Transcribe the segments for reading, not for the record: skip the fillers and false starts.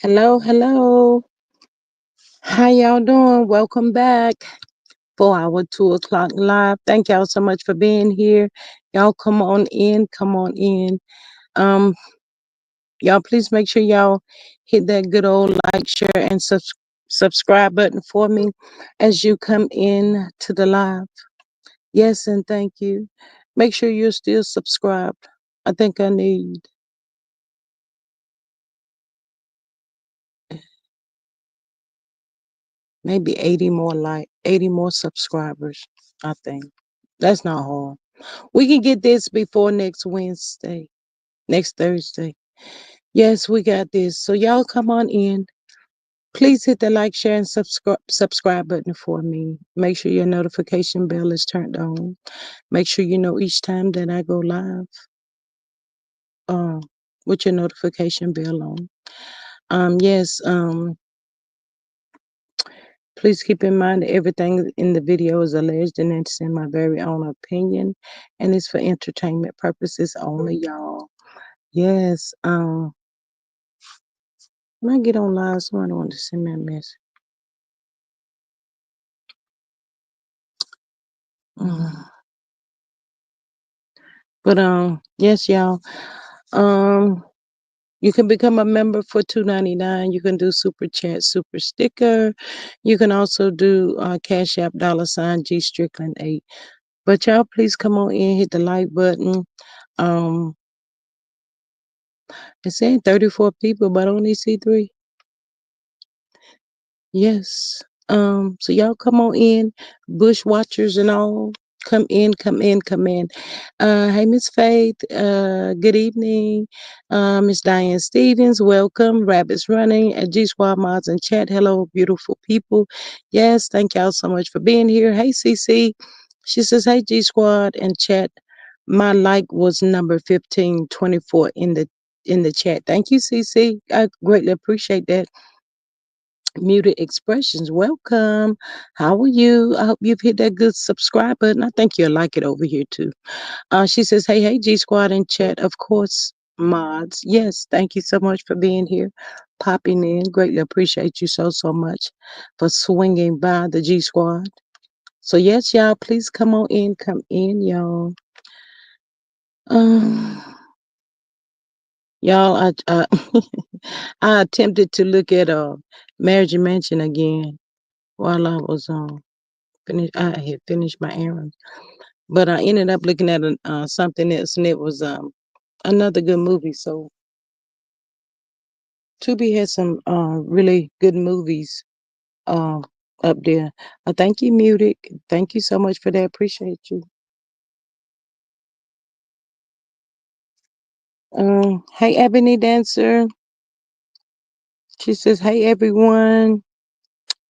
Hello, hello. How y'all doing? Welcome back for our 2 o'clock live. Thank y'all so much for being here. Y'all come on in, come on in. Um, y'all please make sure y'all hit that good old like, share, and subscribe button for me as you come in to the live. Yes, and thank you. Make sure you're still subscribed. I think I need maybe 80 more subscribers. I think that's not hard. We can get this before next Thursday. Yes, we got this. So y'all come on in. Please hit the like, share, and subscribe button for me. Make sure your notification bell is turned on. Make sure you know each time that I go live, uh, with your notification bell on. Yes, please keep in mind that everything in the video is alleged and it's in my very own opinion and it's for entertainment purposes only, y'all. Yes, when I get on live, somebody want to send me a message. Mm. But yes, y'all. Um, you can become a member for $2.99. You can do super chat, super sticker. You can also do Cash App $ G Strickland 8. But y'all, please come on in, hit the like button. Um, it's saying 34 people, but I only see 3. Yes. So y'all come on in, bush watchers and all. Come in, come in, come in. Hey, Miss Faith. Good evening. Miss Diane Stevens, welcome. Rabbits Running at G Squad Mods and Chat. Hello, beautiful people. Yes, thank y'all so much for being here. Hey, CC. She says, hey, G Squad and Chat. My like was number 1524 in the chat. Thank you, CC. I greatly appreciate that. Muted Expressions, welcome. How are you? I hope you've hit that good subscribe button. I think you'll like it over here too. She says, hey, hey, G Squad in chat. Of course, mods. Yes, thank you so much for being here, popping in. Greatly appreciate you so, so much for swinging by the G Squad. So, yes, y'all, please come in, y'all. Um, y'all, I attempted to look at Marriage and Mansion again while I was I had finished my errands, but I ended up looking at something else, and it was another good movie. So Tubi had some really good movies uh, up there. Thank you, Mutic. Thank you so much for that. Appreciate you. Hey, Ebony Dancer. She says, "Hey, everyone."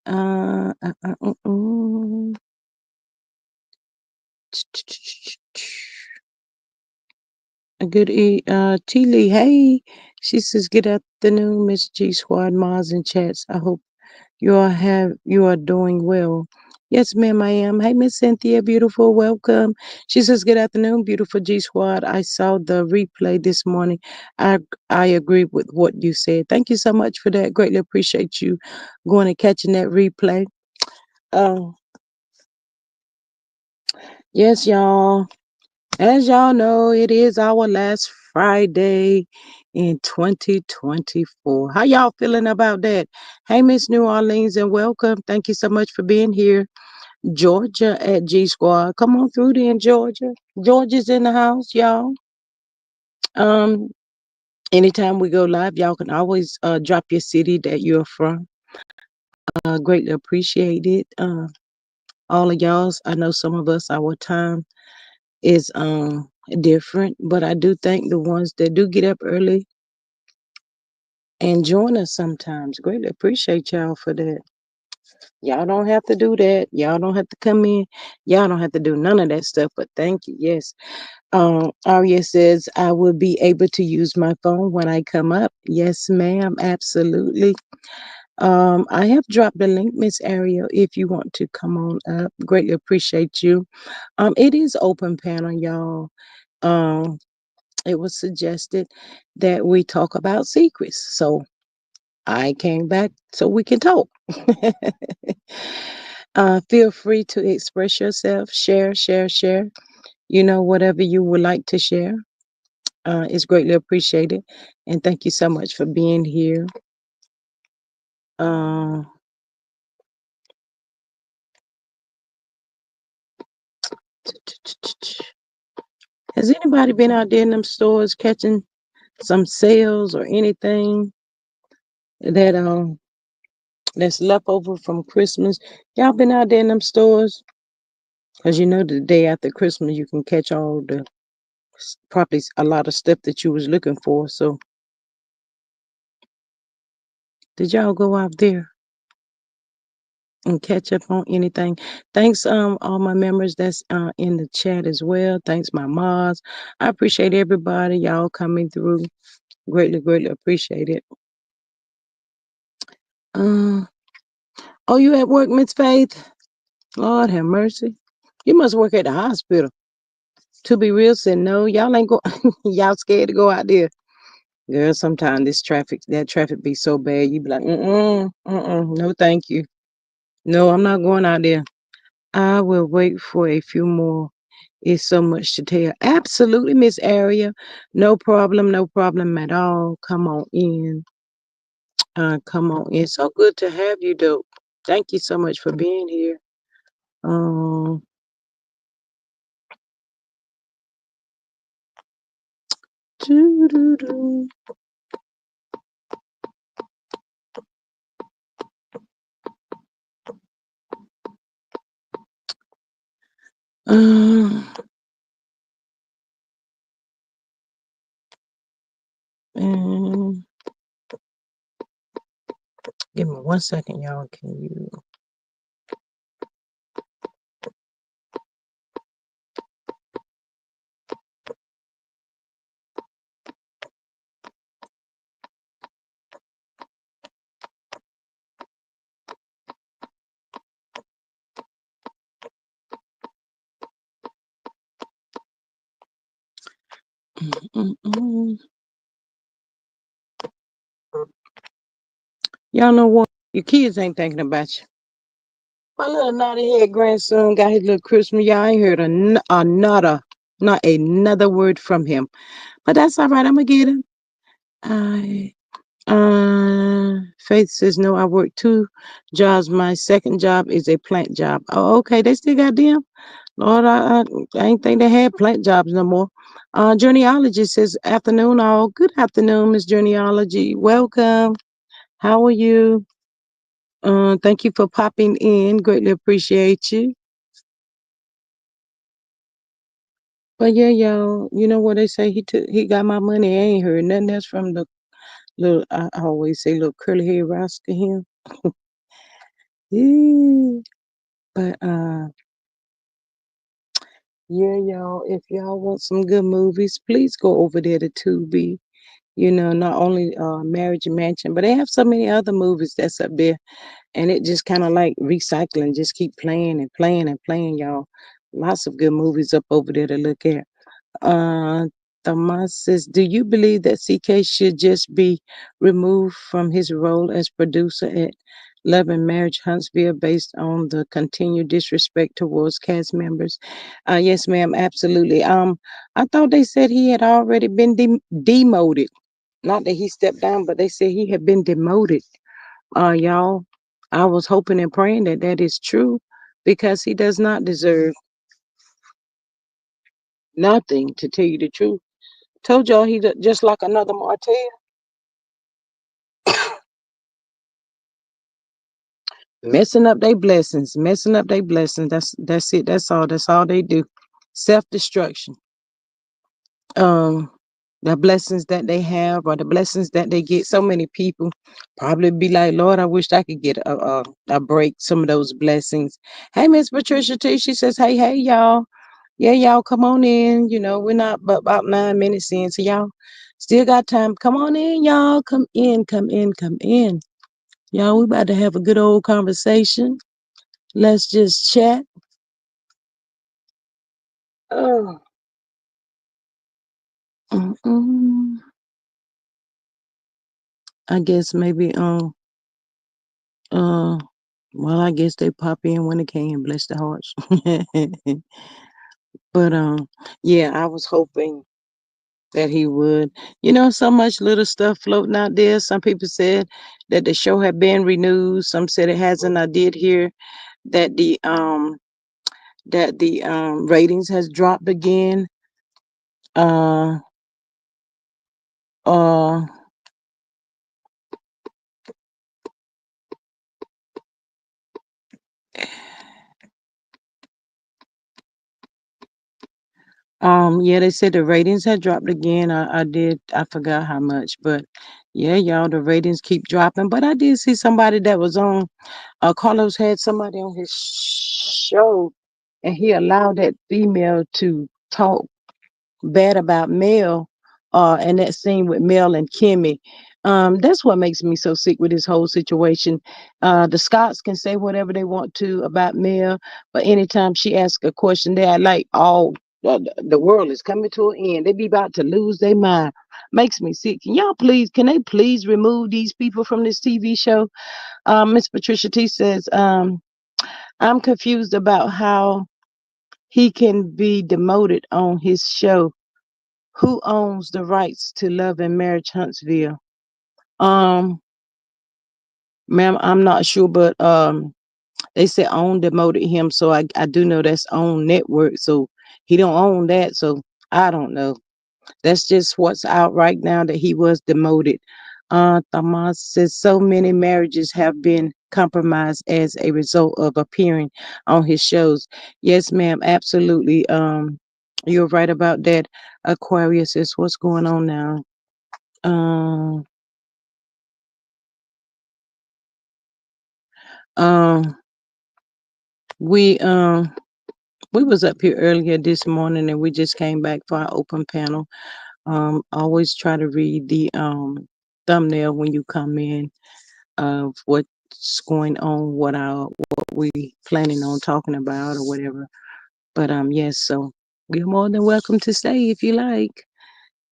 Uh, uh, uh, uh, uh. A good T Lee. Hey, she says, "Good afternoon, Miss G Squad, Mars and chats. I hope you are doing well." Yes, ma'am, I am. Hey, Miss Cynthia, beautiful, welcome. She says, "Good afternoon, beautiful G Squad. I saw the replay this morning. I agree with what you said. Thank you so much for that. Greatly appreciate you going and catching that replay. Uh, yes, y'all. As y'all know, it is our last Friday in 2024. How y'all feeling about that? Hey, Miss New Orleans, and welcome. Thank you so much for being here. Georgia at G Squad. Come on through then, Georgia. Georgia's in the house, y'all. Um, Anytime we go live, y'all can always drop your city that you're from. Greatly appreciate it. All of y'all's. I know some of us, our time is different, but I do think the ones that do get up early and join us sometimes, greatly appreciate y'all for that. Y'all don't have to do that. Y'all don't have to come in. Y'all don't have to do none of that stuff, but thank you. Yes. Ariel says, I will be able to use my phone when I come up. Yes, ma'am. Absolutely. I have dropped the link, Miss Ariel, if you want to come on up. Greatly appreciate you. It is open panel, y'all. Um, it was suggested that we talk about secrets. So I came back so we can talk. Feel free to express yourself, share. Whatever you would like to share is greatly appreciated. And thank you so much for being here. Uh, has anybody been out there in them stores catching some sales or anything that's left over from Christmas? Y'all been out there in them stores? Cause the day after Christmas you can catch all the probably a lot of stuff that you was looking for. So did y'all go out there and catch up on anything? Thanks, all my members that's in the chat as well. Thanks, my mods. I appreciate everybody, y'all coming through. Greatly appreciate it. Uh, oh, you at work, Miss Faith? Lord have mercy. You must work at the hospital. To be real, said no. Y'all ain't go. Y'all scared to go out there. Girl, sometimes that traffic be so bad. You be like, no, thank you. No, I'm not going out there. I will wait for a few more. It's so much to tell. Absolutely, Miss Ariel. No problem at all. Come on in. Come on in. So good to have you, though. Thank you so much for being here. Um, doo-doo-doo. Um, and give me 1 second, y'all. Can you? Mm-mm-mm. Y'all know what? Your kids ain't thinking about you. My little naughty head grandson got his little Christmas. Y'all ain't heard not another word from him. But that's all right. I'm gonna get him. I Faith says no. I work 2 jobs. My second job is a plant job. Oh, okay. They still got them. Lord, I ain't think they had plant jobs no more. Journeyology says afternoon. All good afternoon, Miss Journeyology. Welcome. How are you? Thank you for popping in. Greatly appreciate you. But yeah, y'all, you know what they say? He got my money. I ain't heard nothing else from the little. I always say little curly hair rascal him. Yeah. But yeah, y'all. If y'all want some good movies, please go over there to Tubi. Not only Marriage Mansion, but they have so many other movies that's up there, and it just kind of like recycling, just keep playing and playing and playing, y'all. Lots of good movies up over there to look at. Uh, Thomas says, do you believe that CK should just be removed from his role as producer at Love and Marriage Huntsville based on the continued disrespect towards cast members? Yes, ma'am, absolutely. I thought they said he had already been demoted. Not that he stepped down, but they said he had been demoted. Y'all, I was hoping and praying that that is true because he does not deserve nothing, to tell you the truth. Told y'all just like another Martel, messing up their blessings. That's it. That's all they do. Self destruction. Um, the blessings that they have or the blessings that they get. So many people probably be like, Lord, I wish I could get a break. Some of those blessings. Hey, Miss Patricia T. She says, hey, y'all. Yeah, y'all, come on in. We're not but about 9 minutes in, so y'all still got time. Come on in, y'all. Come in. Y'all, we about to have a good old conversation. Let's just chat. Oh. Mm-mm. I guess maybe uh well, I guess they pop in when they can, bless their hearts. But yeah, I was hoping that he would. So much little stuff floating out there. Some people said that the show had been renewed. Some said it hasn't. I did hear that the ratings has dropped again. Uh uh yeah, they said the ratings had dropped again. I forgot how much, but yeah, y'all, the ratings keep dropping. But I did see somebody that was on Carlos had somebody on his show, and he allowed that female to talk bad about Mel, and that scene with Mel and Kimmy. That's what makes me so sick with this whole situation. The Scots can say whatever they want to about Mel, but anytime she asks a question, they are like, all the world is coming to an end. They be about to lose their mind. Makes me sick. Can they please remove these people from this TV show? Miss Patricia T says, I'm confused about how he can be demoted on his show. Who owns the rights to Love and Marriage Huntsville? Um, ma'am, I'm not sure, but they said OWN demoted him, so I do know that's OWN network, so he don't own that, so I don't know. That's just what's out right now that he was demoted. Thomas says so many marriages have been compromised as a result of appearing on his shows. Yes, ma'am, absolutely. You're right about that. Aquarius is what's going on now. Um, um, we um we was up here earlier this morning and we just came back for our open panel. Always try to read the thumbnail when you come in of what's going on, what we planning on talking about or whatever. But yes, so you're more than welcome to stay if you like.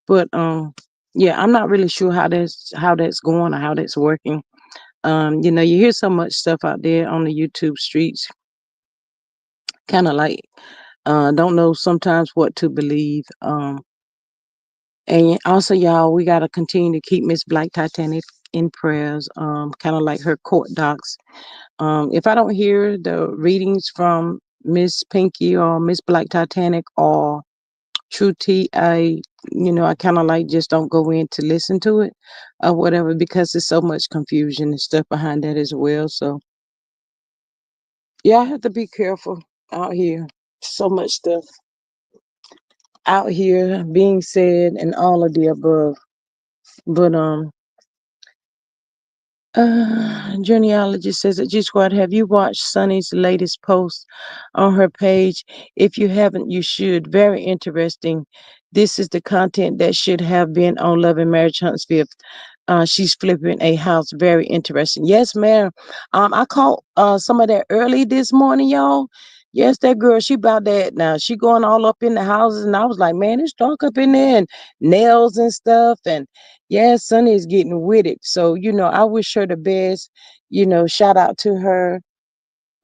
But yeah, I'm not really sure how that's going or how that's working. You hear so much stuff out there on the YouTube streets, kind of like don't know sometimes what to believe. And also, y'all, we gotta continue to keep Miss Black Titanic in prayers. Kind of like her court docs. If I don't hear the readings from Miss Pinky or Miss Black Titanic or True T, I kind of like just don't go in to listen to it or whatever because there's so much confusion and stuff behind that as well. So yeah, I have to be careful out here. So much stuff out here being said and all of the above. But genealogist says that G Squad, have you watched Sunny's latest post on her page? If you haven't, you should. Very interesting. This is the content that should have been on Love and Marriage Huntsville. She's flipping a house. Very interesting. Yes, ma'am. I caught some of that early this morning, y'all. Yes, that girl, she about that now. She going all up in the houses, and I was like, man, it's dark up in there, and nails and stuff. And yeah, Sunny is getting with it. So, I wish her the best. Shout out to her.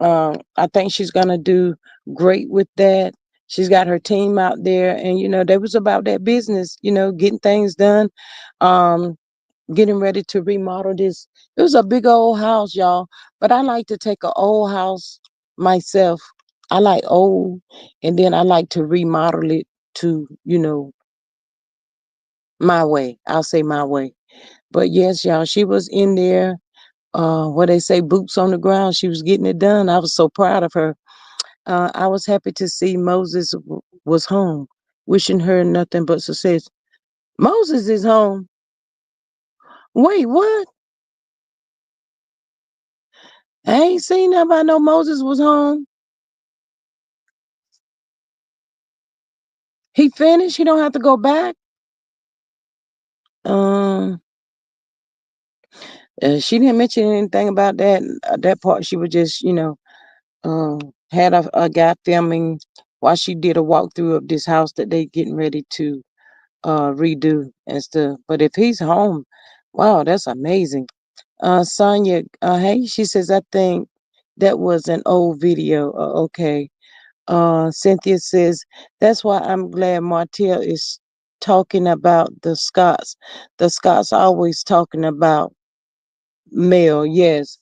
I think she's gonna do great with that. She's got her team out there, and they was about that business, getting things done. Um, Getting ready to remodel this. It was a big old house, y'all. But I like to take an old house myself. I like old, and then I like to remodel it to, my way. I'll say my way. But yes, y'all, she was in there. What they say, boots on the ground. She was getting it done. I was so proud of her. I was happy to see Moses was home, wishing her nothing but success. Moses is home. Wait, what? I ain't seen nobody know Moses was home. He finished. He don't have to go back. Um, she didn't mention anything about that. That part, she was just, had a guy filming while she did a walkthrough of this house that they getting ready to redo and stuff. But if he's home, Wow, that's amazing. Sonia, hey, she says, I think that was an old video. Okay. Cynthia says, that's why I'm glad Martel is talking about the Scots. The Scots are always talking about male, yes.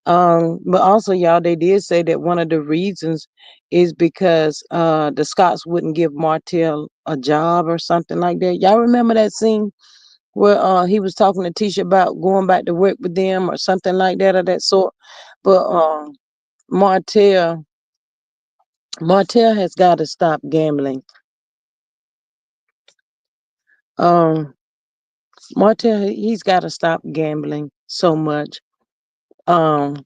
But also, y'all, they did say that one of the reasons is because the Scots wouldn't give Martel a job or something like that. Y'all remember that scene where he was talking to Tisha about going back to work with them or something like that of that sort. But Martel Martel has got to stop gambling. Um Martel, he's got to stop gambling so much. Um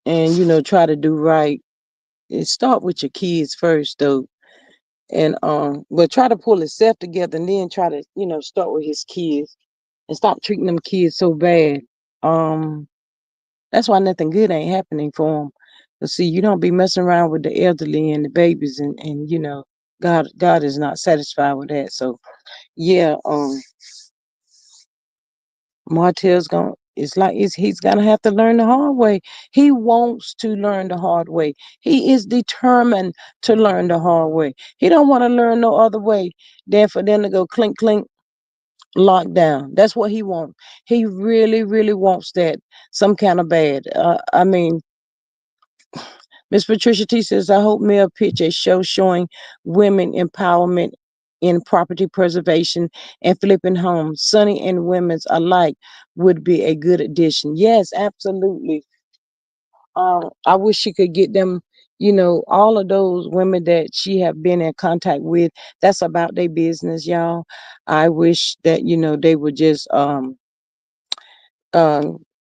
and try to do right. And start with your kids first though. And but try to pull himself together and then try to, start with his kids and stop treating them kids so bad. Um That's why nothing good ain't happening for them. But see, you don't be messing around with the elderly and the babies, and God is not satisfied with that. So yeah, Martell's gonna. It's like he's gonna have to learn the hard way. He wants to learn the hard way. He is determined to learn the hard way. He don't want to learn no other way than for them to go clink clink lockdown. That's what he wants. He really, really wants that some kind of bad. I mean, Miss Patricia T says, I hope Mel pitch a show showing women empowerment in property preservation and flipping homes. Sunny and women's alike would be a good addition. Yes, absolutely. I wish she could get them, all of those women that she have been in contact with. That's about their business, y'all. I wish that, they would just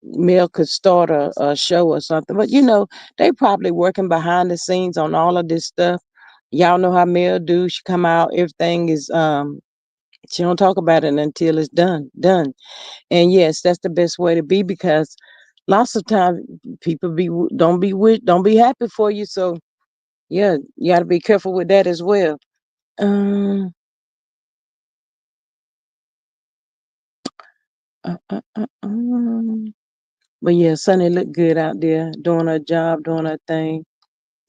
Mel could start a show or something. But they probably working behind the scenes on all of this stuff. Y'all know how Mel do. She come out, everything is she don't talk about it until it's done. And yes, that's the best way to be because lots of times people don't be happy for you. So yeah, you got to be careful with that as well. Um, uh, uh, uh, um. But yeah, Sunny looked good out there doing her job, doing her thing.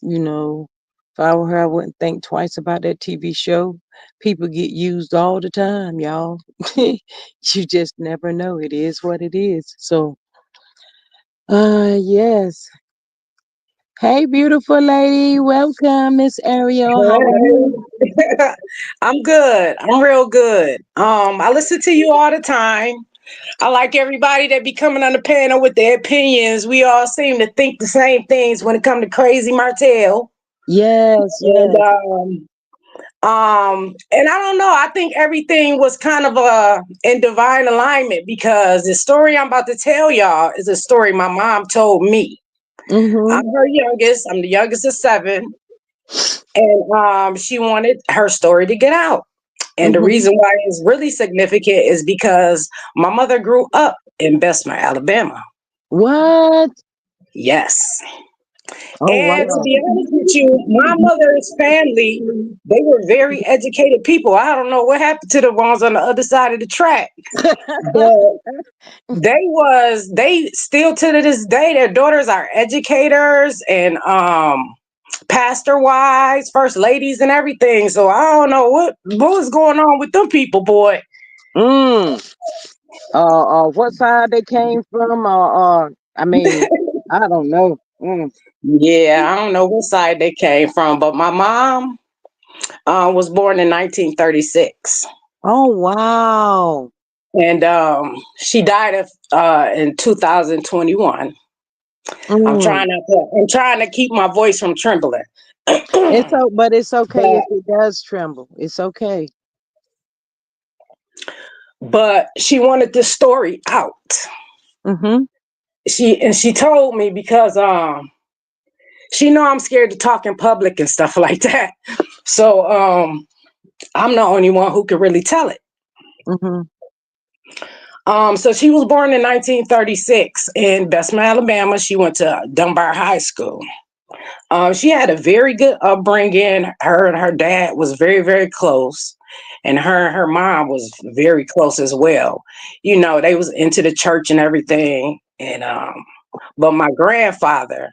You know, if I were her, I wouldn't think twice about that TV show. People get used all the time, y'all. You just never know. It is what it is. So, yes. Hey, beautiful lady. Welcome, Miss Ariel. How are you? Hey. I'm good. I'm real good. I listen to you all the time. I like everybody that be coming on the panel with their opinions. We all seem to think the same things when it comes to Crazy Martel. Yes, And yes. and I don't know. I think everything was kind of in divine alignment because the story I'm about to tell y'all is a story my mom told me. I'm Mm-hmm. her youngest. I'm the youngest of seven, and she wanted her story to get out. And the Mm-hmm. reason why it's really significant is because my mother grew up in Bessemer, Alabama. What? Yes. Oh, And to wow. be honest with you, my mother's family, they were very educated people. I don't know what happened to the ones on the other side of the track, but they still to this day, their daughters are educators and pastor wives, first ladies and everything. So I don't know what was going on with them people, boy. Mm. What side they came from? I mean, I don't know. Mm. Yeah, I don't know what side they came from, but my mom was born in 1936, Oh, wow. and she died in 2021. Mm. I'm trying to keep my voice from trembling. But it's okay if but it does tremble. It's okay. but she wanted this story out. Mm-hmm. She told me because she know I'm scared to talk in public and stuff like that. So I'm the only one who can really tell it. Mm-hmm. So she was born in 1936 in Bessemer, Alabama. She went to Dunbar High School. She had a very good upbringing. Her and her dad was very, very close. and her mom was very close as well. You know, they was into the church and everything. And but my grandfather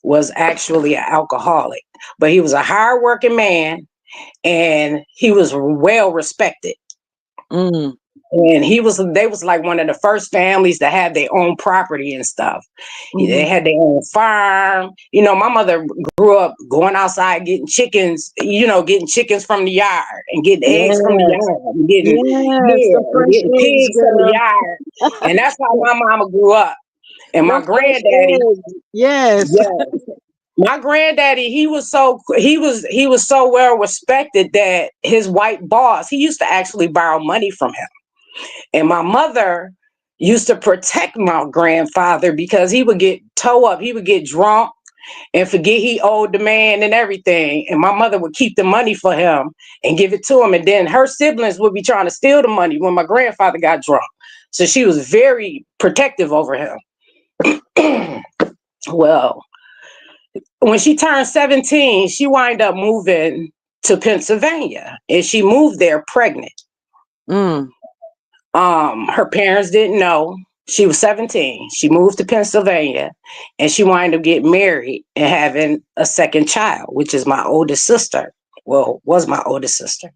was actually an alcoholic, but he was a hardworking man, and he was well respected. Mm. And they was like one of the first families to have their own property and stuff. They Mhm. had their own farm. You know, my mother grew up going outside getting chickens, you know, getting chickens from the yard and getting eggs from the Yes. yard and getting, Yes, yeah, the and fresh getting eggs, pigs from the girl. yard. And that's how my mama grew up. And my The fresh granddaddy, eggs. Yes. yeah, my granddaddy, he was so well respected that his white boss, he used to actually borrow money from him. And my mother used to protect my grandfather because he would get toe up, he would get drunk and forget he owed the man and everything. And my mother would keep the money for him and give it to him. And then her siblings would be trying to steal the money when my grandfather got drunk. So she was very protective over him. Well, when she turned 17, she wound up moving to Pennsylvania, and she moved there pregnant. Mm. Her parents didn't know. She was 17. She moved to Pennsylvania, and she wound up getting married and having a second child, which is my oldest sister. Well, was my oldest sister.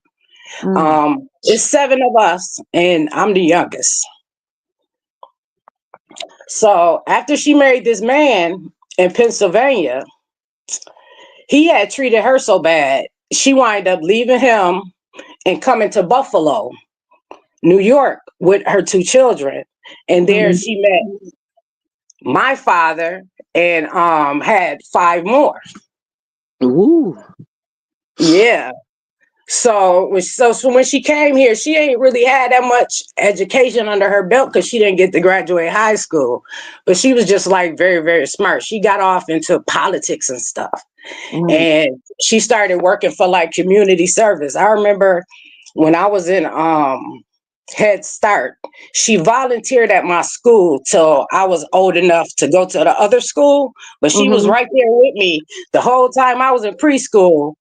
Mm. It's seven of us, and I'm the youngest. So after she married this man in Pennsylvania, he had treated her so bad, she wound up leaving him and coming to Buffalo, New York, with her two children. And there Mm. she met my father and had five more. Ooh. Yeah. So when she came here, she ain't really had that much education under her belt because she didn't get to graduate high school. But she was just like very, very smart. She got off into politics and stuff. Mm. And she started working for like community service. I remember when I was in Head Start, she volunteered at my school till I was old enough to go to the other school, but she was Mhm. right there with me the whole time I was in preschool,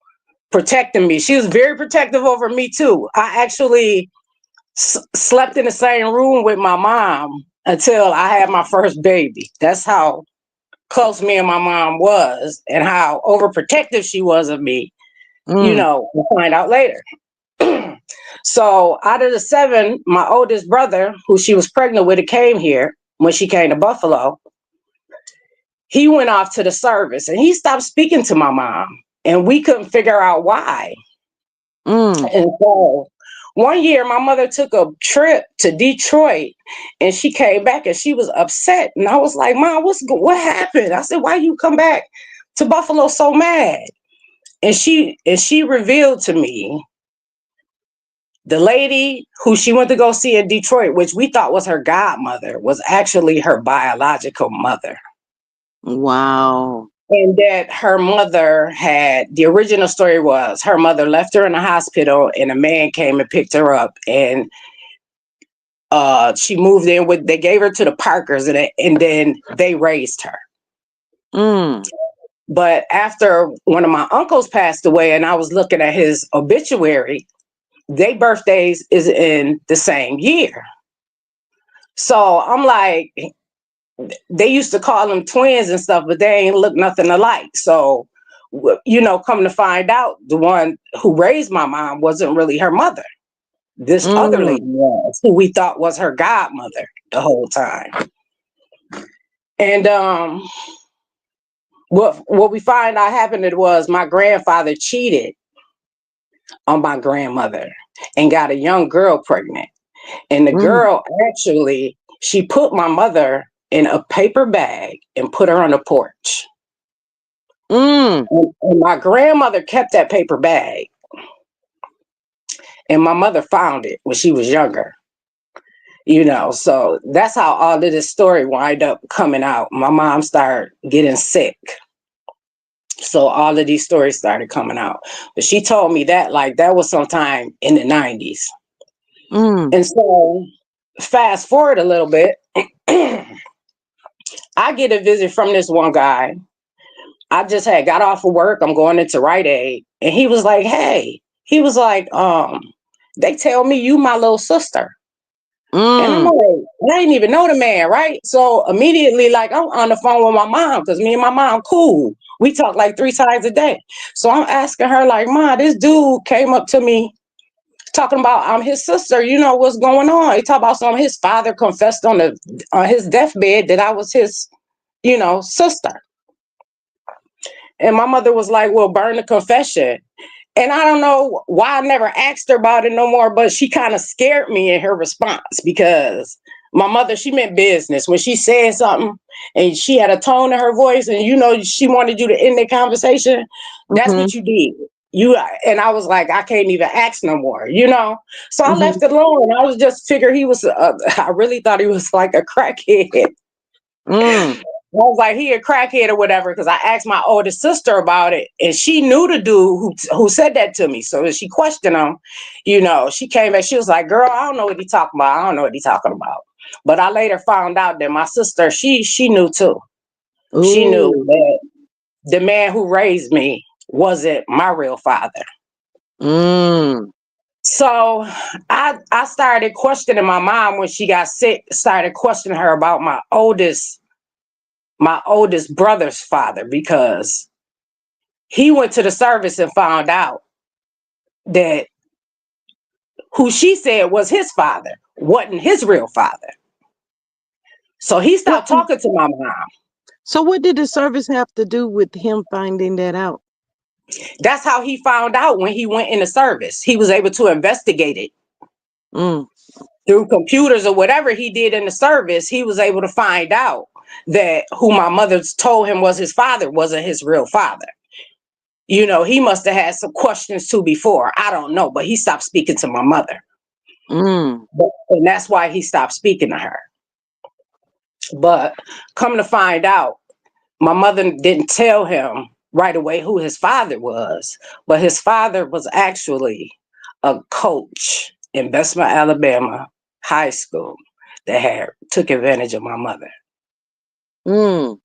protecting me. She was very protective over me too. I actually slept in the same room with my mom until I had my first baby. That's how close me and my mom was, and how overprotective she was of me. You Mm. know, we'll find out later. So out of the seven, my oldest brother, who she was pregnant with, came here when she came to Buffalo. He went off to the service and he stopped speaking to my mom. And we couldn't figure out why. Mm. And so one year, my mother took a trip to Detroit, and she came back and she was upset. And I was like, "Mom, what happened?" I said, "Why you come back to Buffalo so mad?" And she revealed to me the lady who she went to go see in Detroit, which we thought was her godmother, was actually her biological mother. Wow. And that her mother had, the original story was her mother left her in the hospital and a man came and picked her up, and she moved in with, they gave her to the Parkers, and then they raised her. Mm. But after one of my uncles passed away and I was looking at his obituary, their birthdays is in the same year. So I'm like, they used to call them twins and stuff, but they ain't look nothing alike. So, you know, come to find out, the one who raised my mom wasn't really her mother. This other Mm. lady was, who we thought was her godmother the whole time. And what we find out happened, it was my grandfather cheated on my grandmother and got a young girl pregnant. And the Mm. girl actually, she put my mother in a paper bag and put her on the porch. Mm. And my grandmother kept that paper bag, and my mother found it when she was younger. You know, so that's how all of this story wind up coming out. My mom started getting sick. So all of these stories started coming out. But she told me that like that was sometime in the 90s. Mm. And so fast forward a little bit, I get a visit from this one guy. I just had got off of work. I'm going into Rite Aid. And he was like, hey, he was like, They tell me you my little sister. And I'm Mm. like, I didn't even know the man, right? So immediately, like, I'm on the phone with my mom because me and my mom cool. We talk like 3 times a day. So I'm asking her, like, Ma, this dude came up to me talking about I'm his sister. You know what's going on? He talked about some his father confessed on his deathbed that I was his, sister. And my mother was like, well, burn the confession. And I don't know why I never asked her about it no more, but she kind of scared me in her response because my mother, she meant business. When she said something and she had a tone in her voice and, she wanted you to end the conversation, that's Mhm. what you did. And I was like, I can't even ask no more, So I Mhm. left it alone. I was just figure he was, I really thought he was like a crackhead. Mm. I was like, he a crackhead or whatever, because I asked my oldest sister about it, and she knew the dude who said that to me. So when she questioned him, she came back. She was like, "Girl, I don't know what he talking about. I don't know what he talking about." But I later found out that my sister, she knew too. She knew Ooh. that the man who raised me wasn't my real father. Mm. So I started questioning my mom when she got sick. Started questioning her about my oldest brother's father because he went to the service and found out that who she said was his father wasn't his real father. So he What? stopped talking to my mom. So what did the service have to do with him finding that out? That's how he found out when he went in the service. He was able to investigate it Mm. through computers or whatever he did in the service. He was able to find out that who my mother told him was his father wasn't his real father. He must have had some questions too before. I don't know, but he stopped speaking to my mother. Mm. And that's why he stopped speaking to her. But come to find out, my mother didn't tell him right away who his father was, but his father was actually a coach in Bessemer, Alabama high school that had took advantage of my mother. Mm.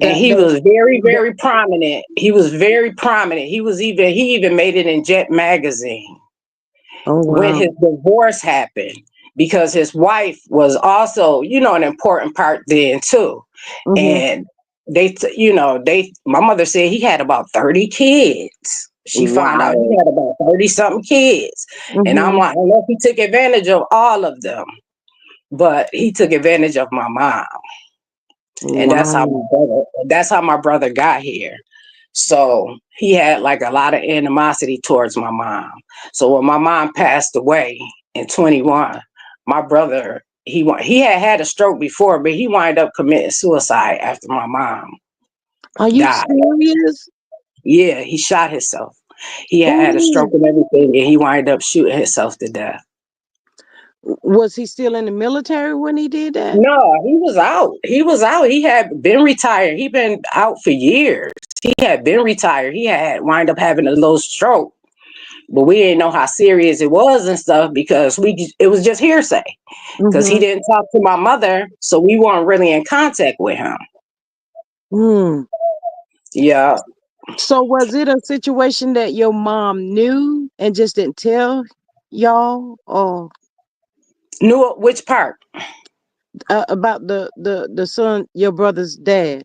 And That he that was very, that very prominent. He was very prominent. He even made it in Jet magazine Oh when wow. his divorce happened because his wife was also, an important part then too. Mhm. And my mother said he had about 30 kids. She found out he Wow. had about 30 something kids. And I'm Mhm. like, I don't know if he took advantage of all of them, but he took advantage of my mom. And Wow. that's how my brother got here. So he had like a lot of animosity towards my mom. So when my mom passed away in 21, my brother, he had a stroke before, but he wound up committing suicide after my mom Are you died. serious? Yeah, he shot himself. He had a stroke Ooh. and everything, and he wound up shooting himself to death. Was he still in the military when he did that? No, he was out. He was out. He had been retired. He'd been out for years. He had been retired. He had wind up having a little stroke, but we didn't know how serious it was and stuff because it was just hearsay because he Mhm. didn't talk to my mother, so we weren't really in contact with him. Mm. Yeah, So was it a situation that your mom knew and just didn't tell y'all, or knew which part. about the son, your brother's dad?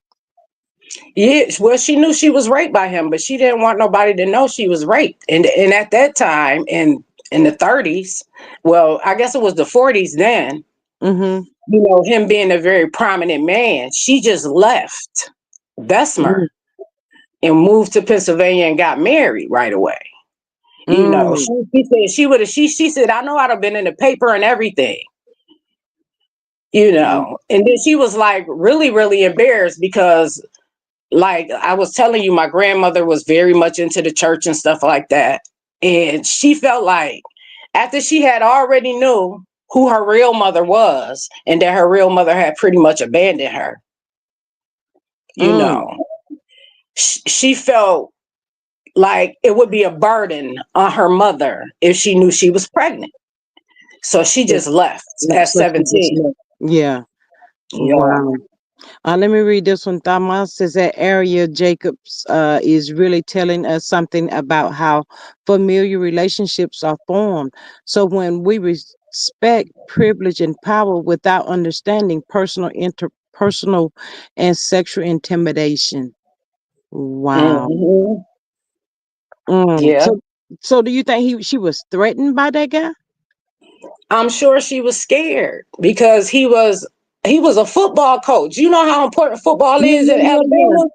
Yeah, well, she knew she was raped by him, but she didn't want nobody to know she was raped. And at that time, in the 30s, well, I guess it was the 40s then. Mhm. Him being a very prominent man, she just left Bessemer Mm. and moved to Pennsylvania and got married right away. Mm. She said she would have. She said, "I know I'd have been in the paper and everything." And then she was like really, really embarrassed because like I was telling you, my grandmother was very much into the church and stuff like that. And she felt like after she had already knew who her real mother was and that her real mother had pretty much abandoned her, you Mm. know, she felt like it would be a burden on her mother if she knew she was pregnant. So she Yeah. just left No, at so she just 17. left. Yeah. Yeah. Wow. Let me read this one. Thomas says that Ariel Jacobs is really telling us something about how familiar relationships are formed. So when we respect privilege and power without understanding personal, interpersonal, and sexual intimidation. Wow. Hmm. Mm. Yeah. So do you think she was threatened by that guy? I'm sure she was scared because he was a football coach. You know how important football Yeah, is yeah, in yeah, yeah. Alabama?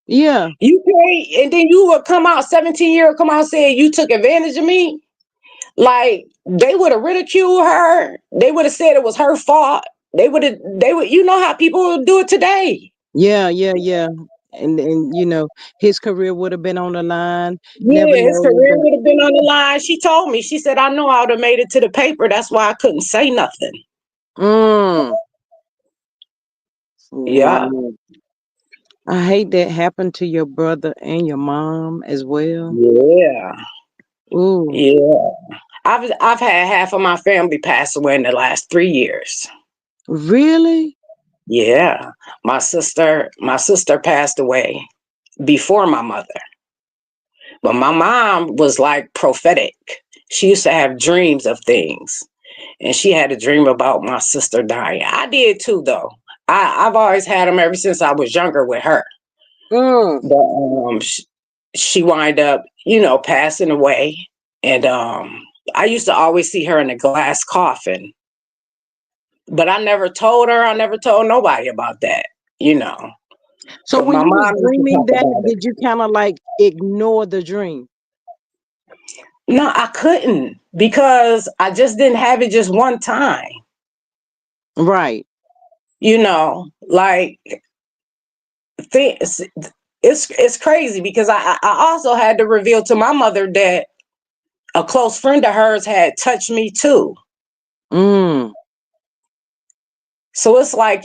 Yeah. You pay, and then you would come out 17-year come out saying you took advantage of me. Like they would have ridiculed her. They would have said it was her fault. They would you know how people do it today. Yeah, yeah, yeah. And his career would have been on the line. Never Yeah, his know, career but would have been on the line. She told me, she said, I know I would have made it to the paper. That's why I couldn't say nothing. mm, Yeah. wow. I hate that happened to your brother and your mom as well. Yeah. Ooh, Yeah. I've had half of my family pass away in the last 3 years. really? Yeah. My sister passed away before my mother. But my mom was like prophetic. She used to have dreams of things. And she had a dream about my sister dying. I did too, though. I've always had them ever since I was younger with her. Mm, But she wind up, passing away. And I used to always see her in a glass coffin. But I never told her, I never told nobody about that, you know. so But when my you was mom used to dreaming talk that, about it. did you kind of like ignore the dream? No, I couldn't because I just didn't have it just one time. Right. Like things, it's crazy because I also had to reveal to my mother that a close friend of hers had touched me too. Mm, So it's like,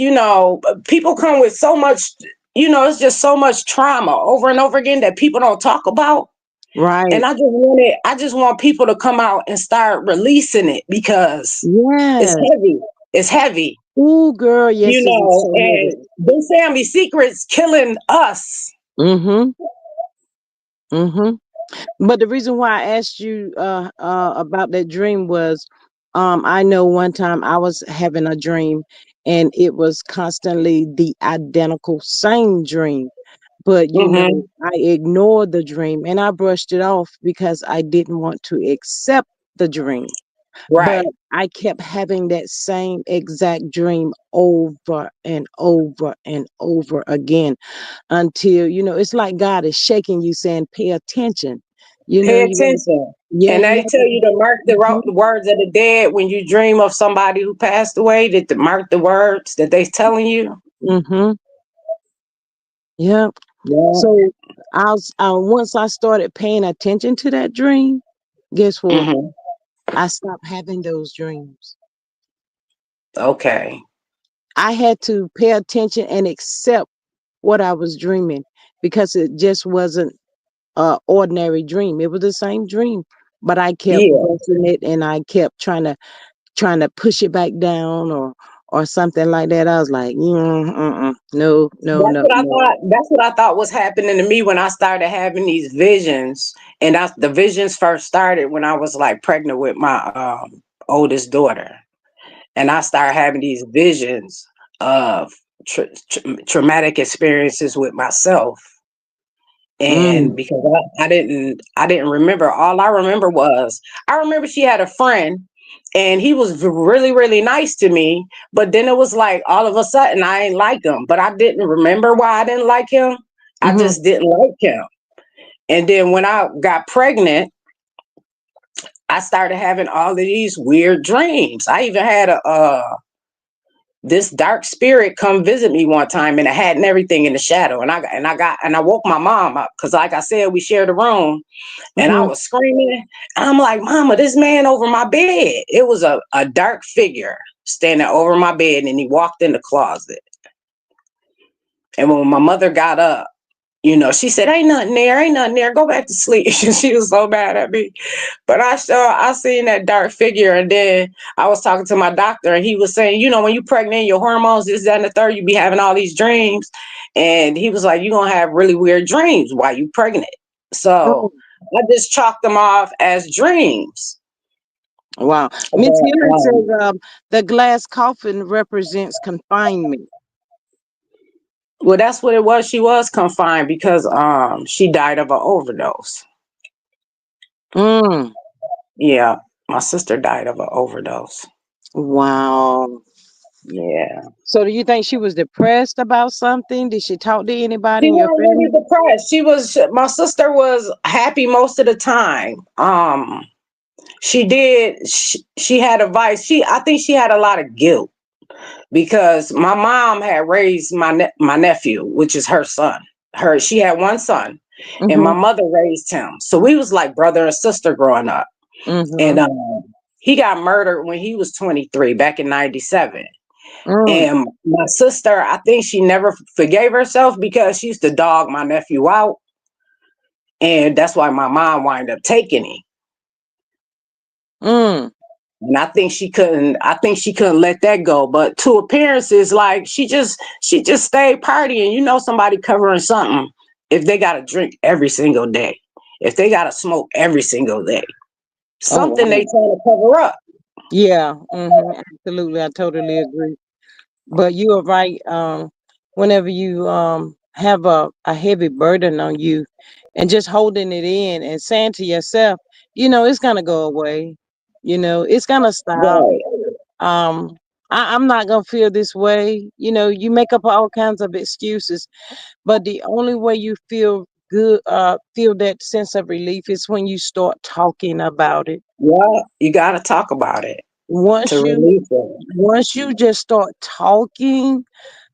people come with so much, it's just so much trauma over and over again that people don't talk about. And right. I just want people to come out and start releasing it because it's Yes. heavy. It's heavy, Ooh, girl, yes, it is so heavy. and the family secrets killing us. Mm-hmm. Mm-hmm. But the reason why I asked you about that dream was I know one time I was having a dream and it was constantly the identical same dream. But Hmm. I ignored the dream and I brushed it off because I didn't want to accept the dream. But Right. I kept having that same exact dream over and over and over again until it's like God is shaking you saying pay attention. Pay You gotta, attention. yeah, And you they have tell you to mark the to. words of the dead when you dream of somebody who passed away, that to mark the words that they telling you. Mm-hmm. Yeah. Yeah. So once I started paying attention to that dream, guess what? Hmm. I stopped having those dreams. Okay. I had to pay attention and accept what I was dreaming because it just wasn't a ordinary dream. It was the same dream, but I kept Yeah. brushing it and I kept trying to push it back down or something like that. I was like, no, no, That's no, what I no. thought. That's what I thought was happening to me when I started having these visions. And the visions first started when I was like pregnant with my oldest daughter. And I started having these visions of traumatic experiences with myself. And Mm, because I didn't remember. All I remember was I remember she had a friend and he was really, really nice to me. But then it was like all of a sudden I ain't like him. But I didn't remember why I didn't like him. I hmm just didn't like him. And then when I got pregnant, I started having all of these weird dreams. I even had this dark spirit come visit me one time and it had and everything in the shadow. And I woke my mom up because like I said, we shared a room. And I hmm was screaming. And I'm like, Mama, this man over my bed. It was a dark figure standing over my bed, and he walked in the closet. And when my mother got up, She said, "Ain't nothing there, ain't nothing there. Go back to sleep." She was so mad at me. But I seen that dark figure, and then I was talking to my doctor, and he was saying, when you pregnant, your hormones, this, that, and the third, you be having all these dreams. And he was like, "You're gonna have really weird dreams while you pregnant." So Oh, I just chalked them off as dreams. wow. Miss But Helen says the glass coffin represents confinement. well, that's what it was. She was confined because she died of an overdose. Mm, Yeah, my sister died of an overdose. wow. Yeah. So do you think she was depressed about something? Did she talk to anybody She in your wasn't really family? depressed. My sister was happy most of the time. She had a vice. I think she had a lot of guilt because my mom had raised my nephew, which is her son. She had one son, and my Mm-hmm. mother raised him. So we was like brother and sister growing up. And Mm-hmm. he got murdered when he was 23 back in 97. Mm, And my sister, I think she never forgave herself because she used to dog my nephew out. And that's why my mom wound up taking him. mm. And I think she couldn't let that go. But to appearances, like she just stayed partying. Somebody covering something if they gotta drink every single day. If they gotta smoke every single day. Oh Something wow. they trying to cover up. Yeah. Mm-hmm. Absolutely. I totally agree. But you are right. Whenever you have a heavy burden on you and just holding it in and saying to yourself, it's gonna go away. It's gonna stop. Right. Um, I'm not gonna feel this way. You make up all kinds of excuses, but the only way you feel good, feel that sense of relief is when you start talking about it. Yeah, you gotta talk about it to Once you release it. once you just start talking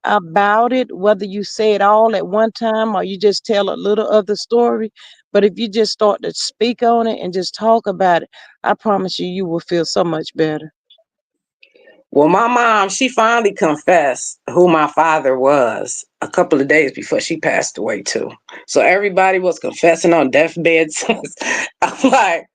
about it, whether you say it all at one time or you just tell a little of the story. But if you just start to speak on it and just talk about it, I promise you, you will feel so much better. Well, my mom, she finally confessed who my father was a couple of days before she passed away too. So everybody was confessing on deathbeds. I'm like,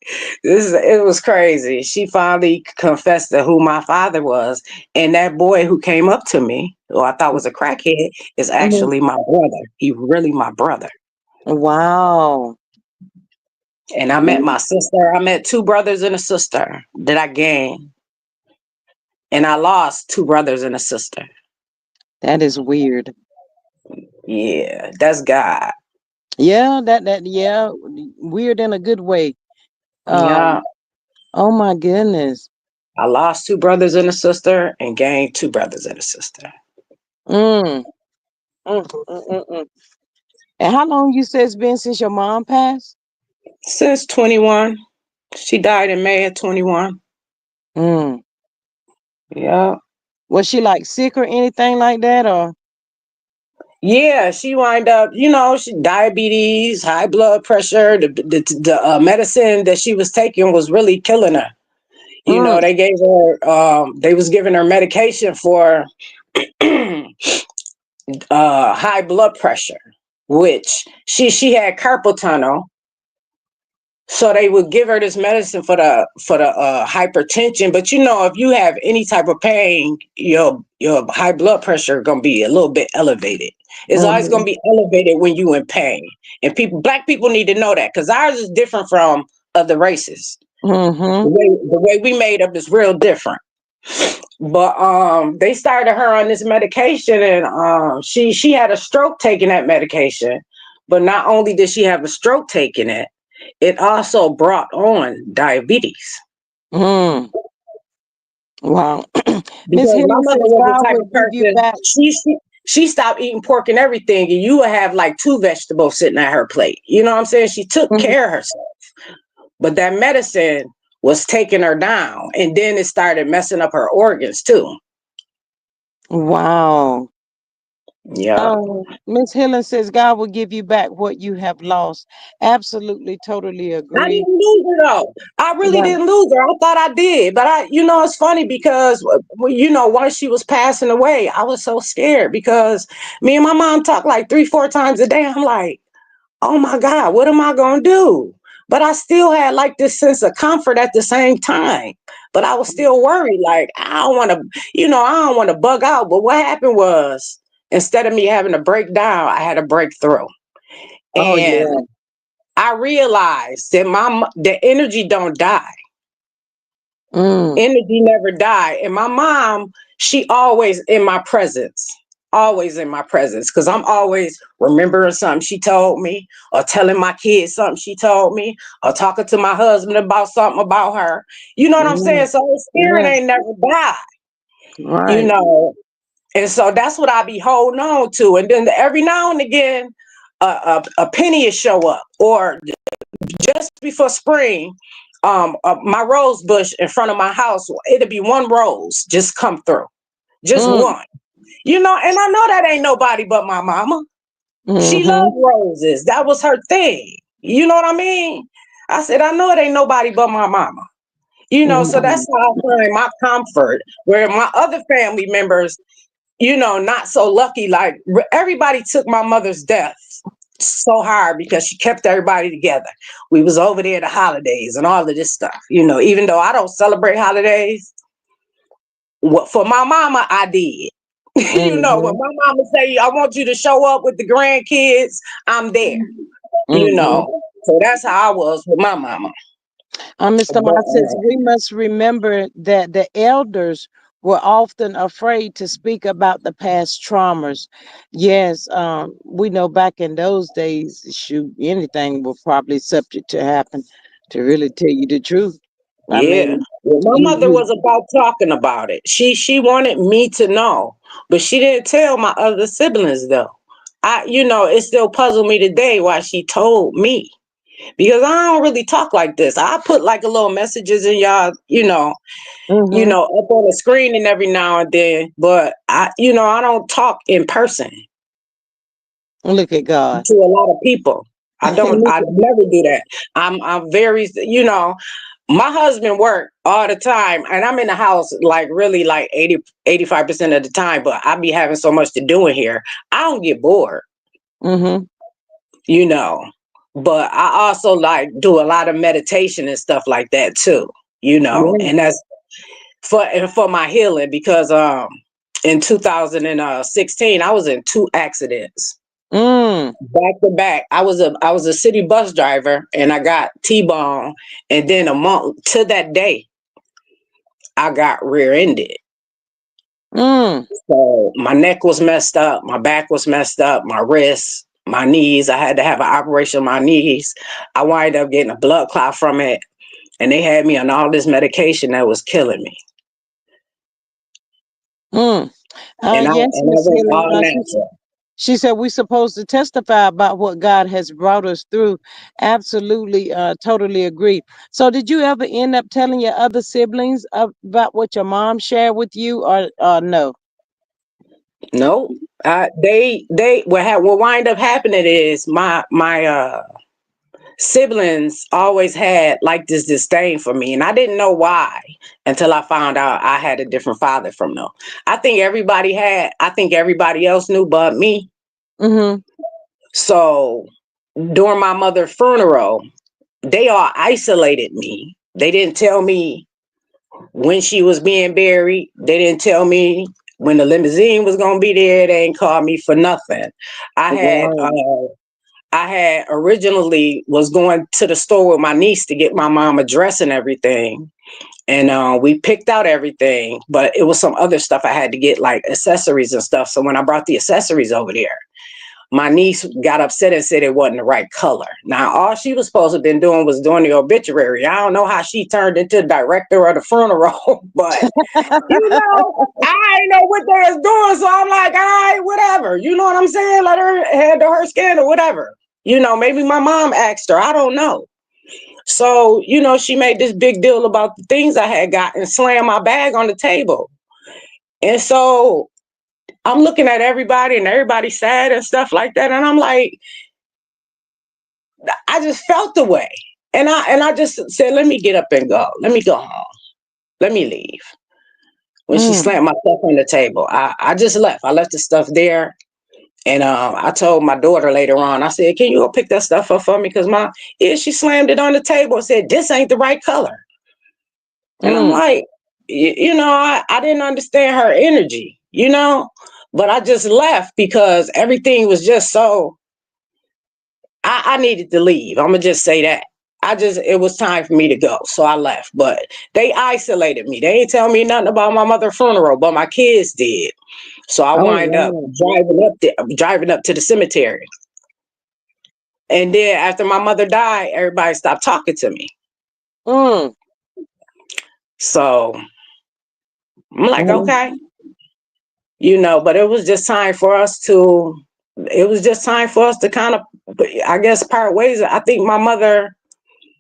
it was crazy. She finally confessed to who my father was. And that boy who came up to me, who I thought was a crackhead, is Mhm. actually my brother. He really my brother. Wow. And I met two brothers and a sister that I gained. And I lost two brothers and a sister. That is weird. Yeah, that's God. Yeah, yeah, weird in a good way. Yeah. Um, oh my goodness. I lost two brothers and a sister and gained two brothers and a sister. Mm, mm. And how long you said it's been since your mom passed? Since 21. She died in May of 21. Mm. Yeah. Was she like sick or anything like that, or? Yeah, she wind up, she diabetes, high blood pressure. The medicine that she was taking was really killing her. Mm, They was giving her medication for high blood pressure, which she had carpal tunnel. So they would give her this medicine for the hypertension. But if you have any type of pain, your high blood pressure gonna be a little bit elevated. It's always mm-hmm, gonna be elevated when you in pain. And black people need to know that because ours is different from other races. mm-hmm. The way we made up is real different. But they started her on this medication, and she had a stroke taking that medication. But not only did she have a stroke taking it, it also brought on diabetes. Mm. Wow. Miss Because my Helen mother says was the God type will of give you person, back. she stopped eating pork and everything, and you would have like two vegetables sitting at her plate. You know what I'm saying? She took Mhm. care of herself. But that medicine was taking her down. And then it started messing up her organs too. Wow. Yeah. Miss Helen says God will give you back what you have lost. Absolutely, totally I agree. didn't lose her though. I really Right. didn't lose her. I thought I did, but it's funny because once she was passing away, I was so scared because me and my mom talked like 3, 4 times a day. I'm like, oh my God, what am I gonna do? But I still had like this sense of comfort at the same time. But I was still worried, like I don't want to, I don't want to bug out. But what happened was, instead of me having a breakdown, I had a breakthrough, Oh and yeah. I realized that the energy don't die. Mm. Energy never die. And my mom, she always in my presence. Always in my presence. Cause I'm always remembering something she told me, or telling my kids something she told me, or talking to my husband about something about her. You know what I'm saying? Mm. So her spirit Yeah. ain't never died, you Right. know. And so that's what I be holding on to. And then every now and again, a penny will show up, or just before spring, my rose bush in front of my house, it'll be one rose just come through, just Mm. one. And I know that ain't nobody but my mama. She Mm-hmm. loved roses. That was her thing. You know what I mean? I said, I know it ain't nobody but my mama. So Mm-hmm. that's how I find my comfort. Where my other family members, not so lucky. Like everybody took my mother's death so hard because she kept everybody together. We was over there the holidays and all of this stuff. Even though I don't celebrate holidays, what for my mama I did. When Mm-hmm. my mama say I want you to show up with the grandkids, I'm there. Mm-hmm. So that's how I was with my mama. Mr. But Mott says we must remember that the elders were often afraid to speak about the past traumas. Yes, we know back in those days, shoot, anything was probably subject to happen. To really tell you the truth, I yeah, mean, well, my you, mother you was about talking about it. She wanted me to know, but she didn't tell my other siblings though. It still puzzled me today why she told me, because I don't really talk like this. I put like a little messages in y'all, hmm up on the screen and every now and then, but I don't talk in person look at God. to a lot of people. Look I at, never do that. I'm very, my husband work all the time and I'm in the house like really like 80, 85% of the time, but I be having so much to do in here. I don't get bored, hmm you know. But I also like do a lot of meditation and stuff like that too, yeah. and that's for my healing because in 2016 I was in 2 accidents Mm, back to back. I was a city bus driver and I got T-boned, and then a month to that day I got rear-ended. mm, So my neck was messed up, my back was messed up, my wrists, my knees. I had to have an operation on my knees. I wind up getting a blood clot from it, and they had me on all this medication that was killing me. mm. And I Yes, and I Miss went Helen. all natural. She said we're supposed to testify about what God has brought us through. Absolutely, totally agree. So, did you ever end up telling your other siblings about what your mom shared with you, or no? No, they what wind up happening is my siblings always had like this disdain for me, and I didn't know why until I found out I had a different father from them. I think everybody else knew but me. Mm-hmm. So during my mother's funeral, they all isolated me. They didn't tell me when she was being buried. They didn't tell me when the limousine was gonna be there. They ain't call me for nothing. I had Right. uh I had originally was going to the store with my niece to get my mom a dress and everything. And we picked out everything, but it was some other stuff I had to get, like accessories and stuff. So when I brought the accessories over there, my niece got upset and said it wasn't the right color. Now, all she was supposed to have been doing was doing the obituary. I don't know how she turned into director of the funeral, but I didn't know what they was doing. So I'm like, all right, whatever. You know what I'm saying? Let her handle her skin or whatever. Maybe my mom asked her. I don't know. So, she made this big deal about the things I had got and slammed my bag on the table. And so I'm looking at everybody and everybody's sad and stuff like that. And I'm like, I just felt the way. And I just said, let me get up and go. Let me go home. Let me leave. When she Mm. slammed my stuff on the table, I just left. I left the stuff there. And I told my daughter later on, I said, can you go pick that stuff up for me? Because she slammed it on the table and said, this ain't the right color. And I'm Mm. like, I didn't understand her energy, but I just left because everything was just so, I needed to leave. I'm going to just say that. It was time for me to go. So I left, but they isolated me. They ain't tell me nothing about my mother's funeral, but my kids did. So I Oh wind up wow. driving up to the cemetery. And then after my mother died, everybody stopped talking to me. Mm. So I'm like, Mm. okay, but it was just time for us to kind of, I guess, part ways. I think my mother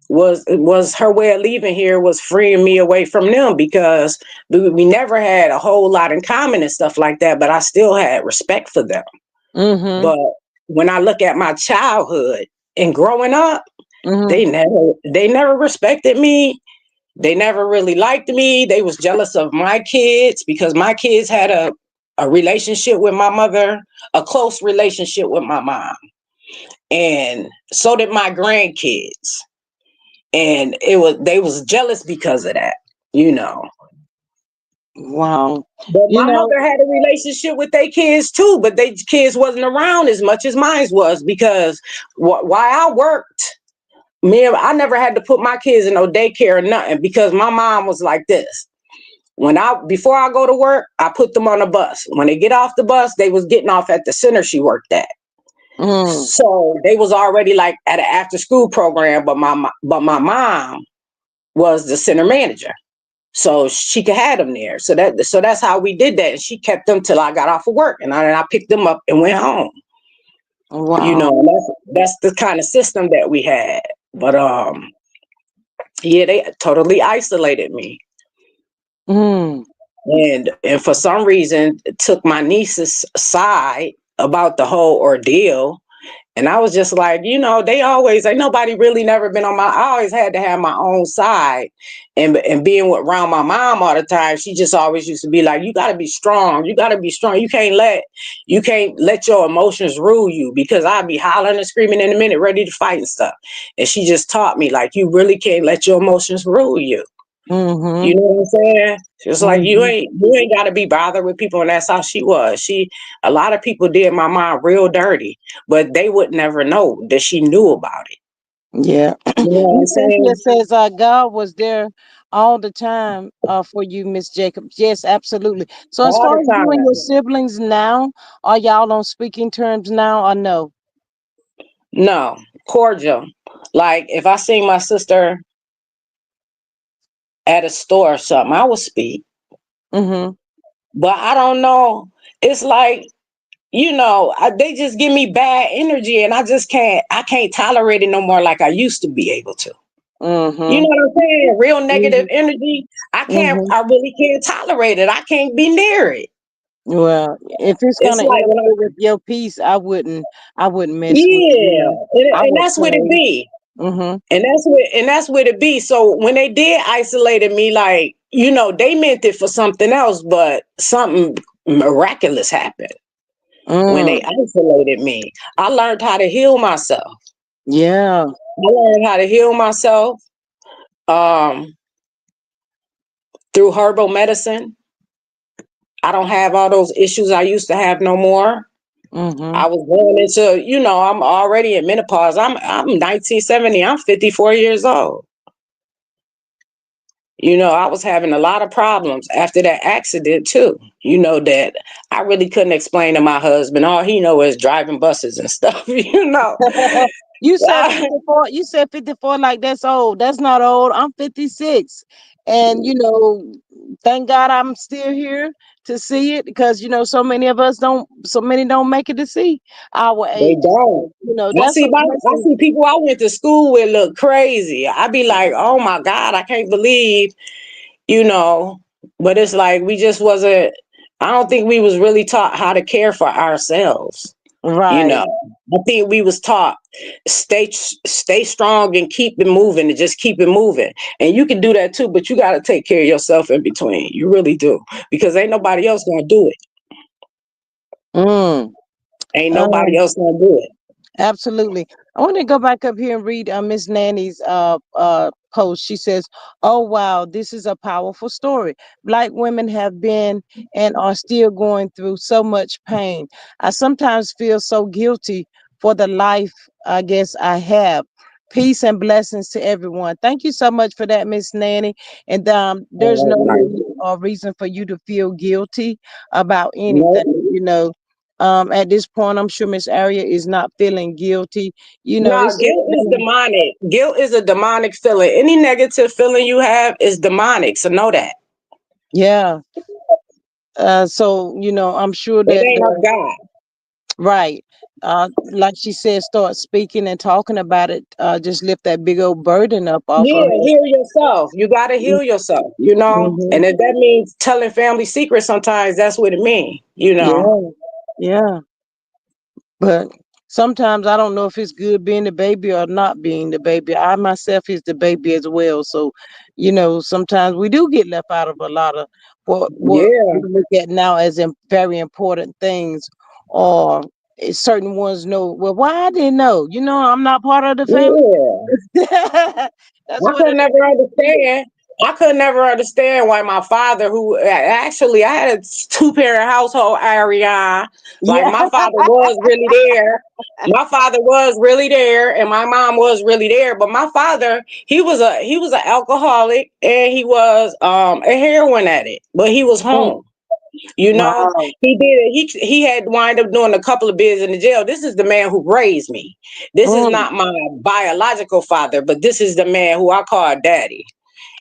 was her way of leaving here was freeing me away from them because we never had a whole lot in common and stuff like that, but I still had respect for them. Mhm. But when I look at my childhood and growing up, Mhm. they never respected me. They never really liked me. They was jealous of my kids because my kids had a relationship with my mother, a close relationship with my mom. And so did my grandkids. And they was jealous because of that, you know. Wow. But You my know. mother had a relationship with their kids too, but their kids wasn't around as much as mine was because while I worked, I never had to put my kids in no daycare or nothing because my mom was like this. Before I go to work, I put them on a bus. When they get off the bus, they was getting off at the center she worked at. Mm. So they was already like at an after school program, but my mom was the center manager. So she could have them there. So that's how we did that. And she kept them till I got off of work. And I picked them up and went home. Wow. And that's the kind of system that we had. But yeah, they totally isolated me. Mm. And for some reason took my niece's side about the whole ordeal. And I was just like, they always ain't nobody really never been on I always had to have my own side. And being around my mom all the time, she just always used to be like, you gotta be strong. You gotta be strong. You can't let your emotions rule you because I'd be hollering and screaming in a minute, ready to fight and stuff. And she just taught me like you really can't let your emotions rule you. You Mhm. know what I'm saying? It's like you Mhm. ain't gotta be bothered with people, and that's how she was. A lot of people did my mom real dirty, but they would never know that she knew about it. Yeah. You know what I'm Miss Cynthia saying? says God was there all the time for you, Miss Jacobs. Yes, absolutely. So as All far the as you and your time. siblings now, are y'all on speaking terms now or no? No, cordial. Like if I seen my sister at a store or something, I would speak. Mm-hmm. But I don't know. It's like, they just give me bad energy and I can't tolerate it no more like I used to be able to. You Mm-hmm. know what I'm saying? Real negative Mm-hmm. energy. Mm-hmm. I really can't tolerate it. I can't be near it. Well, if it's It's gonna like when interfere with your peace, I wouldn't mess with it, yeah, I and would that's what it pray. be. Mm-hmm. And that's what it be. So when they did isolated me, like, they meant it for something else, but something miraculous happened when they Mm. isolated me. I learned how to heal myself. Yeah. I learned how to heal myself um, through herbal medicine. I don't have all those issues I used to have no more. Mm-hmm. I was going into, I'm already in menopause. I'm 1970. I'm 54 years old. I was having a lot of problems after that accident too. That I really couldn't explain to my husband. All he know is driving buses and stuff. You said 54. You said 54 like that's old. That's not old. I'm 56. And thank God I'm still here to see it because so many don't make it to see our They age. don't. So, that's a I blessing. see people I went to school with look crazy. I be like, oh my God, I can't believe, you know. But it's like we just wasn't. I don't think we was really taught how to care for ourselves. You Right. know, I think we was taught stay strong and keep it moving and just keep it moving. And you can do that too, but you got to take care of yourself in between. You really do, because ain't nobody else gonna do it. Mm. Ain't nobody Um, else gonna do it. Absolutely. I want to go back up here and read Miss Nanny's post. She says, "Oh wow, this is a powerful story. Black women have been and are still going through so much pain. I sometimes feel so guilty for the life I guess I have. Peace and blessings to everyone." Thank you so much for that, Miss Nanny. And there's All no right, need or reason for you to feel guilty about anything. no, At this point, I'm sure Miss Ariel is not feeling guilty. no, It's just guilt is been, demonic. Guilt is a demonic feeling. Any negative feeling you have is demonic. So know that yeah. So I'm sure it that ain't of God. right. Like she said, start speaking and talking about it. Just lift that big old burden up off of Yeah, heal yourself. You gotta her. heal yourself, you know? Hmm. And if that means telling family secrets sometimes, that's what it means, you know. Yeah, yeah. But sometimes I don't know if it's good being the baby or not being the baby. I myself is the baby as well. So, sometimes we do get left out of a lot of what we Yeah. look at now as very important things, or certain ones know. Well, why I didn't know? I'm not part of the family. Yeah. That's I what could it never is. understand. I could never understand why my father, who actually I had a two-parent household, Ariel. Like Yeah. my father was really there. My father was really there, and my mom was really there. But my father, he was an alcoholic, and he was a heroin addict. But he was Mm, home. You know, wow. he did it. He had wind up doing a couple of bids in the jail. This is the man who raised me. This is Mm, not my biological father, but this is the man who I call daddy.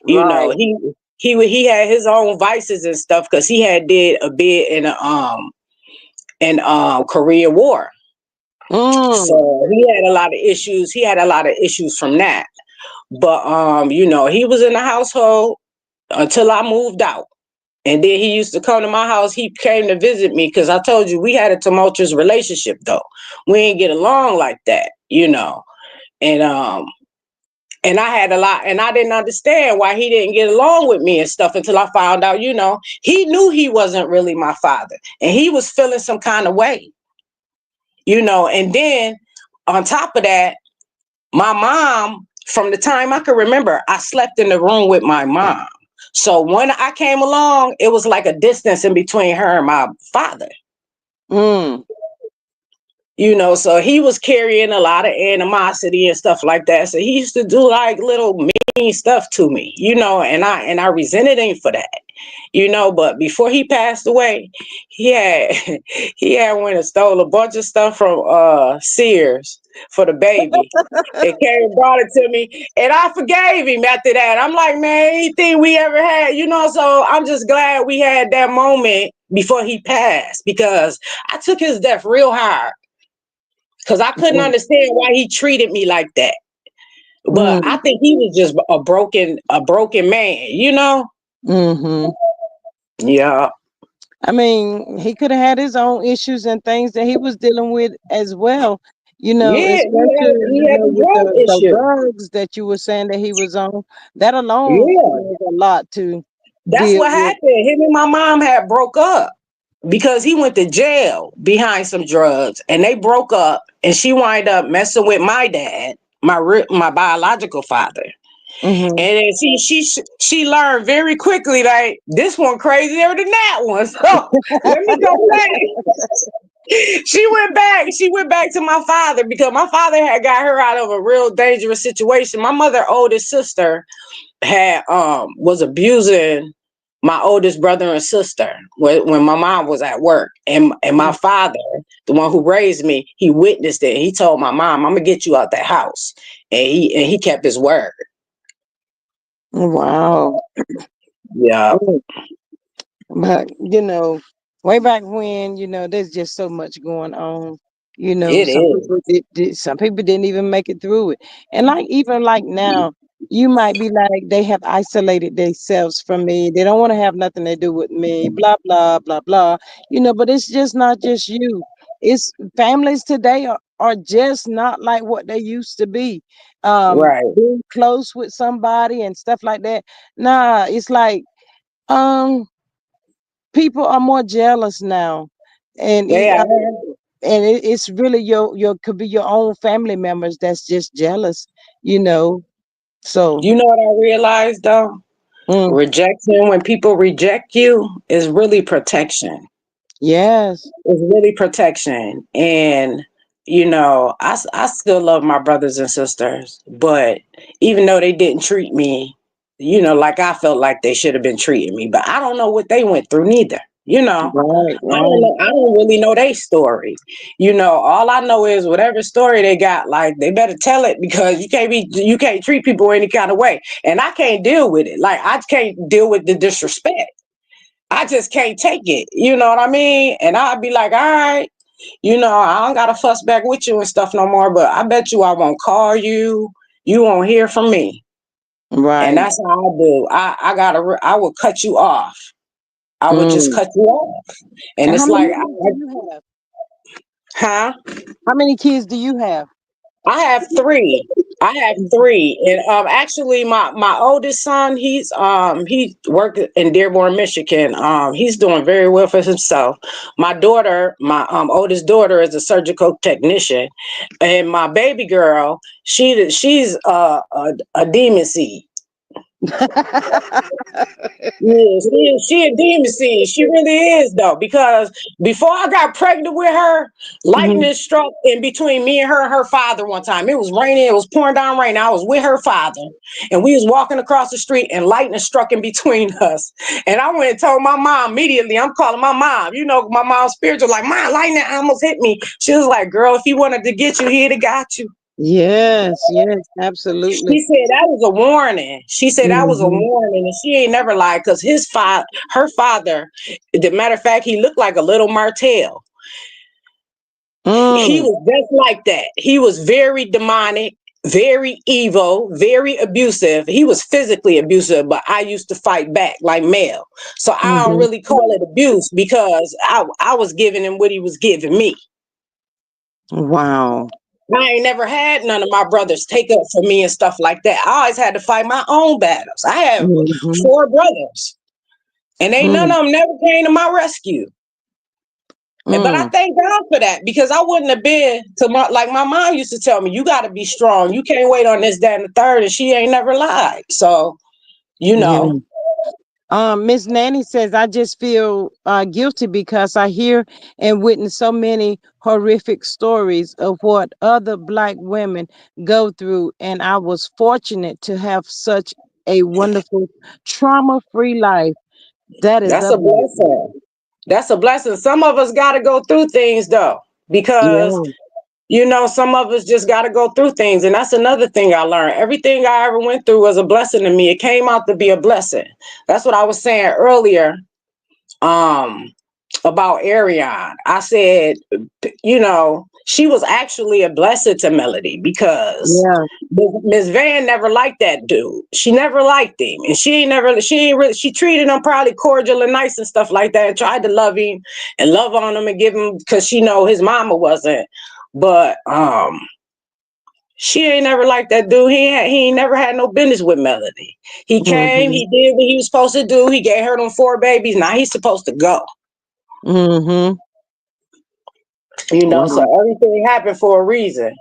You know, right. he had his own vices and stuff because he had did a bid in Korea War. Mm, So he had a lot of issues. He had a lot of issues from that. But he was in the household until I moved out. And then he used to come to my house. He came to visit me because I told you we had a tumultuous relationship though. We didn't get along like that. And I had a lot and I didn't understand why he didn't get along with me and stuff until I found out, he knew he wasn't really my father. And he was feeling some kind of way. And then on top of that, my mom, from the time I could remember, I slept in the room with my mom. So when I came along, it was like a distance in between her and my father. mm. So he was carrying a lot of animosity and stuff like that. So he used to do like little mean stuff to me, and I resented him for that. But before he passed away, he had he had went and stole a bunch of stuff from Sears for the baby. It came and brought it to me, and I forgave him after that. I'm like, man, anything we ever had. So I'm just glad we had that moment before he passed because I took his death real hard because I couldn't Mm, understand why he treated me like that. But I mm, think he was just a broken man. mhm. Yeah, I mean, he could have had his own issues and things that he was dealing with as well. yeah, Especially he had a with drug the issue. drugs that you were saying that he was on. That alone Yeah, was a lot to that's deal what with. happened. Him and my mom had broke up because he went to jail behind some drugs, and they broke up, and she wound up messing with my dad, my biological father. Hmm. And then she learned very quickly like this one crazier than that one. So let me go back. She went back to my father because my father had got her out of a real dangerous situation. My mother oldest sister had was abusing my oldest brother and sister when my mom was at work, and my father, the one who raised me, he witnessed it. He told my mom, "I'm gonna get you out that house," and he kept his word. Wow. Yeah, Mm. But way back when, there's just so much going on. it Some is. people some people didn't even make it through it. And like even like now. you might be like, they have isolated themselves from me. They don't want to have nothing to do with me, blah, blah, blah, blah. But it's just not just you. It's families today are just not like what they used to be. Right. Being close with somebody and stuff like that. Nah, it's like um people are more jealous now. And They are. it's really your could be your own family members that's just jealous, you know. So You know what I realized though? mm, Rejection, when people reject you, is really protection. yes. It's really protection. And, I still love my brothers and sisters, but even though they didn't treat me, like I felt like they should have been treating me, but I don't know what they went through neither. Right, I don't right, know. I don't really know their story. All I know is whatever story they got, like they better tell it because you can't treat people any kind of way, and I can't deal with it. Like I can't deal with the disrespect. I just can't take it. You know what I mean? And I'd be like, all right, I don't gotta fuss back with you and stuff no more. But I bet you I won't call you. You won't hear from me. And right. that's how I do. I would cut you off. I would just Mm. cut you off. And And how it's many like, kids do you have? huh? How many kids do you have? I have three. I have three, and actually, my oldest son, he worked in Dearborn, Michigan. He's doing very well for himself. My daughter, my oldest daughter, is a surgical technician, and my baby girl, she's a demon seed. Yeah, she a demon seed. She really is though, because before I got pregnant with her, Mhm. lightning struck in between me and her father one time. It was raining, it was pouring down rain. I was with her father, and we was walking across the street, and lightning struck in between us. And I went and told my mom immediately. I'm calling my mom. My mom's spiritual, like, Mom, lightning almost hit me. She was like, Girl, if he wanted to get you, he'd have got you. Yes, yes, absolutely. She said that was a warning. She said that was a Hmm. warning, and she ain't never lied because her father, the matter of fact, he looked like a little Martel. He Mm, was just like that. He was very demonic, very evil, very abusive. He was physically abusive, but I used to fight back like male. So I don't hmm. really call it abuse because I was giving him what he was giving me. Wow. I ain't never had none of my brothers take up for me and stuff like that. I always had to fight my own battles. I have Hmm. four brothers, and ain't none Mm, of them never came to my rescue. But I mm. thank God for that because I wouldn't have been like my mom used to tell me, you got to be strong. You can't wait on this, that, and the third, and she ain't never lied. So, you Yeah. know, Miss Nanny says, I just feel guilty because I hear and witness so many horrific stories of what other Black women go through. And I was fortunate to have such a wonderful, trauma free life. That is that's a a blessing. blessing. That's a blessing. Some of us got to go through things though, because Yeah. some of us just got to go through things. And that's another thing I learned. Everything I ever went through was a blessing to me. It came out to be a blessing. That's what I was saying earlier um, about Ariel. I said, she was actually a blessing to Melody because Yeah. Miss Van never liked that dude. She never liked him. And she treated him probably cordial and nice and stuff like that and tried to love him and love on him and give him, because she know his mama wasn't. But she ain't never liked that dude. He ain't never had no business with Melody. He came, Hmm. he did what he was supposed to do. He gave her them four babies. Now he's supposed to go. Hmm. So Wow. everything happened for a reason.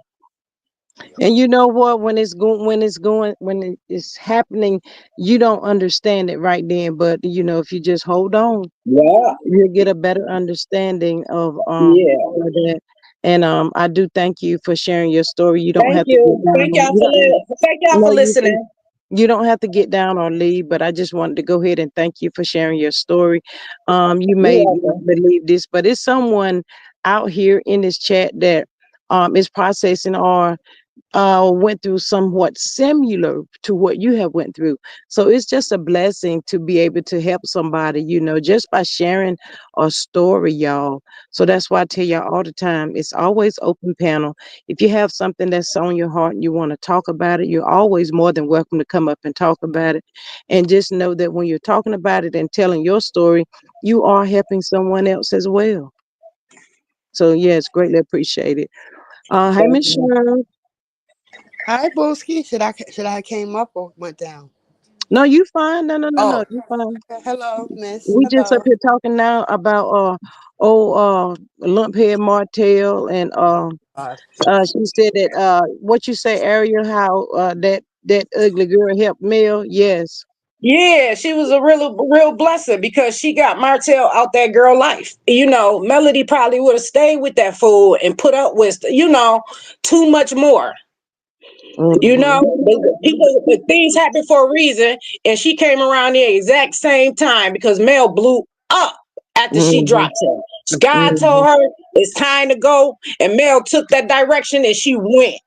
And you know what? When it's happening, you don't understand it right then. But if you just hold on, Yeah, you'll get a better understanding of yeah. that. And I do thank you for sharing your story. You don't Thank have to get you. down. You don't, Thank y'all no, for listening. you don't have to get down or leave, but I just wanted to go ahead and thank you for sharing your story. You You're may not welcome. believe this, but it's someone out here in this chat that is processing or went through somewhat similar to what you have went through. So it's just a blessing to be able to help somebody, just by sharing a story, y'all. So that's why I tell y'all all the time, it's always open panel. If you have something that's on your heart and you want to talk about it, you're always more than welcome to come up and talk about it. And just know that when you're talking about it and telling your story, you are helping someone else as well. So yes, greatly appreciated. Hey, Miss Cheryl. Hi, Booski. Should I came up or went down? No, you fine. No, no, no, no. Oh, You fine. hello, Miss. We just up Hello. here talking now about old lumphead Martel and Uh, she said that what you say, Ariel, how that ugly girl helped Mel. Yes. Yeah, she was a real blessing because she got Martel out that girl life. Melody probably would have stayed with that fool and put up with, too much more. Mm-hmm. But things happen for a reason, and she came around the exact same time because Mel blew up after she Mm-hmm. dropped him. God Mm-hmm. told her it's time to go, and Mel took that direction and she went.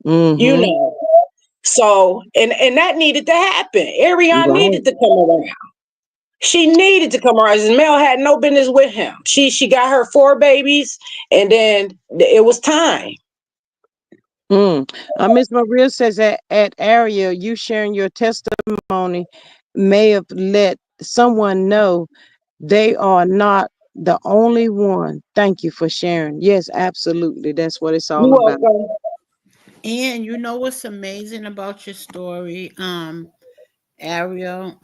You Mm-hmm. know, so and that needed to happen. Ariel Right. needed to come around. She needed to come around. Mel had no business with him. She got her 4 babies, and then it was time. Miss Maria says that at Ariel, you sharing your testimony may have let someone know they are not the only one. Thank you for sharing. Yes, absolutely. That's what it's You all about. welcome. And you know what's amazing about your story, Ariel?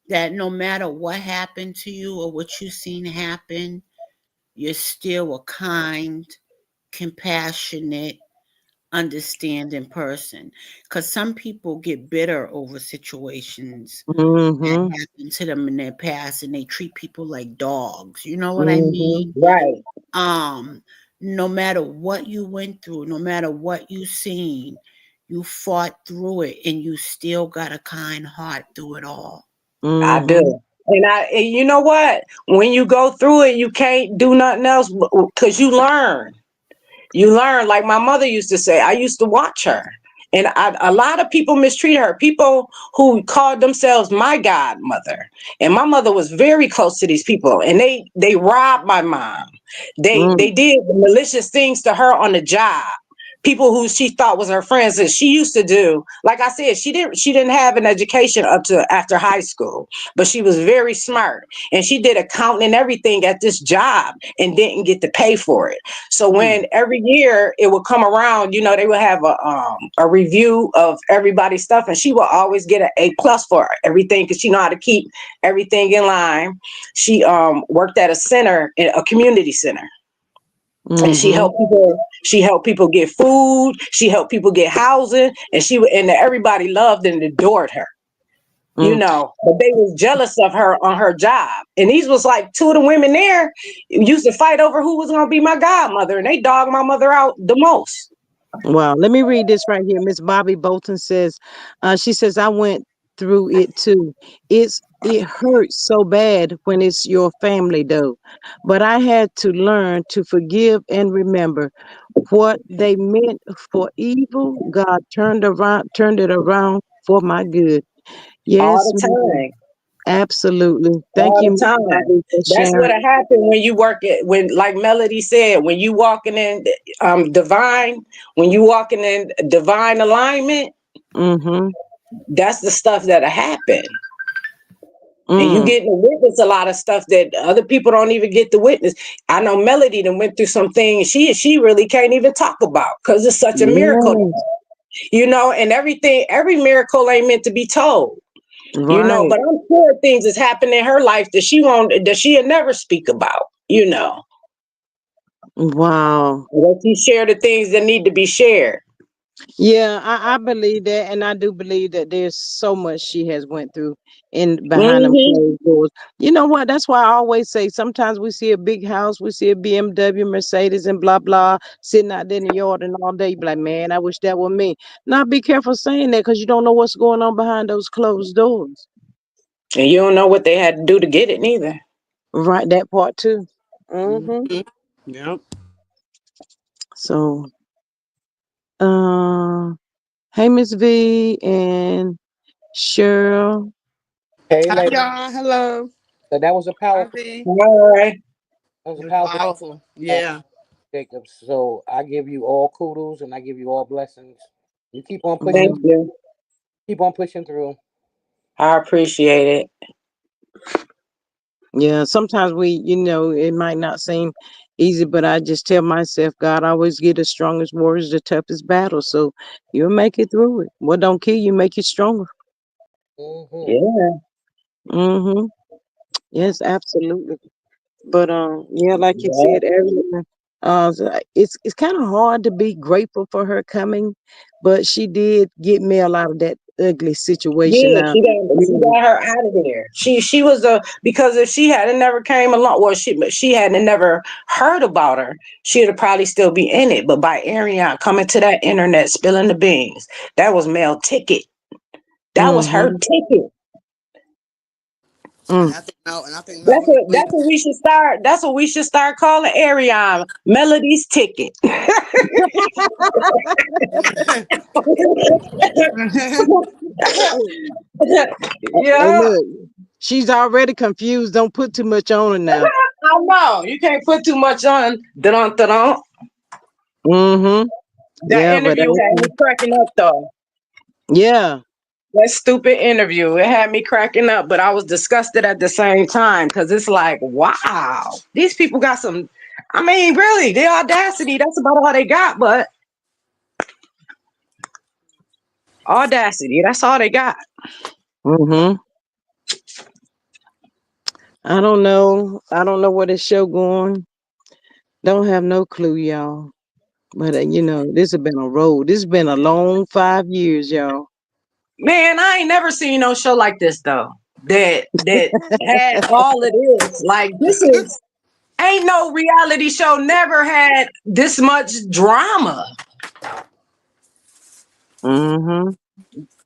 That no matter what happened to you or what you've seen happen, you're still a kind, compassionate, understanding person. Because some people get bitter over situations that Mm-hmm. happened to them in their past and they treat people like dogs. You know what I Mm-hmm. mean? Right. Um, no matter what you went through, no matter what you seen, you fought through it and you still got a kind heart through it all. I Mm-hmm. do. And you know what? When you go through it, you can't do nothing else because you learn. You learn, like my mother used to say, I used to watch her. And a lot of people mistreat her. People who called themselves my godmother. And my mother was very close to these people. And they robbed my mom. They did malicious things to her on the job. People who she thought was her friends, and she used to do. Like I said, she didn't have an education up to after high school, but she was very smart, and she did accounting and everything at this job and didn't get to pay for it. So hmm. when every year it would come around, they would have a review of everybody's stuff, and she would always get an A+ for everything because she know how to keep everything in line. She worked at a center, a community center, and Mm-hmm. she helped people get food, she helped people get housing, and everybody loved and adored her. But they was jealous of her on her job, and these was like two of the women there used to fight over who was going to be my godmother, and they dogged my mother out the most. Wow. Let me read this right here. Miss Bobby Bolton says, she says, I went through it too. It hurts so bad when it's your family though. But I had to learn to forgive and remember what they meant for evil. God turned it around for my good. All Yes, the time. absolutely. Thank All you, the Miss time. Bobby, for That's what sharing. happened when you work it. When, like Melody said, when you walking in divine, when you walking in divine alignment, Mm-hmm. that's the stuff that'll happen. And you Mm. get to witness a lot of stuff that other people don't even get to witness. I know Melody that went through some things she really can't even talk about because it's such a miracle. Yes. And every miracle ain't meant to be told. Right. But I'm sure things has happened in her life that she'll never speak about. Wow. That she share the things that need to be shared. Yeah, I believe that, and I do believe that there's so much she has went through in behind them Hmm. closed doors. You know what? That's why I always say sometimes we see a big house, we see a BMW, Mercedes, and blah blah sitting out there in the yard and all day. You be like, man, I wish that were me. Now be careful saying that because you don't know what's going on behind those closed doors. And you don't know what they had to do to get it neither. Right, that part too. Hmm. Mm-hmm. Yep. So Uh, hey, Miss V and Cheryl. Hey, Hi, lady. y'all. Hello. So that was a Hi, powerful. V. All right. That was a It was powerful, powerful. uh, Yeah. Jacob. So I give you all kudos and I give you all blessings. You Mhm. Thank you. keep on pushing through. I appreciate it. Yeah, sometimes it might not seem easy, but I just tell myself, God always give the strongest warriors the toughest battle. So you'll make it through it. What don't kill you, make you stronger. Hmm. Yeah. Mm-hmm. Yes, absolutely. But yeah, like you Yeah. said earlier, it's kind of hard to be grateful for her coming, but she did get Mel out of that ugly situation. Yeah, Now, she got her out of there. She was a because if she hadn't never came along, well, she hadn't never heard about her, she'd have probably still be in it. But by Ariel coming to that internet, spilling the beans, that was Mel ticket. That was her mm-hmm, ticket. mm. And I think Mel went That's away. what we should start. That's what we should start calling Ariel Melody's ticket. Hey, Yeah, look, she's already confused. Don't put too much on her now. I know. You can't put too much on. Dun dun dun. Mm-hmm. That Yeah, but interview had me cracking up though. yeah. That stupid interview. It had me cracking up, but I was disgusted at the same time because it's like, wow, these people got some. I mean, really, the audacity. That's about all they got, but audacity. That's all they got. Mm-hmm. I don't know. I don't know where this show going. Don't have no clue, y'all. But this has been a road. This has been a long 5 years, y'all. Man, I ain't never seen no show like this though. That had all of this. Like this is ain't no reality show never had this much drama. Mm-hmm.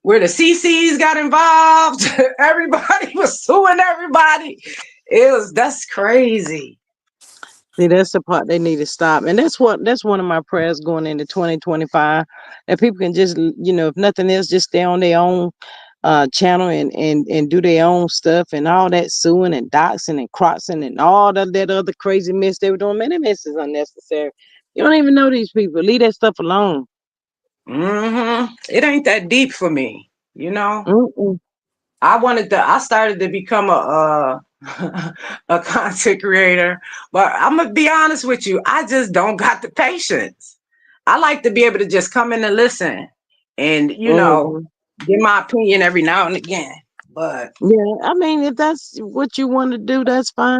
Where the CCs got involved, everybody was suing everybody. That's crazy. See, that's the part they need to stop. And that's one of my prayers going into 2025. That people can just, if nothing else, just stay on their own channel and do their own stuff and all that suing and doxing and crossing and all that other crazy mess they were doing. Man, that mess is unnecessary. You don't even know these people. Leave that stuff alone. It ain't that deep for me, you know. Mm-mm. I started to become a a content creator, but I'm gonna be honest with you, I just don't got the patience. I like to be able to just come in and listen and, Mm-hmm. give my opinion every now and again. But Yeah, I mean, if that's what you want to do, that's fine.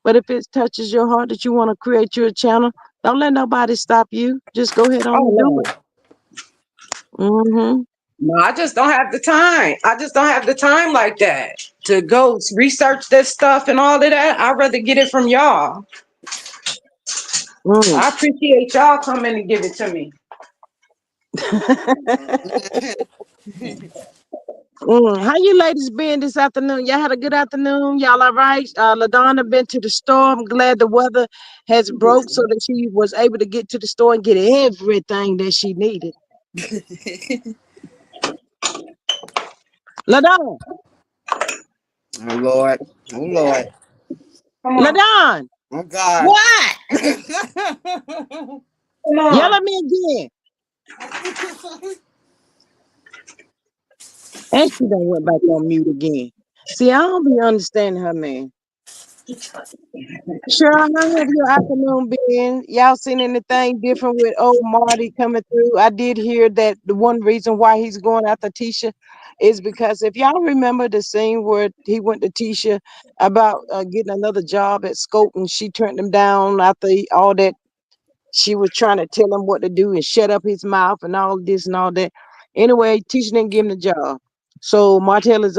But if it touches your heart that you want to create your channel, don't let nobody stop you. Just go ahead on oh and do no. it. Mm-hmm. No, I just don't have the time. I just don't have the time like that to go research this stuff and all of that. I'd rather get it from y'all. Mm. I appreciate y'all coming and give it to me. How you ladies been this afternoon? Y'all had a good afternoon? Y'all all right? LaDonna been to the store. I'm glad the weather has broke so that she was able to get to the store and get everything that she needed. LaDonna, Oh Lord. Oh Lord. Come on. LaDonna, Oh God. What? Come yell on. at me again. And she done went back on mute again. See, I don't be understanding her, man. Sure, how have your afternoon been? Y'all seen anything different with old Marty coming through? I did hear that the one reason why he's going after Tisha is because if y'all remember the scene where he went to Tisha about getting another job at Scope and she turned him down after all that she was trying to tell him what to do and shut up his mouth and all this and all that. Anyway, Tisha didn't give him the job. So Martel is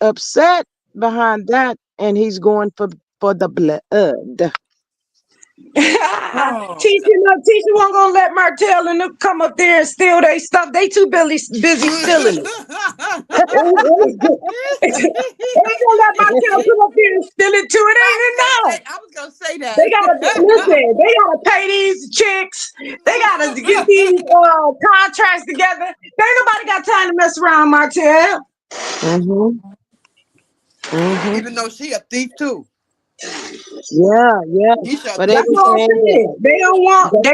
upset behind that and he's going for the blood. Oh, Tisha won't gonna let Martel and them come up there and steal their stuff. They too busy stealing it. They ain't gonna let Martel come up there and steal it too. It ain't enough. I was gonna say that. They gotta listen. They gotta pay these chicks. They gotta get these contracts together. There ain't nobody got time to mess around, Martel. Mhm. Mhm. Even though she a thief too. Yeah, yeah. He should But they thief That's were what I'm too. saying saying. They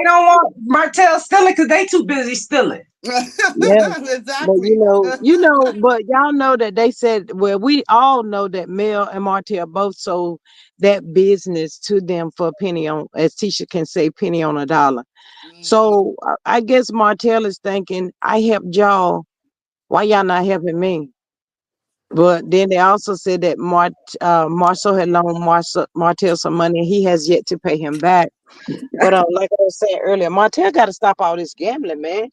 don't want Martel stealing because they too busy stealing. yeah. But Exactly. but y'all know that they said, well, we all know that Mel and Martel both sold that business to them for a penny on, as Tisha can say, penny on a dollar. Mhm. So I guess Martel is thinking, I helped y'all. Why y'all not helping me? But then they also said that Marcel had loaned Martel some money. He has yet to pay him back. But like I was saying earlier, Martel got to stop all this gambling, man.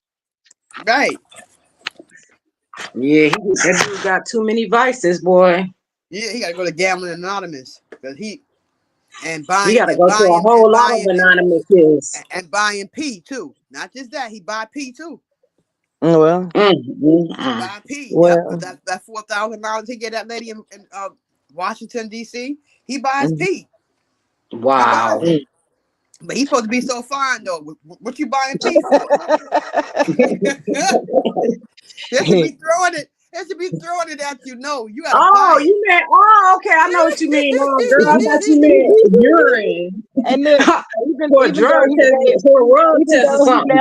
Right. Yeah, that dude got too many vices, boy. Yeah, he gotta go to Gambling Anonymous because he and He buying got to and go to a buying whole and lot of buying anonymouses. and buying P too. Not just that, he buy P too. Well, He Mm. buy P. Yep, well, that $4,000 he get that lady in Washington D.C. He buys mm, P. He buys Wow. it. mm. But he's supposed to be so fine though. What you buying P for? They should be throwing it. They should be throwing it at you. No, you gotta Oh, buy it. you meant, okay, I know what you mean. Oh, girl, I thought you meant urine. And look, even For a even drug though he test, may for a rug even test or though something.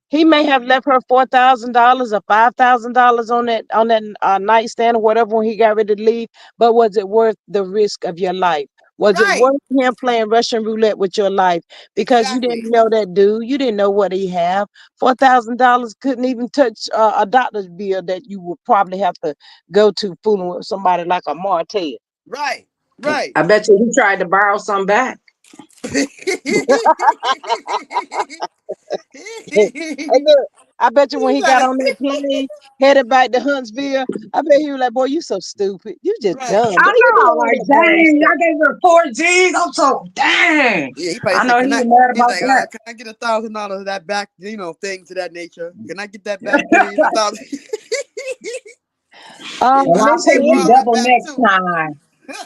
he may have left her $4,000 or $5,000 on that nightstand or whatever when he got ready to leave. But was it worth the risk of your life? Was it Right. worth him playing Russian roulette with your life because you didn't Exactly. know that dude? You didn't know what he have. $4,000 couldn't even touch a doctor's bill that you would probably have to go to fooling with somebody like a Martel. Right. Right. I bet you he tried to borrow some back. Hey, look, I bet you when You he got better- on that plane headed back to Huntsville, I bet he was like, "Boy, you so stupid. You just right. dumb. I Boy, you know, doing all like, that dumb dang, stuff." I gave her 4 G's. I'm so, dang. Yeah, he probably I said, know he "Can I?" was mad He's about like, that. "Can I get $1,000 of that back?" Things to that nature. Can I get that back, please? 1,000. And I'll Miss pay He you Nanny, borrowed it double back next too. time.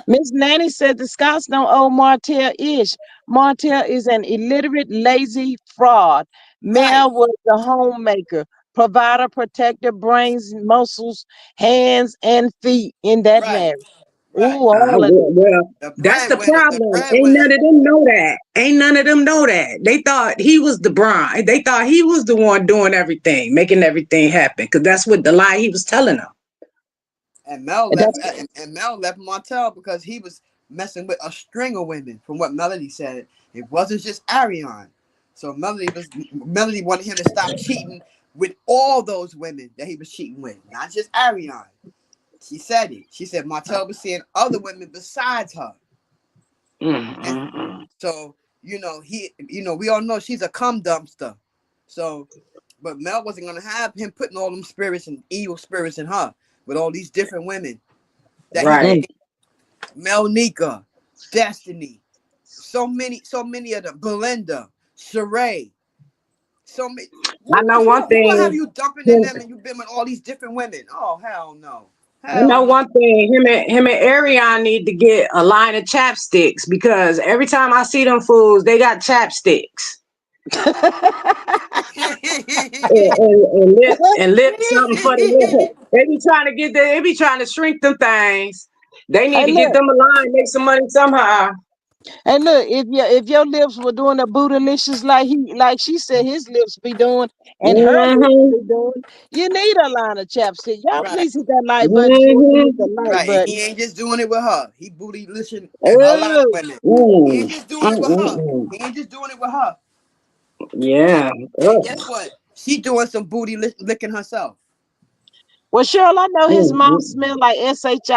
Miss Nanny said the Scots don't owe Martell ish. Martell is an illiterate, lazy fraud. Right. Mel was the homemaker, provider, protector, brains, muscles, hands, and feet in that Right. marriage. Right. Ooh, all of it. Well, The that's the breadwinner. The problem. Ain't none breadwinner. of them know that. Ain't none of them know that. They thought he was the bride. They thought he was the one doing everything, making everything happen. Because that's what the lie he was telling them. And Mel And left. that's And Mel left Martel because he was messing with a string of women. From what Melody said, it wasn't just Ariel. So Melody wanted him to stop cheating with all those women that he was cheating with, not just Ariel. She said it. She said Martel was seeing other women besides her. And Mm. so, we all know she's a cum dumpster. So, but Mel wasn't gonna have him putting all them spirits and evil spirits in her with all these different women that he Right. mm, named. Melnika, Destiny, so many of them. Belinda, Sheree, so many. I know one Who will have thing. you dumping in them and you've been with all these different women? Oh hell no. I Hell know no. one thing. Him and Arion need to get a line of chapsticks because every time I see them fools, they got chapsticks. And lip something for the lip. They be trying to they be trying to shrink them things. They need hey to get look, them a line, make some money somehow. hey look, if your lips were doing the bootylicious like she said his lips be doing and her lips Mm-hmm. be doing, you need a line of chapstick. Y'all Right, please hit that like button before you hit the Mm-hmm. like right. And he button. ain't just doing it with her. He booty listen and a lot of Oh, women. He Mm. ain't just doing it with her. Mm-mm-mm. He ain't just doing it with her. And Yeah. and Ugh. guess what? She doing some booty licking herself. well, Cheryl, I know his mouth Mm-mm. smell like shit.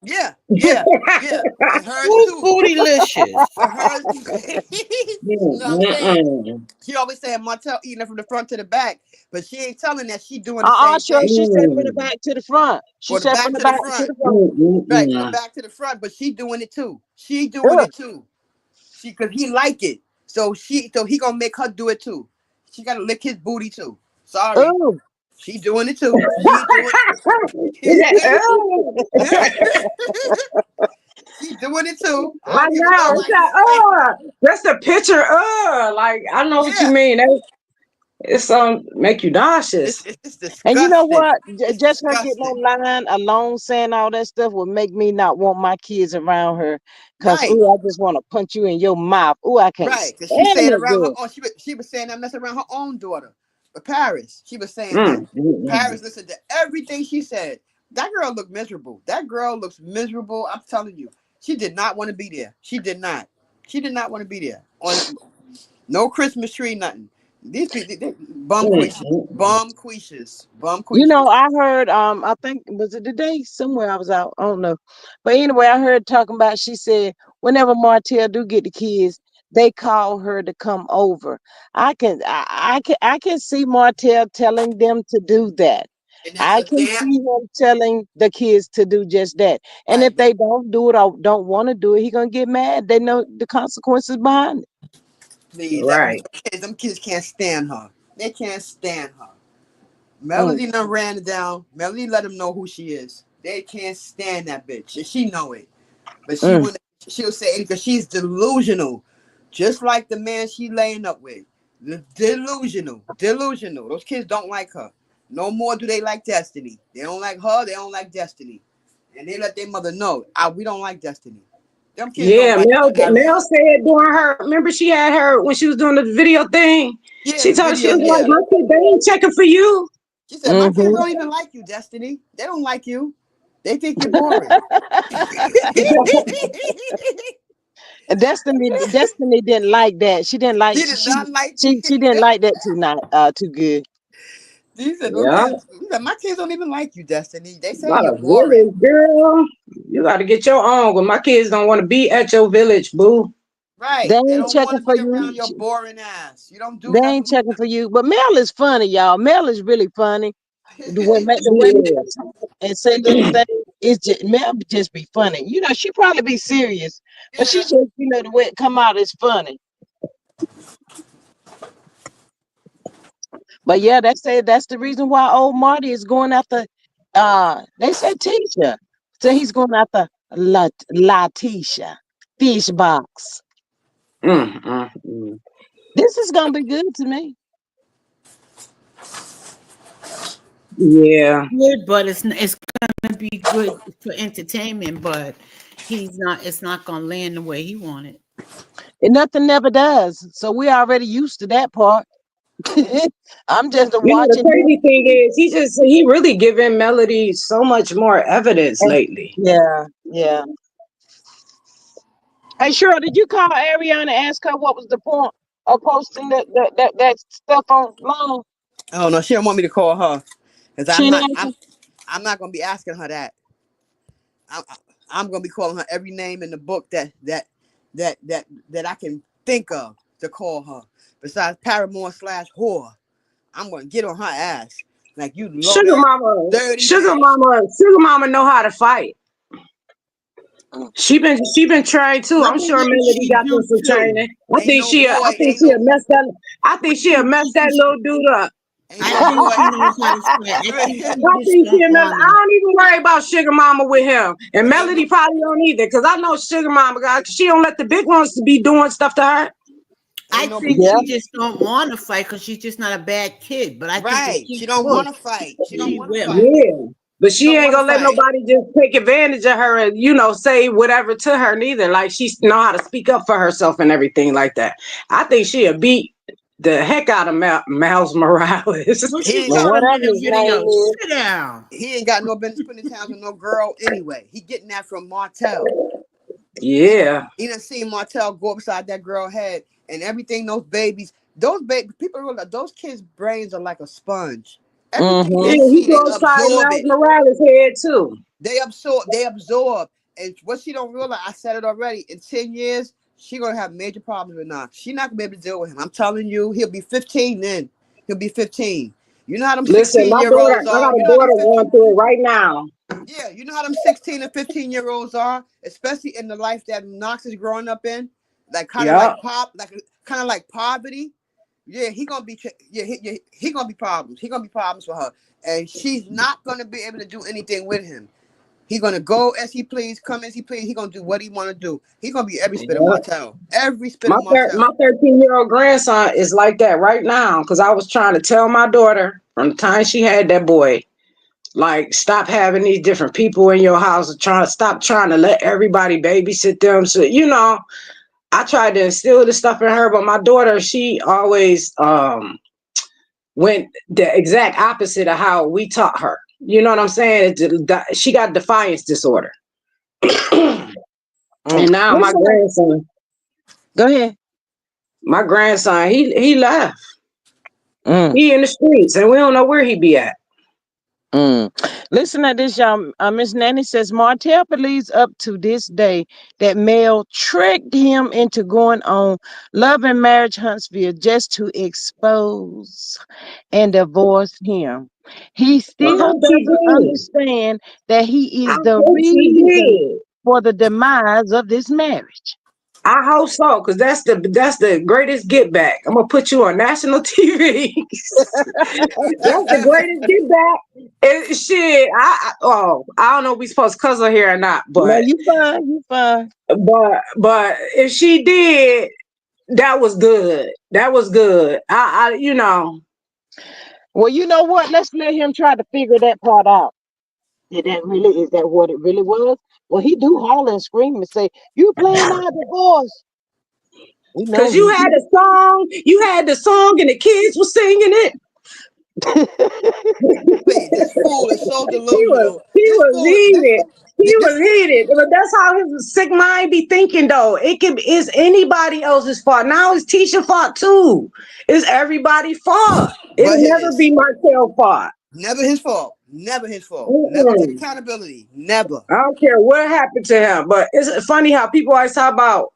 Yeah, yeah, yeah. And hers Woo, too. bootylicious. But hers, you know what I'm saying? Mm-mm. She always saying Martel eating it from the front to the back, but she ain't telling that she doing the same Cheryl, thing. she said from the Mm. back to the front. She For the said from back the to the back to front. the front. Right, from the Mm-mm-mm. back to the front, but she doing it too. She doing Ugh. it too. because he like it. So he gonna make her do it too. She gotta lick his booty too. Sorry, Oh, she doing it too. She doing Oh, she doing it too. I I don't even know know. It's why you that, say. that's the picture. Like, I know what you Yeah, mean. It's make you nauseous. it's and you know disgusting. what? It's Just her getting disgusting. online alone saying all that stuff would make me not want my kids around her. Cause Right. ooh, I just want to punch you in your mouth. Ooh, I can't Right, because she said stand it, around her girl. own, she was saying that mess around her own daughter, but Paris. She was saying that Mm. Paris listened to everything she said. That girl looked miserable. That girl looks miserable. I'm telling you, she did not want to be there. She did not. She did not want to be there. On no Christmas tree, nothing. These people, they, bum queashes, bum queashes, bum You know, queashes. I heard I think was it today? Somewhere I was out. I don't know. But anyway, I heard talking about she said whenever Martell do get the kids, they call her to come over. I can see Martell telling them to do that. And that's I a can damn see him telling the kids to do just that. And right. if they don't do it or don't want to do it, he gonna get mad. They know the consequences behind it. Please, Right. them kids can't stand her. They can't stand her. Mm, Melody done ran it down. Melody let them know who she is. They can't stand that bitch, and she know it. But she mm. wouldn't. She'll say it because she's delusional, just like the man she laying up with. Delusional, delusional. Those kids don't like her. No more do they like Destiny. They don't like her. They don't like Destiny, and they let their mother know. We don't like Destiny. Them kids don't Yeah, like Mel Ariel. said during her. Remember, she had her when she was doing the video thing. Yeah, She the told she video. was like, Yeah, "My kid, they ain't checking for you." she said my kids Mm-hmm. don't even like you, Destiny. They don't like you. They think you're boring. Destiny didn't like that. She didn't like She did not like she didn't like that too good. He said, "Them Yeah, kids, he said, my kids don't even like you, Destiny. They you say got you're a boring." village, girl. You got to get your own. But my kids don't want to be at your village, boo. They Right. They ain't don't want checking to for be you. around your boring ass. You don't do They ain't nothing. checking for you. But Mel is funny, y'all. Mel is really funny. The way Mel Yeah. talk and say little things, it's just Mel just be funny. You know, she probably be serious, but she Yeah. just the way it come out is funny. But yeah, that's the reason why old Marty is going after they say Tisha. So he's going after La Tisha. Fish box. Mm. This is gonna be good to me. Yeah. Good, but it's gonna be good for entertainment, but he's not. It's not gonna land the way he wanted. And nothing never does. So we're already used to that part. I'm just You know, the watching him. crazy thing is, he really giving Melody so much more evidence lately. Yeah, yeah. Hey, Cheryl, did you call Ariel and ask her what was the point of posting that stuff online? Oh no, she don't want me to call her because She didn't answer? I'm not gonna be asking her that. I'm I'm gonna be calling her every name in the book that I can think of to call her. Besides Paramore slash whore, I'm gonna get on her ass like you low Sugar down mama, dirty bitch. sugar mama know how to fight. Mm. She been trained too. I I'm sure believe Melody she got do them some too. training. I think Ain't she'll no mess that. I think she'll I mess think that little dude up. ain't I no think boy. she knows how to fight. I think she I just think don't she'll mess. I wanna. don't even worry about sugar mama with him, and Ain't no Melody probably don't either, cause I know sugar mama got. She don't let the big ones to be doing stuff to her. I ain't no think Yeah. she just don't want to fight because she's just not a bad kid. But I think if right. she She don't want pushed, to fight. She don't she want to will. fight. Yeah. But She she don't ain't want to gonna let fight. nobody just take advantage of her and say whatever to her neither. Like she know how to speak up for herself and everything like that. I think she'll beat the heck out of Miles Morales. What He she ain't Well, got told him in whatever the his name video, is. sit down. he ain't got no business putting his hands with no girl anyway. He getting that from Martel. He Yeah. he done seen Martel go upside that girl head and everything. Those baby people realize those kids' brains are like a sponge. Everything Yeah, they Mm-hmm. he see, they goes try absorb Miles it. Morales head too. They absorb. And what she don't realize, I said it already. In 10 years, she gonna have major problems with Knox. She not gonna be able to deal with him. I'm telling you, he'll be 15 then. He'll be 15. You know how them Listen, 16 my year daughter, olds I are. got You a know how them daughter 15. going through it right now. Yeah, you know how them 16 and 15-year-olds are, especially in the life that Knox is growing up in. like kind of Yeah. like kind of like poverty. Yeah, he gonna be he gonna be problems. He gonna be problems for her, and she's not gonna be able to do anything with him. He gonna go as he please, come as he please. He gonna do what he wanna do. He gonna be every spit of Yeah. Martel, every spit of My Martel. 13-year-old grandson is like that right now because I was trying to tell my daughter from the time she had that boy, like, stop having these different people in your house and stop trying to let everybody babysit them. So, I tried to instill this stuff in her, but my daughter, she always went the exact opposite of how we taught her. You know what I'm saying? She got defiance disorder. And now Listen, go ahead. my grandson, he left. Mm. He in the streets, and we don't know where he be at. Mm. Listen to this, y'all. Miss Nanny says Martel believes up to this day that Mel tricked him into going on Love and Marriage Huntsville just to expose and divorce him. He I still hope she doesn't did. understand that he I is the hope she reason did. for the demise of this marriage. I hope so, because that's the greatest get back. I'm gonna put you on national TV. That's the greatest get back. Shit, I don't know if we supposed to cuss her here or not, No, but you fine, you fine. but if she did, that was good. That was good. Well, you know what? Let's let him try to figure that part out. Is that what it really was? Well, he do holler and scream and say, "You playing our divorce?" We know Cause you had a song, and the kids were singing it. Wait, this fool is so He was delusional. he This was fool, heated. He this was heated. But that's how his sick mind be thinking though. It's anybody else's fault. Now it's Tisha fault too. It's everybody's fault. It'll but never his. be Martel's fault. Never his fault. Never his fault. Never take Mm-mm. accountability. Never. I don't care what happened to him. But it's funny how people always talk about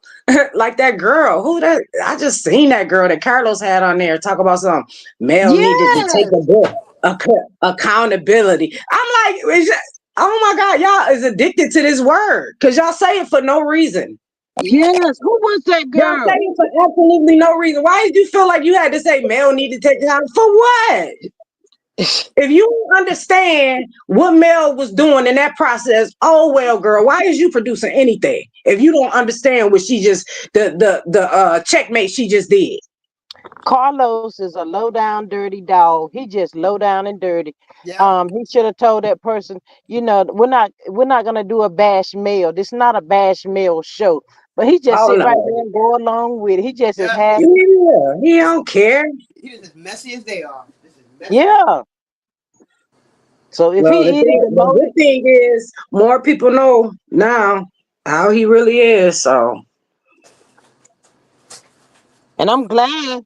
like that girl. Who that I just seen that girl that Carlos had on there talk about some male needed to take Yes, accountability. I'm like, oh my God, y'all is addicted to this word because y'all say it for no reason. yes. Who was that Y'all say girl? it for absolutely no reason. Why did you feel like you had to say male need to take accountability for what? If you don't understand what Mel was doing in that process, oh well, girl, why is you producing anything if you don't understand what she just the checkmate she just did? Carlos is a low down, dirty dog. He just low down and dirty. Yeah. He should have told that person, we're not gonna do a bash male. This is not a bash male show. But he just Oh sit right no, there and go along with it. He just is Yeah. happy. yeah, he don't care. He is as messy as they are. This is messy. Yeah. So if Well, he is the demoted, good thing is more people know now how he really is. So and I'm glad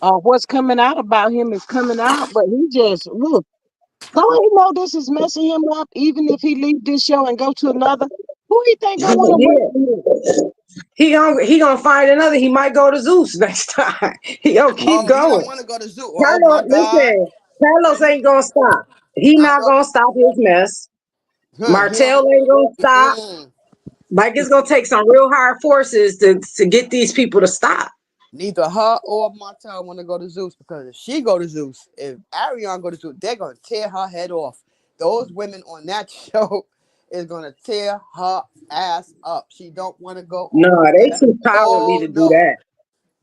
what's coming out about him is coming out, but he just look. Don't he know this is messing him up? Even if he leave this show and go to another, who he think gonna want to work yeah, with him? he gonna find another. He might go to Zeus next time. He gonna keep Oh, he don't going. want to go to zoo. Oh Carlos, my God. listen, Carlos He, ain't gonna stop. He not Carlos. gonna stop his mess. He don't. Martell ain't gonna stop. Mm-mm. Like it's gonna take some real hard forces to get these people to stop. Neither her or Martel want to go to Zeus because if she go to Zeus, if Ariel go to Zeus, they're gonna tear her head off. Those women on that show is gonna tear her ass up. She don't want to go No, over they there. too cowardly Oh to do no, that.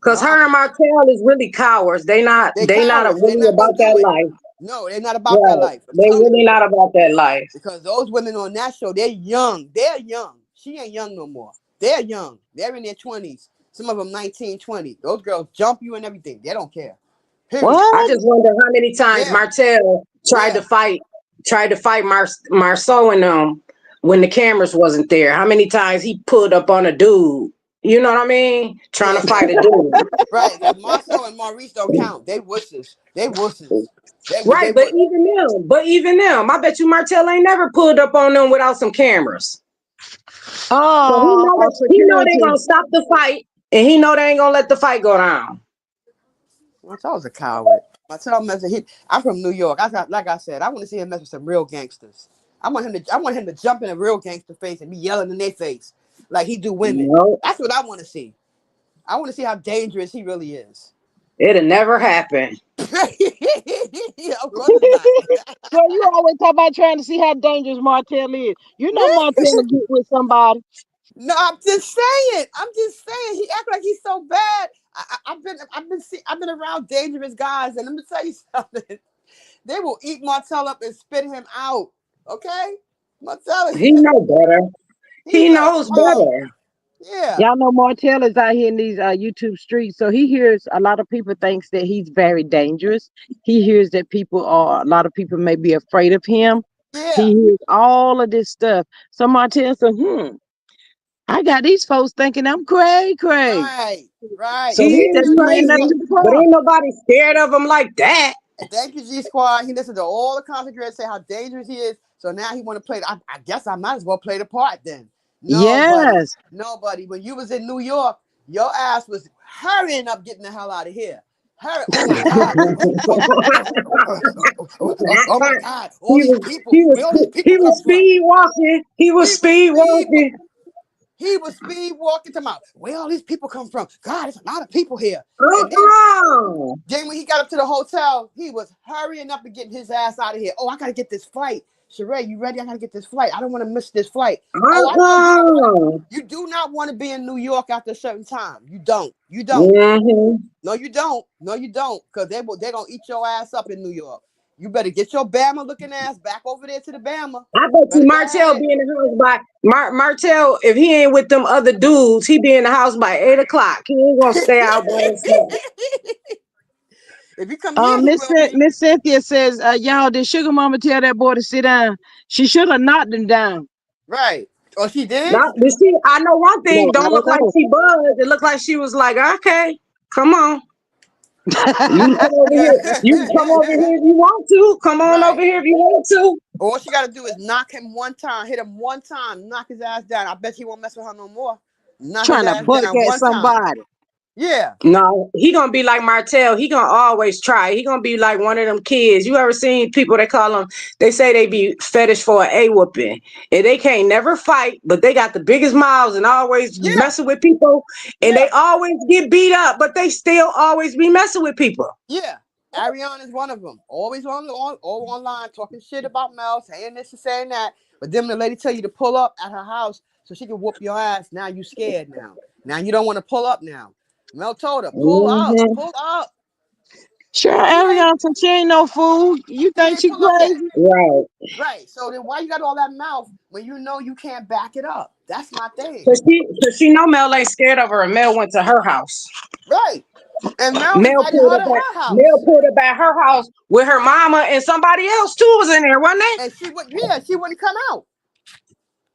Cause no, her and Martell is really cowards. they They not cowards. They're really not gonna about do that it. life. No, they're not about that Right. life. I'm They telling really you not about that life. because those women on that show, they're young. They're young. She ain't young no more. They're young. They're in their 20s. Some of them 19, 20. Those girls jump you and everything. They don't care. Period. I What? just wonder how many times Yeah, Martell yeah. tried to fight Marceau and them when the cameras wasn't there. How many times he pulled up on a dude? You know what I mean? Trying to Yeah, fight a dude. right. Because Marcel and Maurice don't count. They wusses. They wusses. They Right, but would. even them, I bet you Martell ain't never pulled up on them without some cameras. So Oh, he know they security. gonna stop the fight, and he know they ain't gonna let the fight go down. Marcel's a coward. Marcel mess with he. I'm from New York. Like I said, I want to see him mess with some real gangsters. I want him to jump in a real gangster face and be yelling in their face like he do women. No, That's what I want to see. I want to see how dangerous he really is. It'll never happen. Yeah, of course it's not. Well, you always talk about trying to see how dangerous Martel is. You know Martel will get with somebody. No, I'm just saying. I'm just saying. He act like he's so bad. I've been around dangerous guys, and let me tell you something. They will eat Martel up and spit him out. Okay, Martel. He know better. He He's a knows punk. better. Yeah, Y'all know Martel is out here in these YouTube streets, so he hears a lot of people thinks that he's very dangerous. He hears that a lot of people may be afraid of him. yeah. He hears all of this stuff. So Martel said, I got these folks thinking I'm cray. Right, right. He So he Thank is just you, playing up G. crazy, to the but part. ain't nobody scared of him like that. Thank you, G Squad. He listened to all the content creators say how dangerous he is. So now he want to play. I guess I might as well play the part then. No, buddy. Yes. No, buddy. When you was in New York, your ass was hurrying up getting the hell out of here. Hurry. Oh my God. Oh my God. All he these was people. he was Where all these people he come was from? speed walking. He was He was speed walking. he was speed walking to my where all these people come from. God, there's a lot of people here. And Uh-uh. then when he got up to the hotel, he was hurrying up and getting his ass out of here. Oh, I gotta get this flight. Sheree, you ready? I gotta get this flight. I don't want to miss this flight. Oh, I know you don't want to. Uh-uh. You do not want to be in New York after a certain time. You don't. You don't. Mm-hmm. No, you don't. No, you don't. Because they're gonna eat your ass up in New York. You better get your Bama looking ass back over there to the Bama. I bet you Better go Martell ahead. be in the house by Martell, if he ain't with them other dudes, he be in the house by 8 o'clock. He ain't gonna stay out by himself. If you come here, he Miss will be. Miss Cynthia says, y'all, did Sugar Mama tell that boy to sit down? She should have knocked him down. Right. Oh, she did? Not, but see, I know one thing, No, I don't look don't like know. she buzzed. It looked like she was like, okay, come on. You can come over Yeah. here. You can come over here if you want to. Come on over Right. here if you want to. All she got to do is knock him one time, hit him one time, knock his ass down. I bet he won't mess with her no more. Knock his Trying to ass buck down at one time. somebody. Yeah. No, he gonna be like Martell. He gonna always try. He gonna be like one of them kids. You ever seen people they call them? They say they be fetish for an A whooping, and they can't never fight, but they got the biggest mouths and always Yeah. messing with people, and they Yeah. always get beat up, but they still always be messing with people. Yeah. Ariel is one of them. Always all online talking shit about Mel, saying this and saying that. But then the lady tell you to pull up at her house so she can whoop your ass. Now you scared now. Now you don't want to pull up now. Mel told her, pull up, Hmm. pull up. Sure, But Ariana, since she ain't no fool. You she think ain't she pull up yet. crazy? Right. Right. So then why you got all that mouth when you know you can't back it up? That's my thing. Cause she know Mel ain't scared of her, and Mel went to her house. Right. And Mel Mel invited pulled her up to at her Mel house. pulled up at her house with her mama and somebody else too was in there, wasn't they? And she wouldn't come out.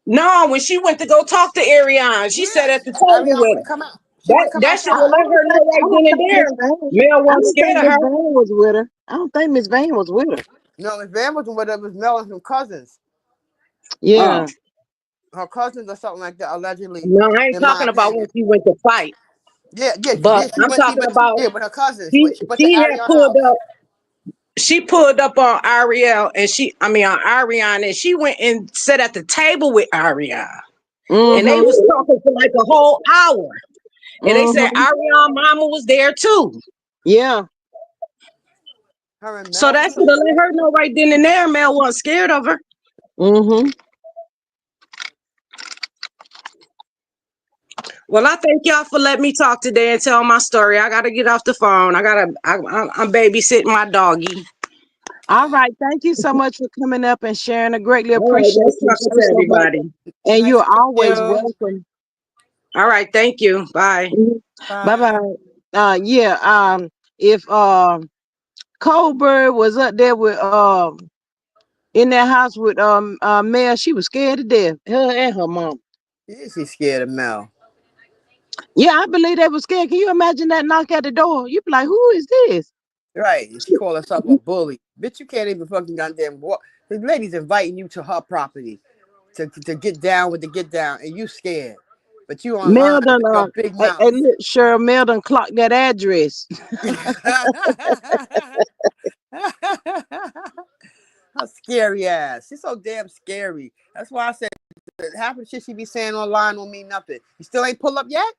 No, when she went to go talk to Ariane, she sat Yeah. at the table Ariana with her. wouldn't come out. She That wouldn't come that should I, have outside. I let her don't know think I right don't then and think there. Miss Van. Mel I wasn't don't think scared of Miss her. Van was with her. I don't think Miss Van was with her. No, Miss Van wasn't with her. It was Mel and some cousins. Oh Yeah. Her cousins or something like that, allegedly, no, I ain't in my talking about when opinion. she went to fight, Yeah, yeah, but she I'm went. She talking went. about Yeah, with her cousins. she She went to she had Ariana's pulled house. up. She pulled up on Ariel and I mean on Ariane, and she went and sat at the table with Ariel. And they Mm-hmm. was talking for like a whole hour. And they said Mm-hmm. Ariane mama was there too. Yeah. Her and So Mel that was should have let her know right then and there Mel wasn't scared of her. Mm-hmm. Well, I thank y'all for letting me talk today and tell my story. I gotta get off the phone. I'm babysitting my doggy. All right. Thank you so much for coming up and sharing. I greatly All right, appreciate nice you talking so, to so much. everybody. And nice you're to meet always you. welcome. All right, thank you. Bye. Bye Bye. bye. Yeah. If Colbert was up there with in that house with Mel, she was scared to death. Her and her mom. Yeah, she's scared of Mel. Yeah, I believe they were scared. Can you imagine that knock at the door? You'd be like, who is this? Right. And she called herself a bully. Bitch, you can't even fucking goddamn walk. The lady's inviting you to her property to get down with the get down, and you scared. But you online Mel done with your big hey, mouth. look, Cheryl, Mel done clocked that address. Her scary ass. She's so damn scary. That's why I said half of the shit she be saying online don't mean nothing. You still ain't pull up yet?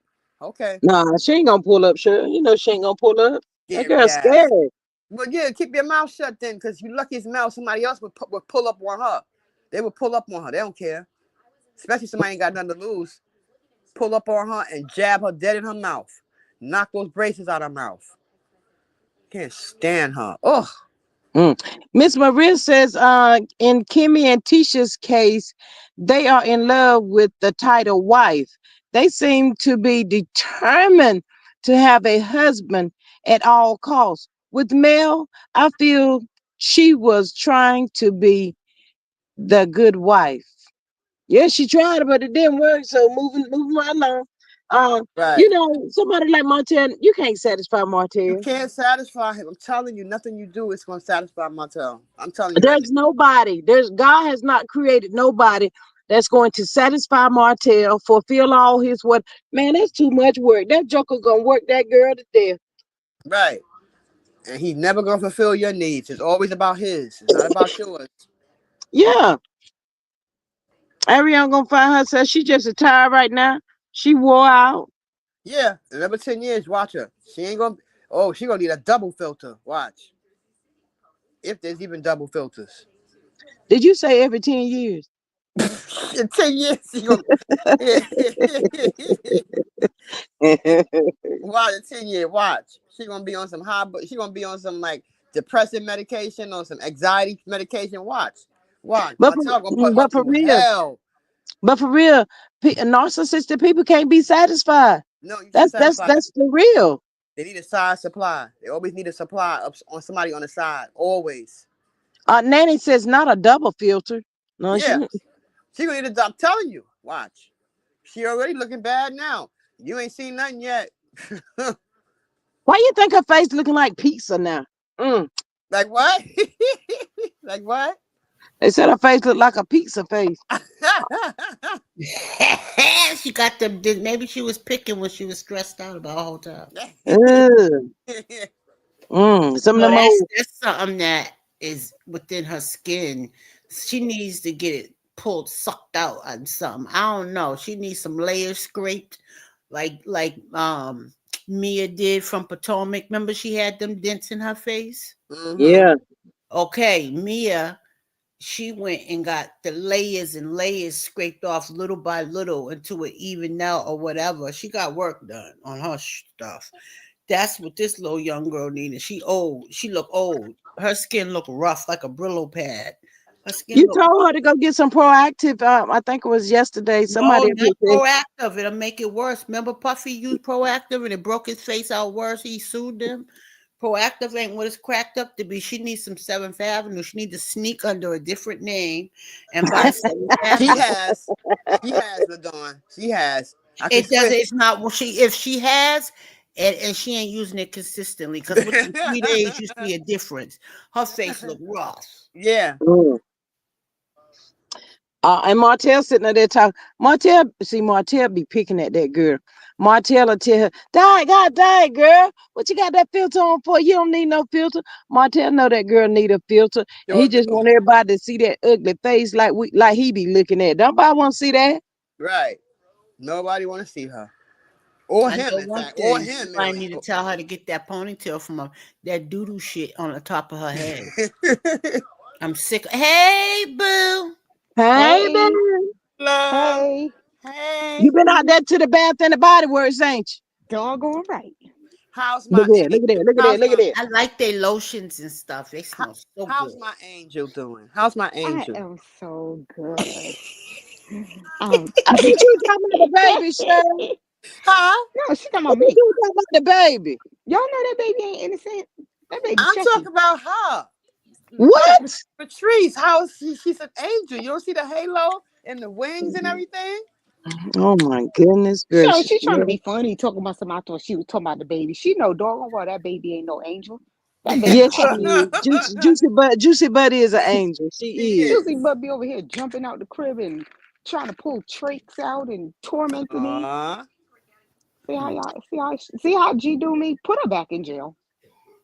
Okay. Nah, she ain't gonna pull up, sure. You know she ain't gonna pull up. That Scary girl's ass. scared. Well, yeah, keep your mouth shut then, because you lucky as mouth, somebody else would pull up on her. They would pull up on her. They don't care. Especially somebody ain't got nothing to lose. Pull up on her and jab her dead in her mouth. Knock those braces out of her mouth. Can't stand her. Ugh. Mm. Miss Maria says, in Kimmy and Tisha's case, they are in love with the title wife. They seem to be determined to have a husband at all costs. With Mel, I feel she was trying to be the good wife. Yeah, she tried, but it didn't work. So moving right along. Right. Somebody like Martel, you can't satisfy You Martel. can't satisfy him. I'm telling you, nothing you do is going to satisfy Martel. I'm telling you right now. There's nobody. There's God has not created nobody that's going to satisfy Martel, fulfill all his what. Man, that's too much work. That joker gonna work that girl to death. Right. And he's never going to fulfill your needs. It's always about his. It's not about yours. Yeah, Ariel gonna find herself. She just retired right now. She wore out. Yeah. Another 10 years, watch her. She ain't going to. Oh, she going to need a double filter. Watch. If there's even double filters. Did you say every 10 years? In 10 years, she going to. Watch, a 10-year, watch. She going to be on some high, but she going to be on some like depressive medication or some anxiety medication. Watch. Watch. but for, Martel going to put her but for through real, hell. narcissistic people can't be satisfied. No, you can't That's that's satisfy them. that's for real. They need a side supply. They always need a supply up on somebody on the side. Always. Nanny says not a double filter. No, she. Yeah. She gonna need a. I'm telling you. Watch. She already looking bad now. You ain't seen nothing yet. Why you think her face looking like pizza now? Mm. Like what? Like what? They said her face looked like a pizza face. She got them. Maybe she was picking when she was stressed out about the whole time. Ugh. Some of No, them old. that's something that is within her skin. She needs to get it pulled, sucked out on something. I don't know. She needs some layers scraped, like Mia did from Potomac. Remember she had them dents in her face? Mm-hmm. Yeah. Okay, Mia, she went and got the layers and layers scraped off little by little until it evened out or whatever. She got work done on her stuff. That's what this little young girl needed. She old. She look old. Her skin look rough like a Brillo pad. Her skin You look told her to go get some proactive. I think it was yesterday. no, Somebody up not here said, proactive. It'll make it worse. Remember Puffy used proactive and it broke his face out worse. He sued them. Proactive ain't what it's cracked up to be. She needs some 7th Avenue. She needs to sneak under a different name and buy 7th She Avenue. has. She has, LaDawn. She has. I can It does. swear. It's not what she. If she has, and she ain't using it consistently, because within 3 days you see a difference. Her face look rough. Yeah. mm. And Martel sitting there talking. Martel be picking at that girl. Martel will tell her, die, girl. What you got that filter on for? You don't need no filter. Martel know that girl need a filter. And Sure he just do. want everybody to see that ugly face like he be looking at. Nobody want to see that. Right. Nobody want to see her. Or I him, know in one fact. Or thing. him, Somebody need to really. tell her to get that ponytail from her, that doo-doo shit on the top of her head. I'm sick. Hey, boo. Hey, Hey, baby. Love. hey, Hey. You been out there to the bath and the body works, ain't you? doggone right. How's my Look at that, angel? look at that, look at that, How's look at my that. I like their lotions and stuff. They how, smell so how's good. my angel doing? How's my I angel? am so good. I thought you were talking about the baby, Shirley. Huh? No, she talking I about thought me. you were talking about the baby. Y'all know that baby ain't innocent. That baby I'm Chucky. talking about her. What? Patrice, how is she? She's an angel. You don't see the halo and the wings and everything? Oh my goodness So gracious. she trying to Yeah. be funny, talking about something. I thought she was talking about the baby. She know doggone well that baby ain't no angel. That baby Yes, she Chucky. is. Juicy Bud is an angel. She She is. Juicy is. Bud be over here jumping out the crib and trying to pull trachs out and tormenting me. Aw. See how y'all see how G do me? Put her back in jail.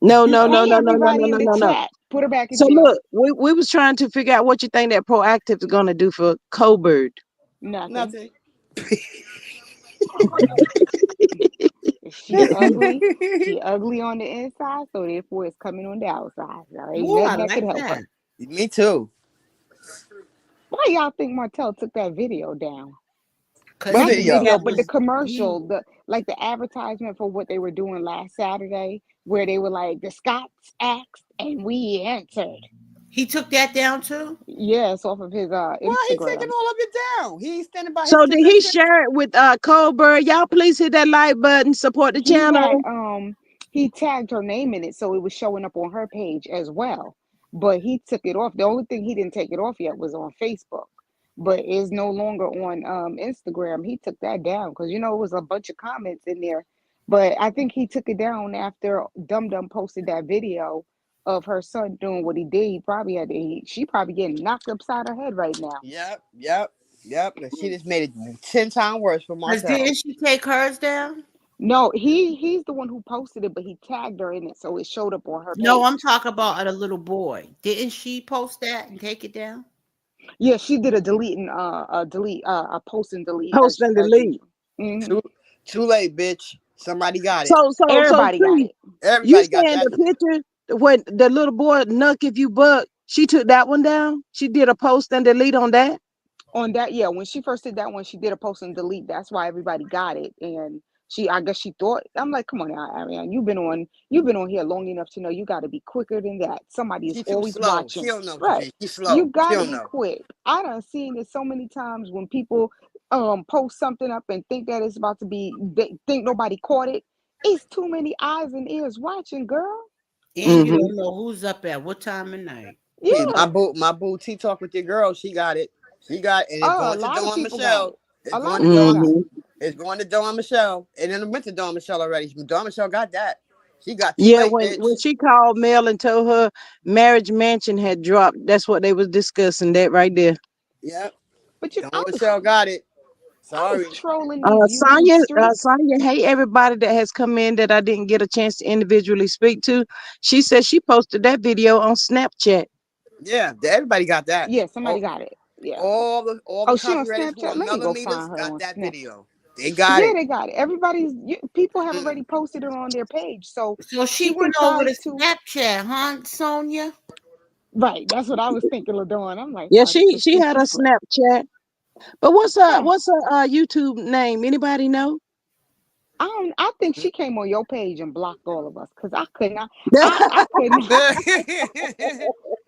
No, no, no, Hey no, no, no, no, everybody in no, the no, no. chat. Put her back in So jail. look, we was trying to figure out what you think that proactive is gonna do for Colbert. Nothing. Nothing. She ugly. She ugly on the inside, so therefore it's coming on the outside. There ain't Oh, I nothing that could like help her. that. Me too. Why y'all think Martel took that video down? Cause What Not he the knew video? video, that but the was commercial, he the advertisement for what they were doing last Saturday, where they were like, the Scots asked and we answered. he took that down too. Yes, off of his Why he taking Instagram. all of it down? He ain't standing by his So did he position. share it with Colbert? Y'all please hit that like button, support the He had channel. he tagged her name in it, so it was showing up on her page as well. But he took it off. The only thing he didn't take it off yet was on Facebook, but is no longer on Instagram. He took that down because it was a bunch of comments in there. But I think he took it down after Dum Dum posted that video of her son doing what he did. He probably she probably getting knocked upside her head right now. Yep. And she just made it 10 times worse for Cause Martel. didn't she take hers down? No, he's the one who posted it, but he tagged her in it, so it showed up on her No, I'm page. talking about a little boy. Didn't she post that and take it down? Yeah, she did a post and delete Post and as delete. usual. Hmm. Too too late, bitch. Somebody got So it. Everybody got T, it you Everybody got saying that the shit. picture when the little boy Nuck if you buck, she took that one down? She did a post and delete on that? on that. Yeah, when she first did that one, she did a post and delete. That's why everybody got it, and I guess she thought. I'm like, come on now, Ariel, you've been on here long enough to know you got to be quicker than that. Somebody is She too always slow. She watching, don't know, right? Patricia. She You slow. She got to don't be know. quick. I done seen it so many times when people post something up and think that it's about to be. They think nobody caught it. It's too many eyes and ears watching, girl. And you Mm-hmm. don't know who's up at what time of night. See, Yeah. my boo T talk with your girl. She got it. She got it. And it's Oh, a going to lot of Dawn people got Michelle. it. It's A going lot to of people Dawn. got Mm-hmm. it. It's going to Dawn Michelle. And then it went to Dawn Michelle already. Dawn Michelle got that. She got too Yeah, late, when bitch. she called Mel and told her marriage mansion had dropped, that's what they was discussing. That right there. Yep. But Dawn Michelle got it. I was Sorry. trolling these YouTube streets. Sonya, hey everybody that has come in that I didn't get a chance to individually speak to. She said she posted that video on Snapchat. Yeah, everybody got that. Yeah, somebody got it. Yeah. All the Oh, she on copywriters who Snapchat? are Let me go millimeters find her got on that Snap. video. They got Yeah, it. they got it. People have Mm. already posted it on their page, so So she she can went over try to to. Snapchat, huh, Sonia? Right, that's what I was thinking of doing. I'm like, Yeah, oh, this is she had super a slick. Snapchat. But what's her Huh. YouTube name? Anybody know? I don't. I think she came on your page and blocked all of us because I could not. I could not.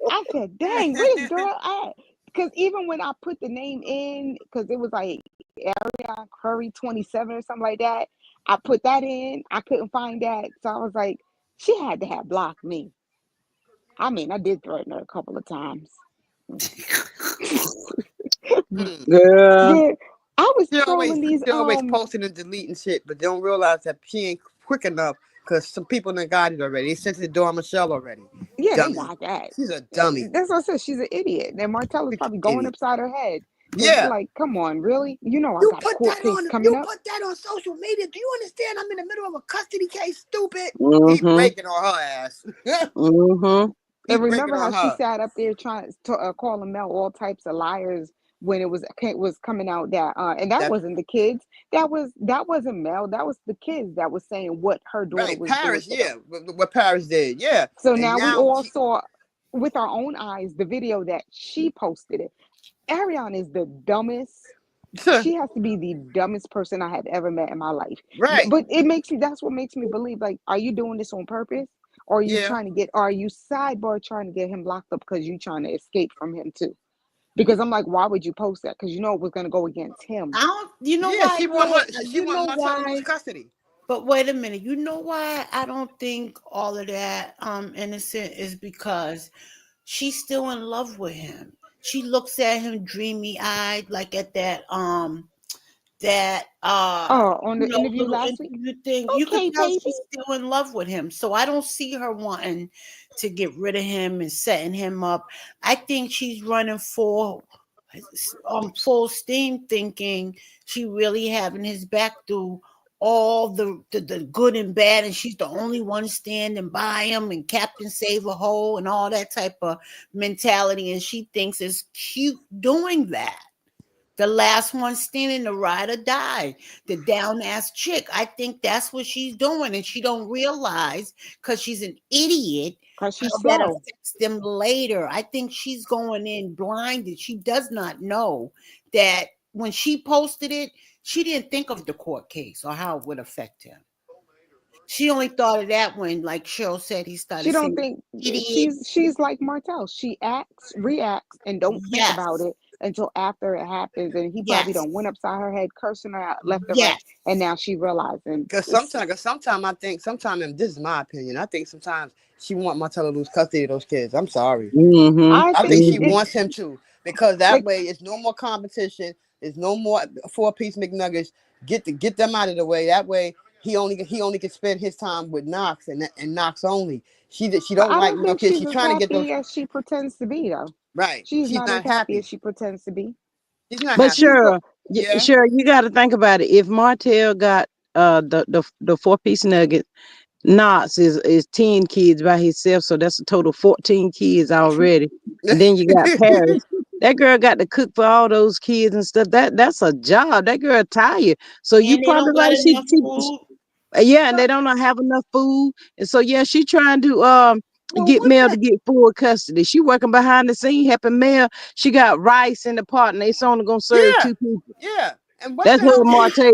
I said, dang, where this girl at? Because even when I put the name in, because it was like Ariel Curry 27 or something like that, I put that in. I couldn't find that. So I was like, she had to have blocked me. I mean, I did threaten her a couple of times. Mm. Girl. Yeah, I was She always trolling these she always posting and deleting shit, but they don't realize that she ain't quick enough because some people done got it already. They sent it to Dawn Michelle already. yeah, they Dummy. got that. She's a dummy. That's what I said. She's an idiot. And Martell is Freaking probably going idiot. upside her head. Because, Yeah. like, come on, really? I You got a put court that case on coming you up. put that on social media. Do you understand I'm in the middle of a custody case, stupid? He Mm-hmm. breaking on her ass. Mm-hmm. He And breaking remember how on she her. sat up there trying to call them out all types of liars when it was coming out that and that That wasn't the kids. That wasn't Mel. That was the kids that was saying what her daughter right, was doing Paris, to them. yeah. What Paris did, yeah. So And now we now all she saw with our own eyes the video that she posted it. Ariane is the dumbest. She has to be the dumbest person I have ever met in my life. right, But that's what makes me believe, like, are you doing this on purpose? Or yeah. are you sidebar trying to get him locked up because you trying to escape from him too? Because I'm like, why would you post that? Because you know it was gonna go against him. I don't. You know Yeah, why? she You want know Marcel to lose why? custody. But wait a minute. You know why I don't think all of that innocent is because she's still in love with him. She looks at him dreamy eyed, like at that Oh, on the interview little last week. interview thing. You could Okay, tell baby. she's still in love with him. So I don't see her wanting to get rid of him and setting him up. I think she's running full steam, thinking she really having his back through all the good and bad, and she's the only one standing by him, and Captain Save a Hole and all that type of mentality, and she thinks it's cute doing that. The last one standing, the ride or die, the down ass chick. I think that's what she's doing, and she don't realize because she's an idiot Because how she's that slow. affects them later. I think she's going in blinded. She does not know that when she posted it, she didn't think of the court case or how it would affect him. She only thought of that when, like Cheryl said, he She started don't saying think idiot. she's like Martel. She acts, reacts, and don't think about Yes, it until after it happens. And he probably yes, don't went upside her head, cursing her out left and right. yes. And now she realizing Because it's. sometimes I think, sometimes, and this is my opinion, I think sometimes she want Martell to lose custody of those kids. I'm sorry. Mm-hmm. I I think think she it wants him to, because that like way it's no more competition. There's no more 4-piece McNuggets. Get them out of the way. That way he only can spend his time with Knox and Knox only. She but don't I like don't no think kids. she's She's as trying to get those happy as she pretends to be though. right. She's She's not as not happy as happy. she pretends to be. She's not But happy. She's go sure, Yeah. sure, you got to think about it. If Martell got the 4-piece nugget, Knox is 10 kids by himself, so that's a total 14 kids already. And then you got Paris. That girl got to cook for all those kids and stuff. That's a job. That girl tired. So you And they probably don't got right. enough food. Yeah, and they but don't have enough food. And so yeah, she trying to well, get what Mel the to get full custody. She working behind the scene helping Mel. She got rice in the pot and they only gonna serve yeah, 2 people. yeah. And what That's the her hell she Martell.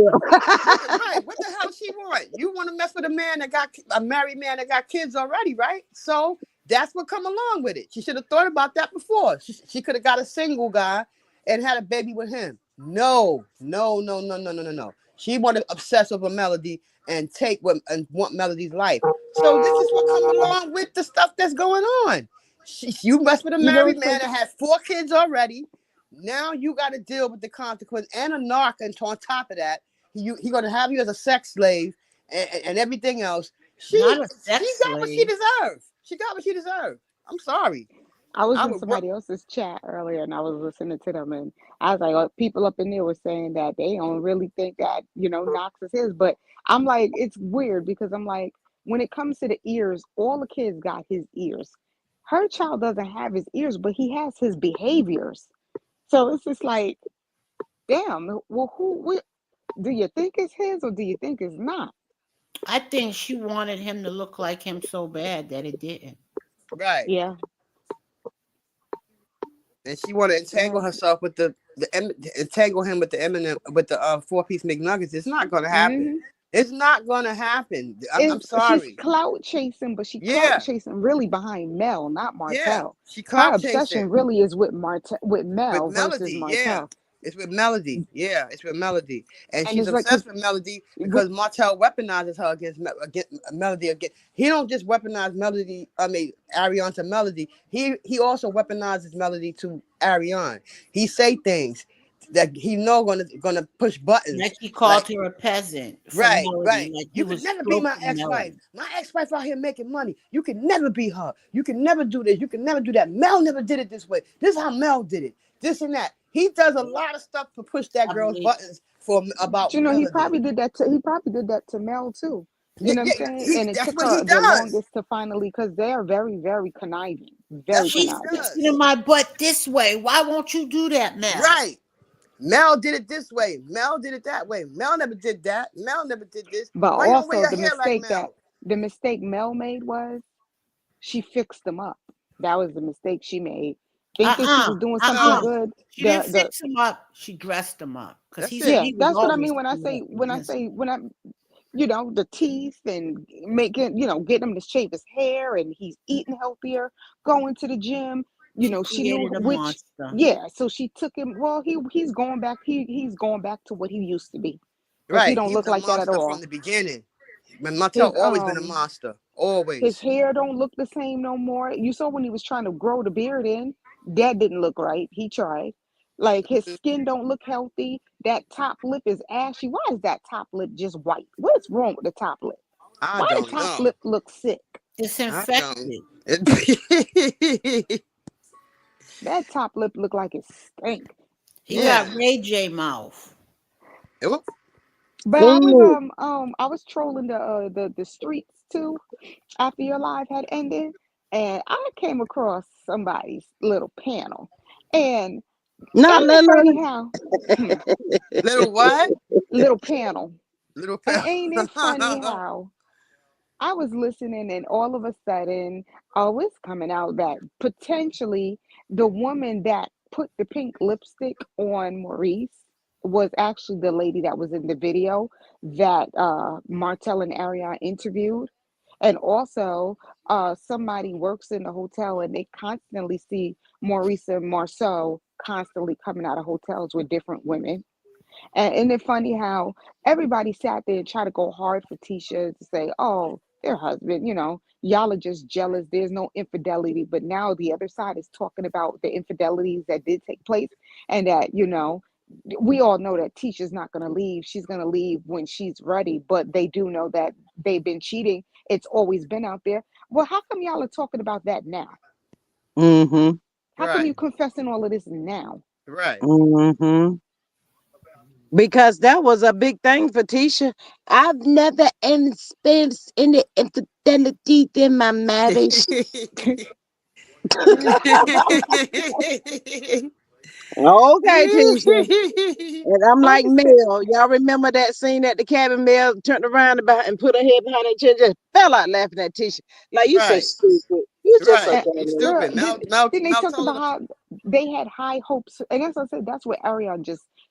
what the right? What the hell she want? You want to mess with a man that got a married man that got kids already, right? So that's what come along with it. She should have thought about that before. She could have got a single guy and had a baby with him. No, no, no, no, no, no, no, no. She wanted to obsess over Melody and take what and want Melody's life. So this is what come along with the stuff that's going on. You mess with a you know married so man that had 4 kids already. Now you got to deal with the consequence and a narc, and on top of that, he gonna have you as a sex slave and everything else. Not a She sex got what she slave. deserved. She got what she deserved. I'm sorry. I was I in would work. somebody else's chat earlier and I was listening to them and I was like, oh, people up in there were saying that they don't really think that, Knox is his. But I'm like, it's weird because I'm like, when it comes to the ears, all the kids got his ears. Her child doesn't have his ears, but he has his behaviors. So it's just like, damn, well, do you think it's his or do you think it's not? I think she wanted him to look like him so bad that it didn't. Right, Yeah, and she want to entangle yeah. herself with entangle him with the eminent with the 4-piece McNuggets. It's not gonna happen. hmm It's not gonna happen. I'm Is she's sorry. clout chasing, but she clout Yeah, chasing really behind Mel, not yeah. Martel. She Her clout chasing. obsession really is with Martel, with With Mel versus Melody, yeah. Martel. It's with Melody. Yeah, it's with Melody. And And she's it's like, cause obsessed with Melody with because Martel weaponizes her against Melody again. He don't just weaponize Melody, I mean Arion to Melody. He also weaponizes Melody to Arion. He say things that he know gonna push buttons. Like he Like called her a peasant for right, Melody, right. like he You could was never be my stroking ex-wife. Melody. My ex-wife out here making money. You can never be her. You can never do this. You can never do that. Mel never did it this way. This is how Mel did it. This and that. He does a lot of stuff to push that I girl's believe buttons for about he Melody. probably did that to Mel too. You Yeah, know what I'm yeah, saying? And it that's took what he her the does. longest to finally, because they are very, very conniving, very That's what she's he conniving. fixing does. my butt this way. Why won't you do that, Mel? Right. Mel did it this way. Mel did it that way. Mel never did that. Mel never did this. But Why you don't wear also your hair like Mel? the mistake Mel made was she fixed them up. That was the mistake she made. Thinking she Uh-uh. was doing something Uh-uh. No. good. She didn't fix him up. She dressed him up. Because That's he said it. Yeah, he was that's what I always mean when I screwed say up in his the teeth and making, getting him to shave his hair and he's eating healthier, going to the gym. she She knew created a which, monster. yeah. So she took him. Well, he's going back. He's going back to what he used to be because he Right. don't He was look a like that at monster from all. the beginning. Martel His always been a monster. his Always. hair don't look the same no more. You saw when he was trying to grow the beard in, that didn't look right. He tried. Like his skin don't look healthy. That top lip is ashy. Why is that top lip just white? What's wrong with the top lip? I Why the don't top know. lip looks sick? It's I don't. infected. That top lip look like it stink. He got Yeah. Mm. Ray J mouth. It was- But Ooh. I was trolling the streets too after your live had ended, and I came across somebody's little panel, and Not Ain't it little. funny how Little what? little panel? Little And pal. ain't it funny how I was listening and all of a sudden, oh, it's coming out that potentially the woman that put the pink lipstick on Maurice was actually the lady that was in the video that Martel and Ariel interviewed. And also, somebody works in the hotel and they constantly see Maurice and Marceau constantly coming out of hotels with different women. And isn't it funny how everybody sat there and tried to go hard for Tisha to say, oh, their husband, y'all are just jealous. There's no infidelity. But now the other side is talking about the infidelities that did take place and that, we all know that Tisha's not going to leave. She's going to leave when she's ready. But they do know that they've been cheating. It's always been out there. Well, how come y'all are talking about that now? Mm-hmm. How come Right. you confessing all of this now? Right. Mm-hmm. Because that was a big thing for Tisha. I've never experienced any infidelity in my marriage. Okay, Tisha. And I'm I'm like just saying, Mel. Y'all remember that scene at the cabin? Mel turned around about and put her head behind her chin, just fell out laughing at Tisha. Like, you so Right. stupid. You just so Right. You dumb. girl, stupid. did, Mel didn't they Mel talk told about her. how they had high hopes? And as I said, that's where Ariane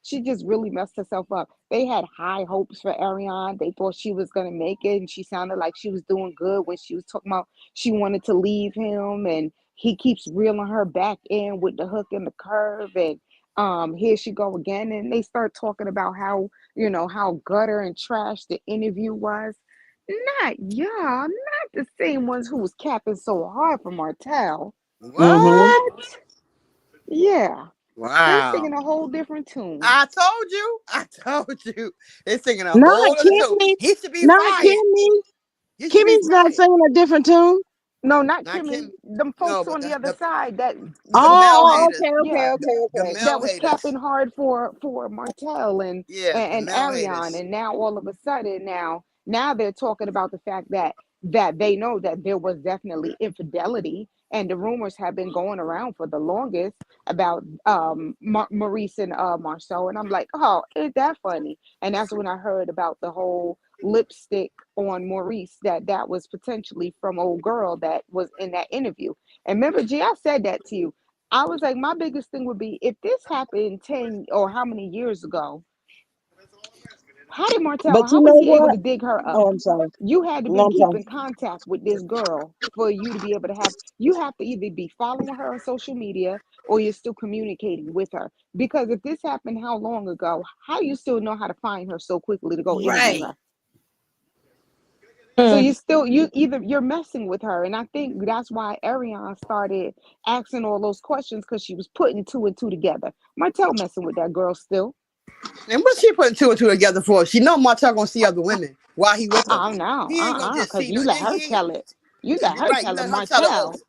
she just really messed herself up. They had high hopes for Ariane. They thought she was going to make it, and she sounded like she was doing good when she was talking about she wanted to leave him, and he keeps reeling her back in with the hook and the curve, and here she go again, and they start talking about how how gutter and trash the interview was. Not y'all, not the same ones who was capping so hard for Martel. Mm-hmm. What? What? Yeah, they Wow. singing a whole different tune. I told you. I told you. They're singing a Not whole other tune. Kimmy. He should be Not fired. Kimmy. He should be Kimmy's not fired. singing a different tune. No, not Not Kimmy. Kim. Them No, folks but on the other the side that the them male Oh, haters. okay, okay, yeah, okay, The okay. that male was haters. capping hard for Martel Yeah, the and male Ariane, haters. and now all of a sudden now they're talking about the fact that they know that there was definitely infidelity, and the rumors have been going around for the longest about Maurice and Marceau, and I'm like, oh, is that funny? And that's when I heard about the whole lipstick on Maurice that was potentially from old girl that was in that interview. And remember, G, I said that to you. I was like, my biggest thing would be if this happened 10 or how many years ago, how did Martel, But you how was know he able what? to dig her up? Oh, I'm sorry. You had to No, be I'm sorry. keeping contact with this girl for you to be able to you have to either be following her on social media or you're still communicating with her. Because if this happened how long ago, how you still know how to find her so quickly to go interview Right. her? So Hmm. you still you're messing with her, and I think that's why Ariane started asking all those questions because she was putting two and two together. Martel messing with that girl still. And what's she putting two and two together for? She know Martel gonna see other women while he with her. No, He ain't gonna just because see no. you let her He ain't. tell it. You let her Right. You tell it, let her tell it. Oh, Martel.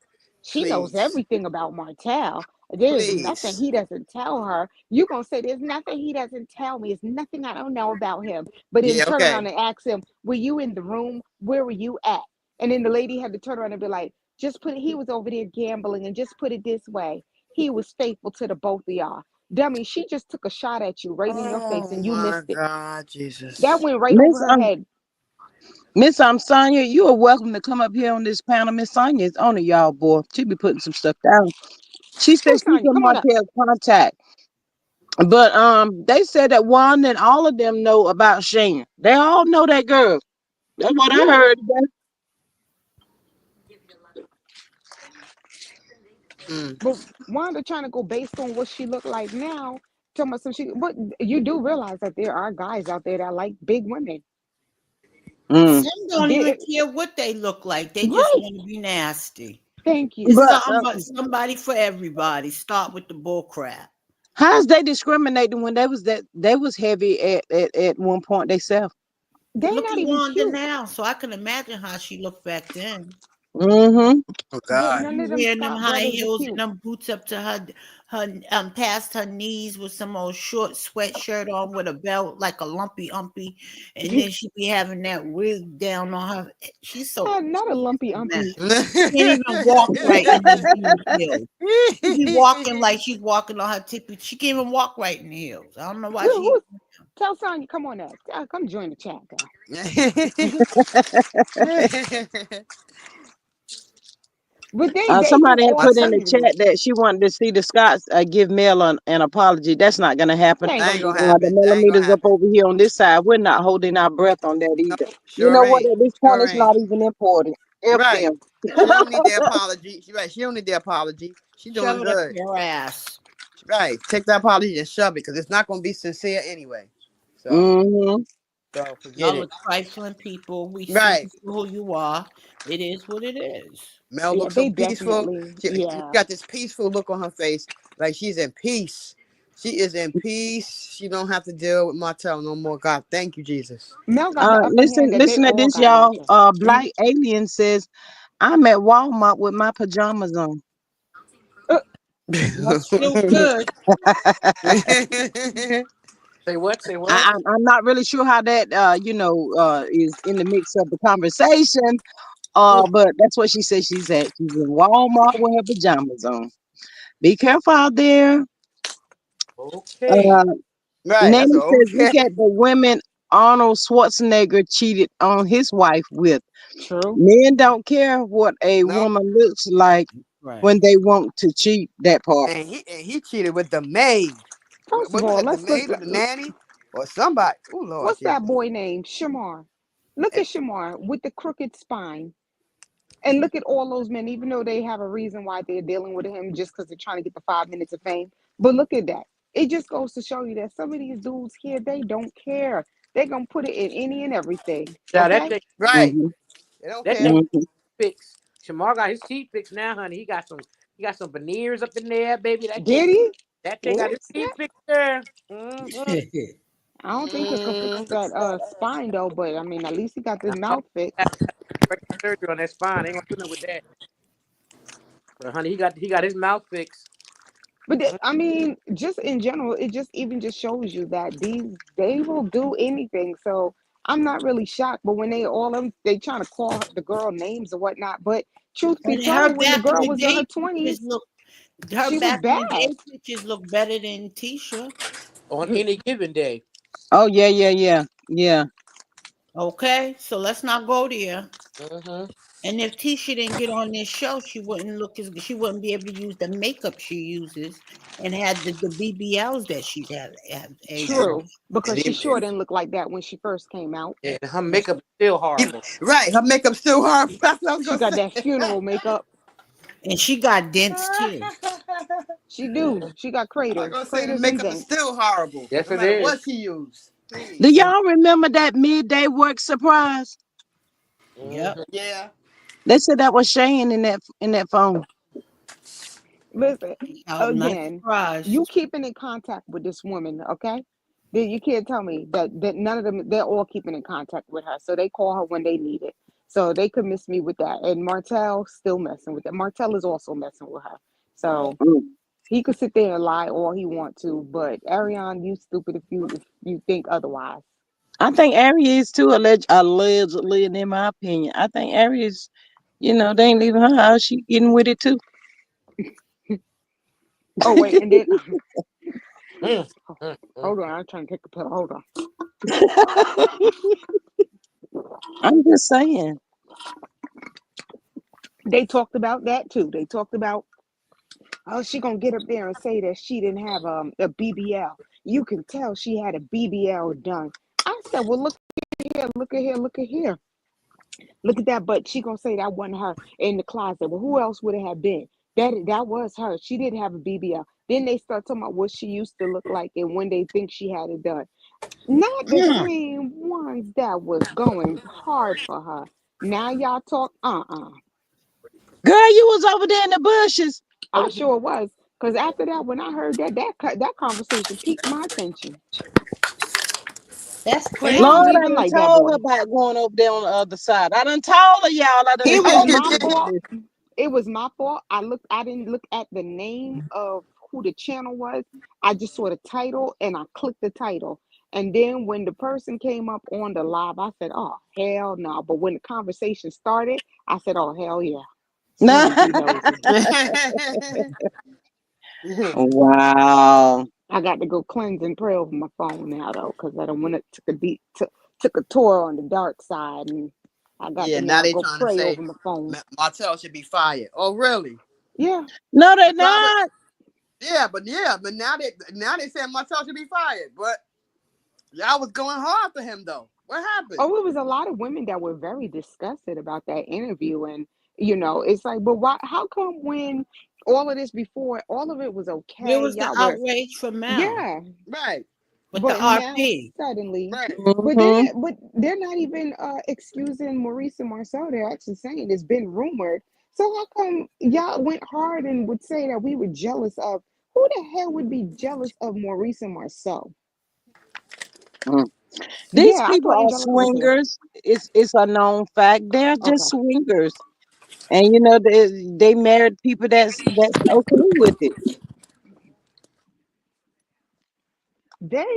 She knows please, everything about Martel. There's nothing please. he doesn't tell her. You gonna say there's nothing he doesn't tell me. It's nothing I don't know about him. But then Yeah. turn around Okay. and ask him, "Were you in the room? Where were you at?" And then the lady had to turn around and be like, "Just put it. He was over there gambling, and just put it this way: he was faithful to the both of y'all." Dummy, she just took a shot at you right in your face, Oh and you my missed it. God, That Jesus. went right over Miss her head. Miss Sonia, you are welcome to come up here on this panel. Miss Sonia is on it, y'all, boy. She be putting some stuff down. She said Hey, she's Sonya, in come on up. Martell's contact. But they said that Juan and all of them know about Shane. They all know that girl. That's what I Yeah, heard. Mm. but Wanda trying to go based on what she looked like now. Tell me some she, but you do realize that there are guys out there that like big women. Mm. Some don't even There, care what they look like. They just right. want to be nasty. Thank It's you. But somebody for everybody. Start with the bull crap. how's they discriminating when they was heavy at one point themselves? They're Look not at even Wanda cute. now, so I can imagine how she looked back then. Mm-hmm. Oh But God. none You of them wearing them Scott high brothers are heels and cute. them boots up to her past her knees with some old short sweatshirt on with a belt like a lumpy umpy, and then she be having that wig down on her. She's so Not a lumpy a mess. umpy. She can't even walk right in these heels. She be walking like she's walking on her tippy. She can't even walk right in the heels. I don't know why she. Who's tell Sonya, come on up. Come join the chat, girl. But they Somebody do had all put in the things. chat that she wanted to see the Scots give Mel an apology. That's not going to happen. That ain't That gonna ain't be gonna done. The happen. That ain't gonna millimeters up happen. over here on this side, we're not holding our breath on that No, either. You know sure what? ain't. At this point, Sure it's ain't. not even important. F Right. them. She don't need the apology. She right. She don't need the apology. She doing Shove it up good. your ass. Right. Take that apology and shove it because it's not gonna be sincere anyway. So Mm-hmm. forget Y'all it. are trifling people. We see Right. who you are. It is what it is. Mel Yeah, looks so they peaceful. definitely. She Yeah, got this peaceful look on her face, like she's in peace. She is in peace. She don't have to deal with Martel no more. God, thank you, Jesus. Mel got the upper Listen, hand that they listen to all this, got y'all. Martha. Black Alien says, I'm at Walmart with my pajamas on. That's still good. Say what? Say I, what? I'm not really sure how that, is in the mix of the conversation. But that's what she said. She's at. She's in Walmart with her pajamas on. Be careful out there. Okay. Uh, Right. That's Nanny says, okay. look at the women Arnold Schwarzenegger cheated on his wife with. True. Men don't care what a No. woman looks like Right. when they want to cheat. That part. And he cheated with the maid. First of What was all, that? The let's look. maid or the nanny or somebody? Oh Lord What's Jesus. that boy named Shamar? Look at Shamar with the crooked spine. And look at all those men, even though they have a reason why they're dealing with him just because they're trying to get the 5 minutes of fame. But look at that. It just goes to show you that some of these dudes here, they don't care. They're going to put it in any and everything. Now Okay? Right. Hmm. They don't that care. thing Hmm. fixed. Shamar got his teeth fixed now, honey. He got some veneers up in there, baby. Did he? That thing got his What's teeth that? fixed there. Mm-hmm. I don't think it could fix that spine though, but I mean, at least he got the Now, mouth fixed. got surgery on that spine. They ain't gonna do nothing with that. But honey, he got his mouth fixed. But I mean, just in general, it just even just shows you that they will do anything. So I'm not really shocked. But when they all them they trying to call the girl names or whatnot. But truth be And her told, when the back in girl the was in her day pictures 20s, look her she was back in the bad. day pictures look better than Tisha. On any given day. Oh yeah, yeah, yeah, yeah. Okay, so let's not go there. Mm-hmm. And if Tisha didn't get on this show, she wouldn't be able to use the makeup she uses and had the BBLs that she'd have able to. True, because And she sure even, didn't look like that when she first came out. And her makeup is still horrible. right. Her makeup still hard. That's what I was She gonna got say. that funeral makeup. And she got dents too. She do. She got I was craters, gonna say the craters and makeup is dents. still horrible, Yes, no it matter is. what she used. Do Please. y'all remember that midday work surprise? Yep. Mm-hmm. Yeah. They said that was Shane in that phone. Listen, I was not again, you surprised. keeping in contact with this woman, okay? Then you can't tell me that none of them they're all keeping in contact with her. So they call her when they need it. So they could miss me with that. And Martel still messing with that. Martel is also messing with her. So Mm. he could sit there and lie all he want to, but Ariane, you stupid if you think otherwise. I think Ari is too allegedly, and in my opinion, I think Ari is. They ain't leaving her house. She getting with it too. Oh wait, and then Mm-hmm. hold on, I'm trying to take a pill. Hold on. I'm just saying. They talked about that too. They talked about oh, she gonna get up there and say that she didn't have a BBL. You can tell she had a BBL done. I said, well, look here, look at here, look at here, look at that. But she gonna say that wasn't her in the closet. Well, who else would it have been? That was her. She didn't have a BBL. Then they start talking about what she used to look like and when they think she had it done. Not the same ones that was going hard for her. Now y'all talk, Girl, you was over there in the bushes. I sure was. Because after that, when I heard that conversation piqued my attention. That's And I don't Lord, crazy. I even done like that told her boy. about going over there on the other side. I done told her, y'all. I done It was told her my she better fault. listen. It was my fault. I didn't look at the name of who the channel was. I just saw the title and I clicked the title. And then when the person came up on the live, I said, "Oh, hell no." But when the conversation started, I said, "Oh, hell yeah." Let me be nosy. Wow. I got to go cleanse and pray over my phone now though, because I don't want to took a tour on the dark side, and I got to Yeah, now now they go trying to pray say over my phone. Martel should be fired. Oh, really? Yeah, No, The they problem, not. but now they say Martel should be fired. But y'all was going hard for him though. What happened? oh, it was a lot of women that were very disgusted about that interview. And, it's like, but why, how come when all of this before, all of it was Where okay? was the Y'all were, outrage for Mel yeah, Right, with the but now RP? suddenly, right. Mm-hmm. but they're not even excusing Maurice and Marcel. They're actually saying it's been rumored. So how come y'all went hard and would say that we were jealous of, who the hell would be jealous of Maurice and Marcel? Mm. These Yeah, I people thought are Angelica was here. swingers. It's a known fact. They're just Okay. swingers, and they married people that's okay with it.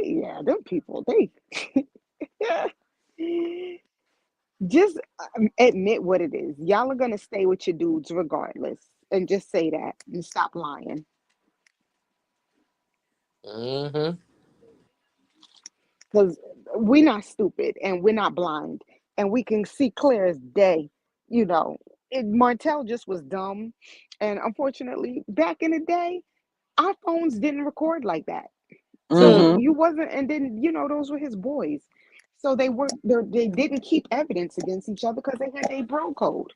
Yeah, them people, they just admit what it is. Y'all are gonna stay with your dudes regardless, and just say that and stop lying. Mm-hmm. Because we're not stupid and we're not blind, and we can see clear as day. You know, Martel just was dumb, and unfortunately, back in the day, our phones didn't record like that. So Mm-hmm. you wasn't, and then those were his boys. So they didn't keep evidence against each other because they had a bro code.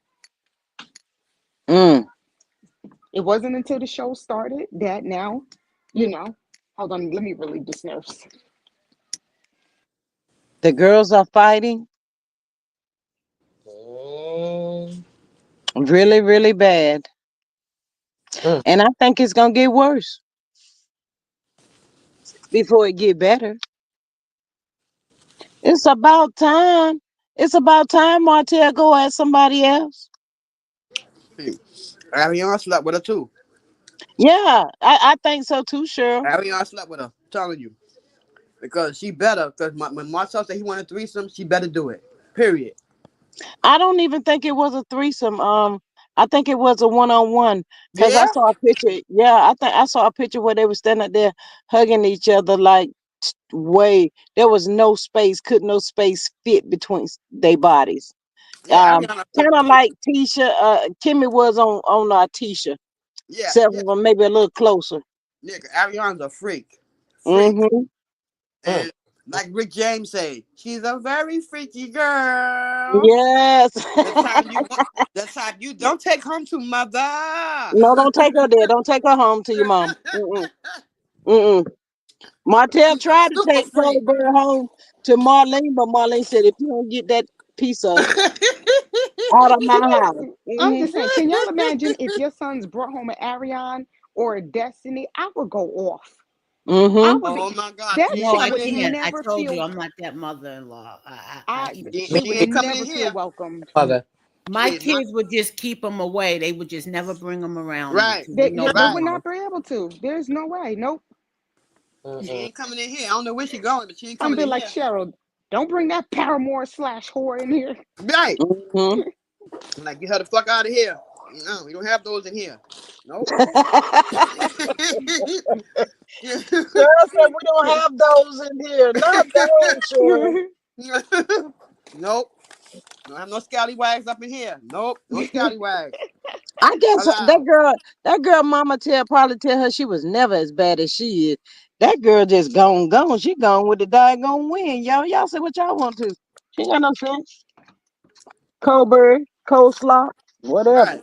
Mm. It wasn't until the show started that now, you know. Hold on, let me relieve this nerves. The girls are fighting Mm-hmm. really, really bad, and I think it's gonna get worse before it get better. It's about time. It's about time Martell go at somebody else. Ariel slept with her too. Yeah, I think so too, Cheryl. Ariel slept with her. I'm telling you, because she better. Because when Marcel said he wanted threesome, she better do it. Period. I don't even think it was a threesome. I think it was a one-on-one because I Yeah. saw a picture. Yeah, I think I saw a picture where they were standing there hugging each other like way. There was no space, could no space fit between their bodies. Yeah. Ariana Kind freak of too. like Tisha. Kimmy was on Tisha, Yeah. except Yeah. for maybe a little closer. Nigga, Ariana's a freak. Freak. Mm-hmm. And like Rick James say, she's a very freaky girl. Yes. The time you want, the time you don't take home to mother. No, don't take her there. Don't take her home to your mom. Mm-mm. Mm-mm. Martell She's a tried to super take freak. Colbert home to Marlene, but Marlene said, if you don't get that piece of out of my Can house. you? I'm Mm-hmm. just saying. Can y'all imagine if your sons brought home an Ariane or a Destiny? I would go off. I Mm-hmm. would Oh be. my God, That she ain't No, shit I coming would in here. can't. I never told you feel. I'm not that mother-in-law. I She, She she would ain't coming in never feel here. welcomed. Mother. My She is not. kids would just keep them away. They would just never bring them around me Right, because They, you know yeah, they my would right. not mother. be able to. There's no way. Nope. She Mm-mm. ain't coming in here. I don't know where she going, but she ain't I'm coming be in like here. Cheryl. Don't bring that paramour slash whore in here. Right. Mm-hmm. I'm like, get her the fuck out of here. No, we don't have those in here. Nope. Cheryl said we don't have those in here. Not those, Cheryl. Nope. Don't have no scallywags up in here. Nope. No scallywags. I guess Allowed. that girl mama probably tell her she was never as bad as she is. That girl just gone. She gone with the daggone wind, y'all. Y'all say what y'all want to. She ain't got no sense. Colbert, coleslaw, whatever. Right.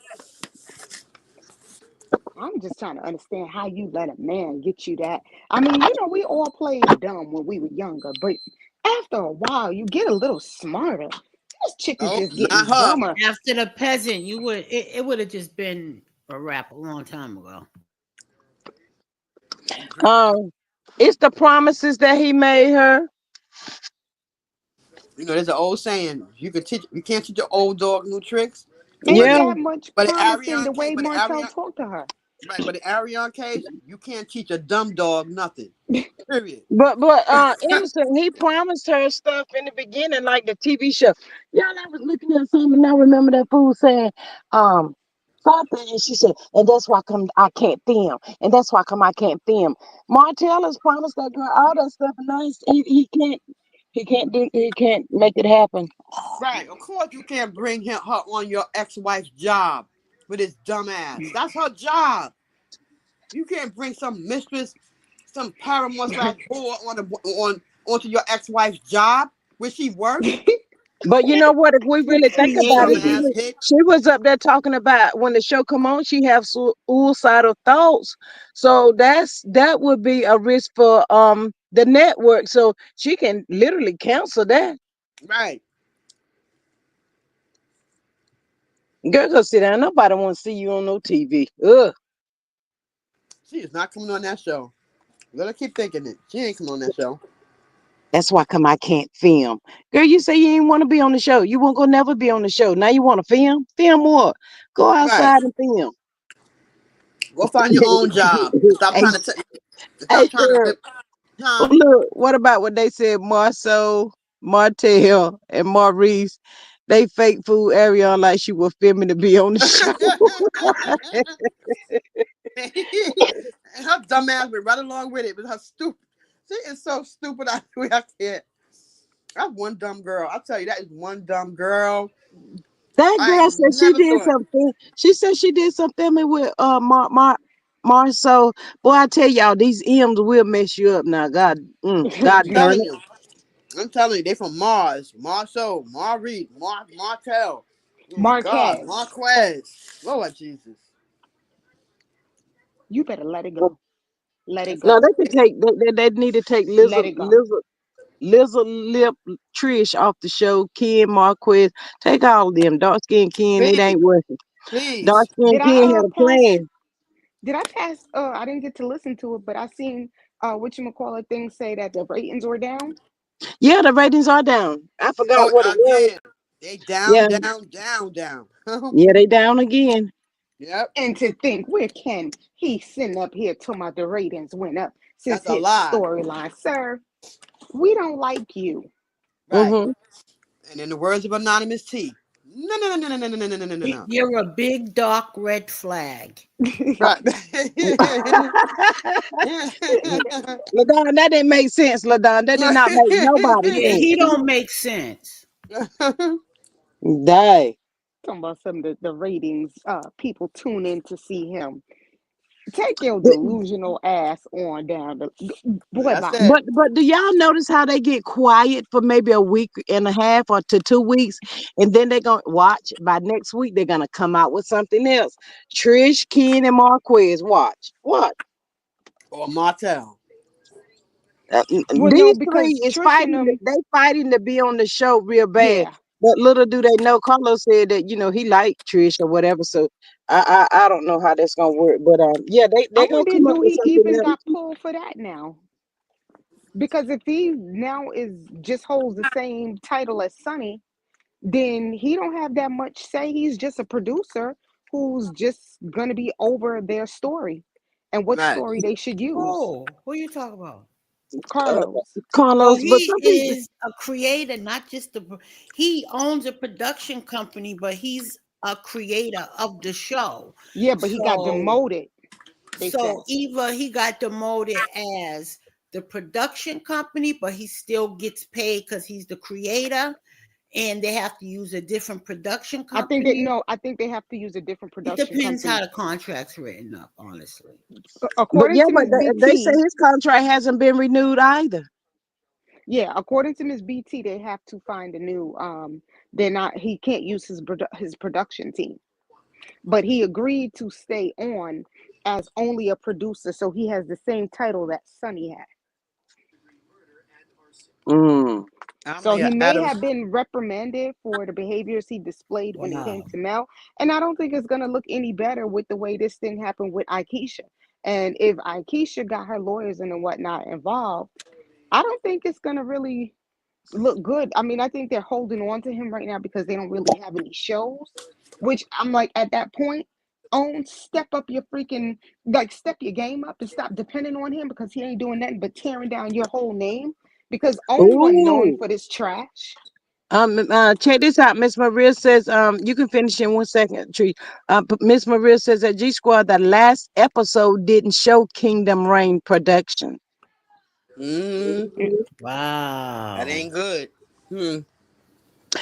I'm just trying to understand how you let a man get you that. I mean, we all played dumb when we were younger, but after a while, you get a little smarter. This chick is Nope. just Not getting her. dumber. After the peasant, it would have just been a wrap a long time ago. Um, it's the promises that he made her. there's an old saying: you can't teach an old dog new tricks. But Ain't the, Yeah. that much but the promising the Arion case, way but the Martel Arion, talked to her? right? But the Arion case, you can't teach a dumb dog nothing. Period. But innocent, he promised her stuff in the beginning, like the TV show. Y'all, I was looking at something and I remember that fool saying, um, something, and she said, and that's why come I can't film, and that's why come I can't film. Martell has promised that girl all that stuff, and now he can't make it happen. Right. Of course, you can't bring her on your ex-wife's job with his dumb ass. That's her job. You can't bring some mistress, some paramour slash whore onto your ex-wife's job where she works. But you know what? If we To really think about create it, Dumbass it. hick. she was up there talking about when the show come on, she have suicidal thoughts. So that would be a risk for the network. So she can literally cancel that. Right. Girl, go sit down. Nobody want to see you on no TV. Ugh. She is not coming on that show. Let her keep thinking it. She ain't coming on that show. That's why come I can't film. Girl, you say you ain't want to be on the show. You won't go never be on the show. Now you want to film? Film what? Go Right. outside and film. Go find your own job and stop Hey, trying to hey, stop trying to girl. whip. Huh? Look, what about what they said? Marceau, Martel, and Maurice, they fake fool Ariel like she was filming to be on the show. And her dumb ass went right along with it. But her stupid. She is so stupid. I can't. That's one dumb girl. I'll tell you, that is one dumb girl. That I girl ain't said she never did thought. something. She said she did some filming with Marceau. Boy, I tell y'all, these M's will mess you up now. God I'm darn telling it. you. I'm telling you, they from Mars, Marceau, Marie, Martel. Oh my God, Marquez, Marquez. Lord Jesus. you better let it go. Let it No, go. they can take. They need to take Let it go. Lizard Lip Trish off the show. Ken Marquez. Take all of them. Dark skin Ken. It Please, ain't working. Dark please. skin Did Ken I had a pass? plan. Did I pass? I didn't get to listen to it, but I seen what you call it thing say that the ratings were down. Yeah, the ratings are down. I forgot Oh, what it was. again. They down, Yeah, down, down, down. yeah, they down again. Yep. And to think, where can he sitting up here talking about the ratings went up since That's a his lie. storyline? Sir, we don't like you. Right. Hmm. And in the words of Anonymous T. No, no, no, no, no, no, no, no, no, no, no, no. You're a big dark red flag. Right. Ladon, that didn't make sense, Ladon. That did not make nobody Yeah, sense. he don't make sense. Die. Talking about some of the ratings, people tune in to see him. Take your delusional ass on down. Boy, That's bye. it. But do y'all notice how they get quiet for maybe a week and a half or to 2 weeks, and then they're gonna watch by next week they're gonna come out with something else. Trish, Ken, and Marquez. Watch. What? Or Martel. Well, no, These three because is Trish and fighting. them, They fighting to be on the show real bad. yeah. But little do they know, Carlos said that he liked Trish or whatever. So I don't know how that's gonna work. But yeah, I they gonna wonder, come up do with he something even else. got pulled for that now? Because if he now is just holds the same title as Sonny, then he don't have that much say. He's just a producer who's just gonna be over their story and what Right. story they should use. Oh, who you talking about? Uh, Carlos. Oh, Carlos, but he some people. is a creator, not just he owns a production company, but he's a creator of the show. Yeah, but he got So demoted, they so said. either he got demoted as the production company, but he still gets paid because he's the creator, and they have to use a different production I think that company. no, I think they have to use a different It production depends how company. the contract's written up, honestly. But According yeah, to but Miss they say BT, his contract hasn't been renewed either. yeah, according to Miss BT, they have to find a new they're not he can't use his production team. But he agreed to stay on as only a producer, so he has the same title that Sonny had. Mm. I'm So gonna he hear may Adam. have been reprimanded for the behaviors he displayed when it came Wow. to Mel. And I don't think it's going to look any better with the way this thing happened with Aikisha. And if Aikisha got her lawyers and whatnot involved, I don't think it's going to really. look good. I mean, I think they're holding on to him right now because they don't really have any shows. Which I'm like, at that point, step up your freaking, like, step your game up and stop depending on him because he ain't doing nothing but tearing down your whole name. Because Own wasn't known Ooh. for this trash. Check this out. Miss Maria says, you can finish in 1 second, Tree. Miss Maria says that G Squad, the last episode didn't show Kingdom Reign production. Mm, that Wow. ain't good. Hmm.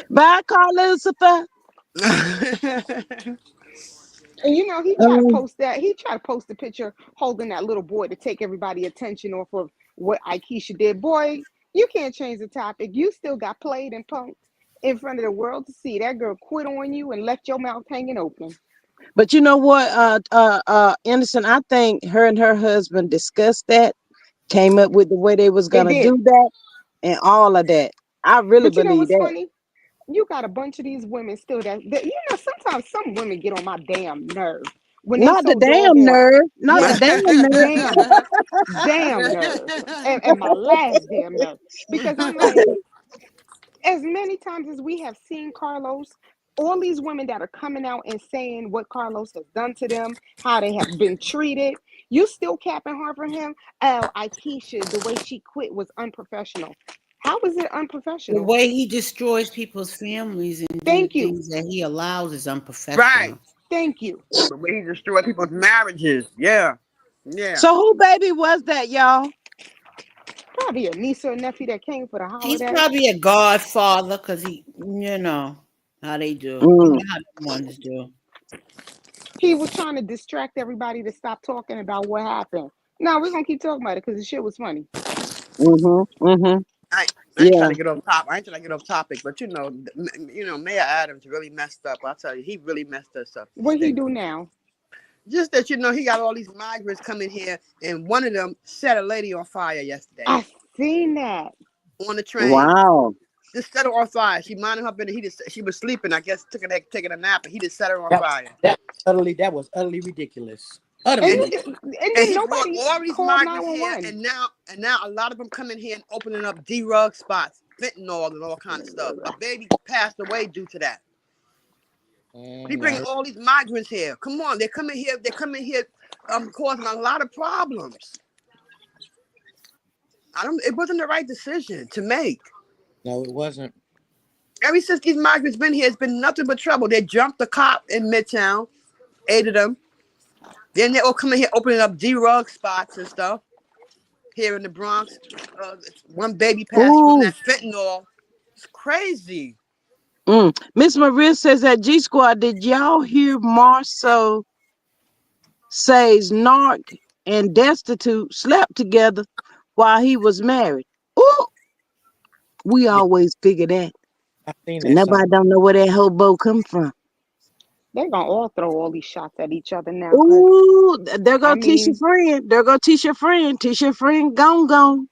Bye, Carl Lucifer. And he tried to Um, post that. He tried to post a picture holding that little boy to take everybody attention off of what Aikisha did. Boy, you can't change the topic. You still got played and punked in front of the world to see. That girl quit on you and left your mouth hanging open. but you know what, Innocent, I think her and her husband discussed that, came up with the way they was They gonna did. do that, and all of that. I really But you know believe what's that. funny? You got a bunch of these women still sometimes some women get on my damn nerve when they Not the so damn doggone, nerve. Not the yeah, damn nerve. damn nerve, and my last damn nerve, because I'm like, as many times as we have seen Carlos, all these women that are coming out and saying what Carlos has done to them, how they have been treated, you still capping hard for him. Oh, Aikisha, the way she quit was unprofessional. How is it The unprofessional? way he destroys people's families and do the Thank you. things that he allows is Right. unprofessional. Thank you. The way he destroyed people's marriages. Yeah. Yeah. So who baby was that, y'all? Probably a niece or nephew that came for the He's holiday. probably a godfather because how they do. You Mm, know how the ones do. He was trying to distract everybody to stop talking about what happened. No, we're gonna keep talking about it because the shit was funny. mm-hmm, mm-hmm. I ain't trying Yeah. to get off top. I ain't trying to get off topic, but Mayor Adams really messed up. I tell you, he really messed us up. What he do now? Just that he got all these migrants coming here, and one of them set a lady on fire yesterday I seen that. on the train. Wow. Just set her on fire. She minded her business. She was sleeping. I guess taking a nap, and he just set her on That, fire. that was utterly ridiculous. And Utterly And ridiculous. and and then he brought nobody all these called migrants here, 911. and now a lot of them coming here and opening up drug spots, fentanyl and all kind of stuff. A baby passed away due to that. He bringing I all these migrants here. Come on, they're coming here. They're coming here, causing a lot of problems. It wasn't the right decision to make. No, it wasn't. Ever since these migrants been here, it's been nothing but trouble. They jumped the cop in Midtown, 8 of them. Then they all coming here opening up drug spots and stuff here in the Bronx. One baby passed from Ooh. that fentanyl. It's crazy. Miss Maria says that G Squad, did y'all hear Marceau says Narc and Destitute slept together while he was married? Ooh, we Yeah, always figure that. I seen And that nobody somewhere. don't know where that hobo come from. They're gonna all throw all these shots at each other now, cause Ooh, there go I teach your mean, friend. There go teach your friend. Teach your friend gone gone.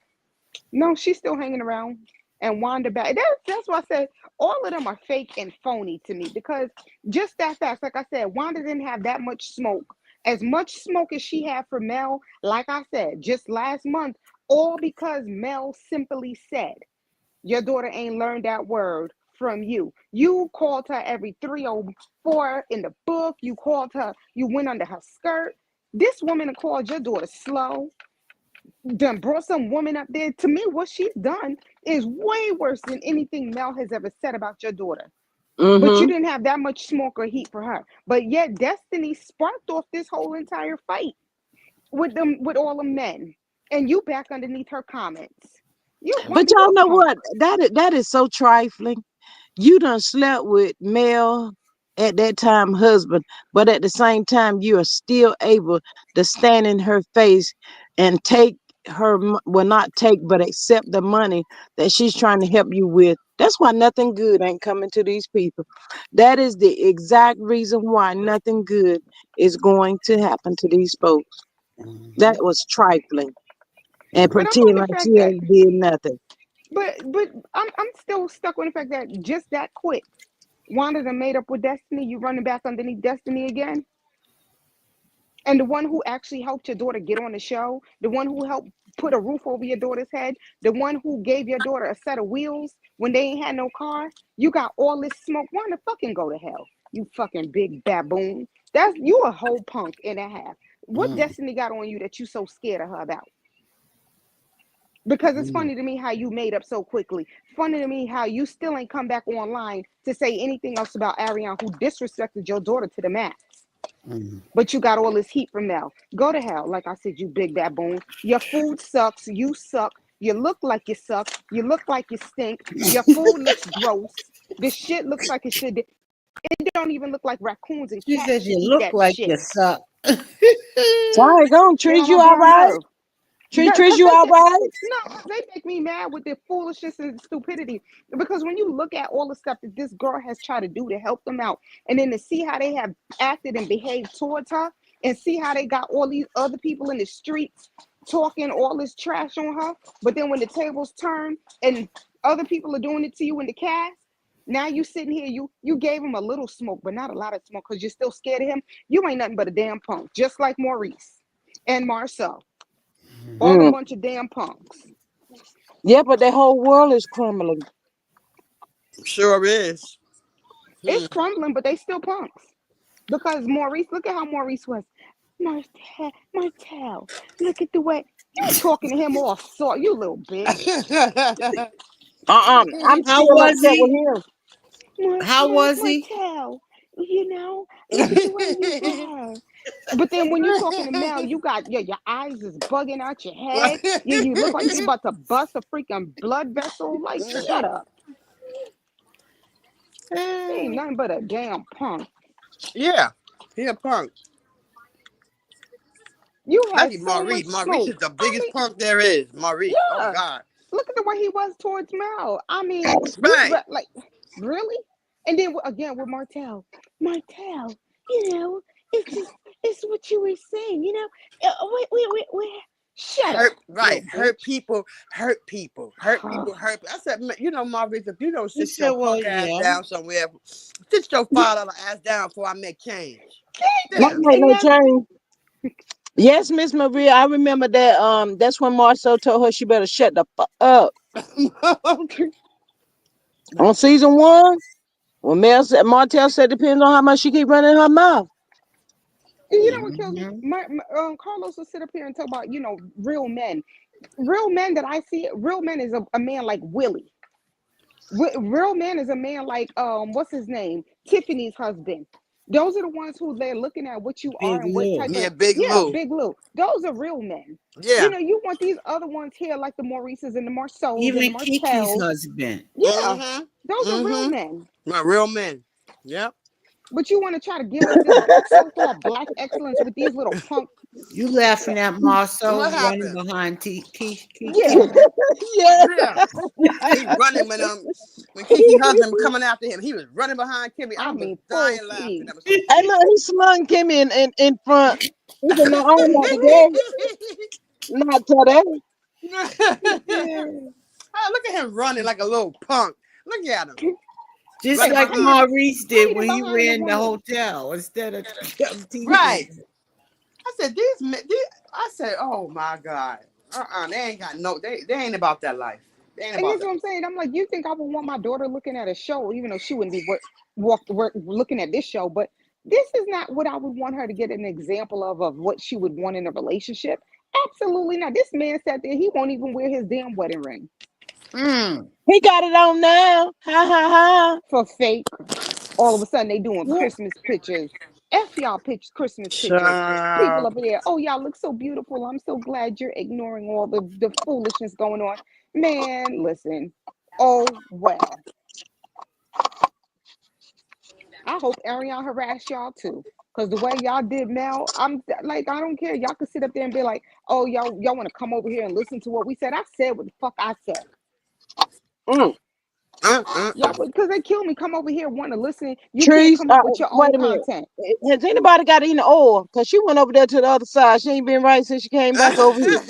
no, she's still hanging around. And Wanda back. That's why I said all of them are fake and phony to me because just that fast, like I said, Wanda didn't have that much smoke. As much smoke as she had for Mel, like I said, just last month, all because Mel simply said, your daughter ain't learned that word from you. You called her every 304 in the book. You called her, you went under her skirt. This woman called your daughter slow, done brought some woman up there. To me, what she's done is way worse than anything Mel has ever said about your daughter. But you Mm-hmm. didn't have that much smoke or heat for her. But yet Destiny sparked off this whole entire fight with all the men. And you back underneath her comments. You But Wanda, you y'all a know punk. what? That is so trifling. You done slept with Mel at that time husband, but at the same time you are still able to stand in her face and take well, not take, but accept the money that she's trying to help you with. That's why nothing good ain't coming to these people. That is the exact reason why nothing good is going to happen to these folks. That Mhm. was trifling and But I'm pretend on the like fact she that ain't did nothing. but I'm still stuck on the fact that just that quick. Wanda done made up with Destiny. You running back underneath Destiny again? And the one who actually helped your daughter get on the show, the one who helped put a roof over your daughter's head, the one who gave your daughter a set of wheels when they ain't had no car. You got all this smoke. Why the fucking go to hell? You fucking big baboon. That's you a whole punk and a half. What Destiny got on you that you so scared of her about? Because it's funny to me how you made up so quickly. Funny to me how you still ain't come back online to say anything else about Ariel, who disrespected your daughter to the max. But you got all this heat from Mel. Go to hell. Like I said, you big baboon. Your food sucks. You suck. You look like you suck. You look like you stink. Your food looks gross. The shit looks like it should. It don't even look like raccoons and She cats said should you eat look that like shit. you suck. Sorry, gonna Get treat on you my all damn right. nerve. Treat you all right. No, they make me mad with their foolishness and stupidity. Because when you look at all the stuff that this girl has tried to do to help them out, and then to see how they have acted and behaved towards her, and see how they got all these other people in the streets talking all this trash on her, but then when the tables turn and other people are doing it to you in the cast, now you sitting here, you gave him a little smoke, but not a lot of smoke because you're still scared of him. You ain't nothing but a damn punk, just like Maurice and Marcel. All a bunch of damn punks. Yeah, but the whole world is crumbling. Sure is. It's crumbling, but they still punks. Because Maurice, look at how Maurice was. Martel, look at the way you talking to him all sort, you little bitch. I'm How still was upset with he? him. How was he? Martel, look at the way you are. But then when you talking to Mel, you got your eyes is bugging out your head. You look like you about to bust a freaking blood vessel. Like, shut up. He ain't nothing but a damn punk. Yeah, he a punk. You had Especially so much Maurice. Maurice smoke. is the biggest punk there is. Maurice. Oh Yeah. God. Look at the way he was towards Mel. I mean, Right. like, really? And then again with Martel, it's just, it's what you were saying, wait. Shut up, little bitch. Hurt people. Hurt people. I said, Maurice, if you don't He sit said, your well, punk ass yeah. down somewhere, sit your $5 ass down before I make change. Not Damn. make no Yeah, change. Yes, Miss Maria, I remember that. That's when Marcel told her she better shut the fuck up. On season 1, when Martel said depends on how much she keep running her mouth. and you know what kills me? Carlos will sit up here and talk about, real men. Real men that I see, real men is a man like Willie. Real man is a man like what's his name? Tiffany's husband. Those are the ones who they're looking at what you are Big and what Lou. type of, Yeah, Big yeah, Lou. Big Lou. Those are real men. Yeah. You want these other ones here like the Maurices and the Marceaux and the Even Kiki's Martels. husband. Yeah, those are real men. My real men. Yep. But you want to try to give us this so-called black excellence with these little punk. You laughing at Marcel What running happened? behind Yeah, Kiki. Yeah. Yeah. He running when Kiki's husband was coming after him. He was running behind Kimmy. I I was mean full dying laughing. speed. That was so Hey, funny. look, he slung Kimmy in front. He said, "No, I'm not today. Not today." Look at him running like a little punk. Look at him Just running like behind. Maurice did when he behind the ran the woman. hotel instead of Right. TV. I said I said, oh my God. They ain't got they ain't about that life. They ain't And about that's that. what I'm saying. I'm like, you think I would want my daughter looking at a show, even though she wouldn't be looking at this show, but this is not what I would want her to get an example of what she would want in a relationship. Absolutely not. This man sat there, he won't even wear his damn wedding ring. He got it on now. Ha ha ha. For fake. All of a sudden they doing Yeah. Christmas pictures. F y'all Christmas pictures. People Child. up there, oh, y'all look so beautiful. I'm so glad you're ignoring all the foolishness going on. Man, listen. Oh, well. I hope Ariel harass y'all too. Cause the way y'all did Mel, I'm like, I don't care. Y'all can sit up there and be like, oh, y'all want to come over here and listen to what we said. I said what the fuck I said. Mm. Y'all, because they kill me. Come over here, want to listen. You can't Trees. come up with your own Wait a minute. content. Has anybody got any oil? Cause she went over there to the other side. She ain't been right since she came back over here. Who got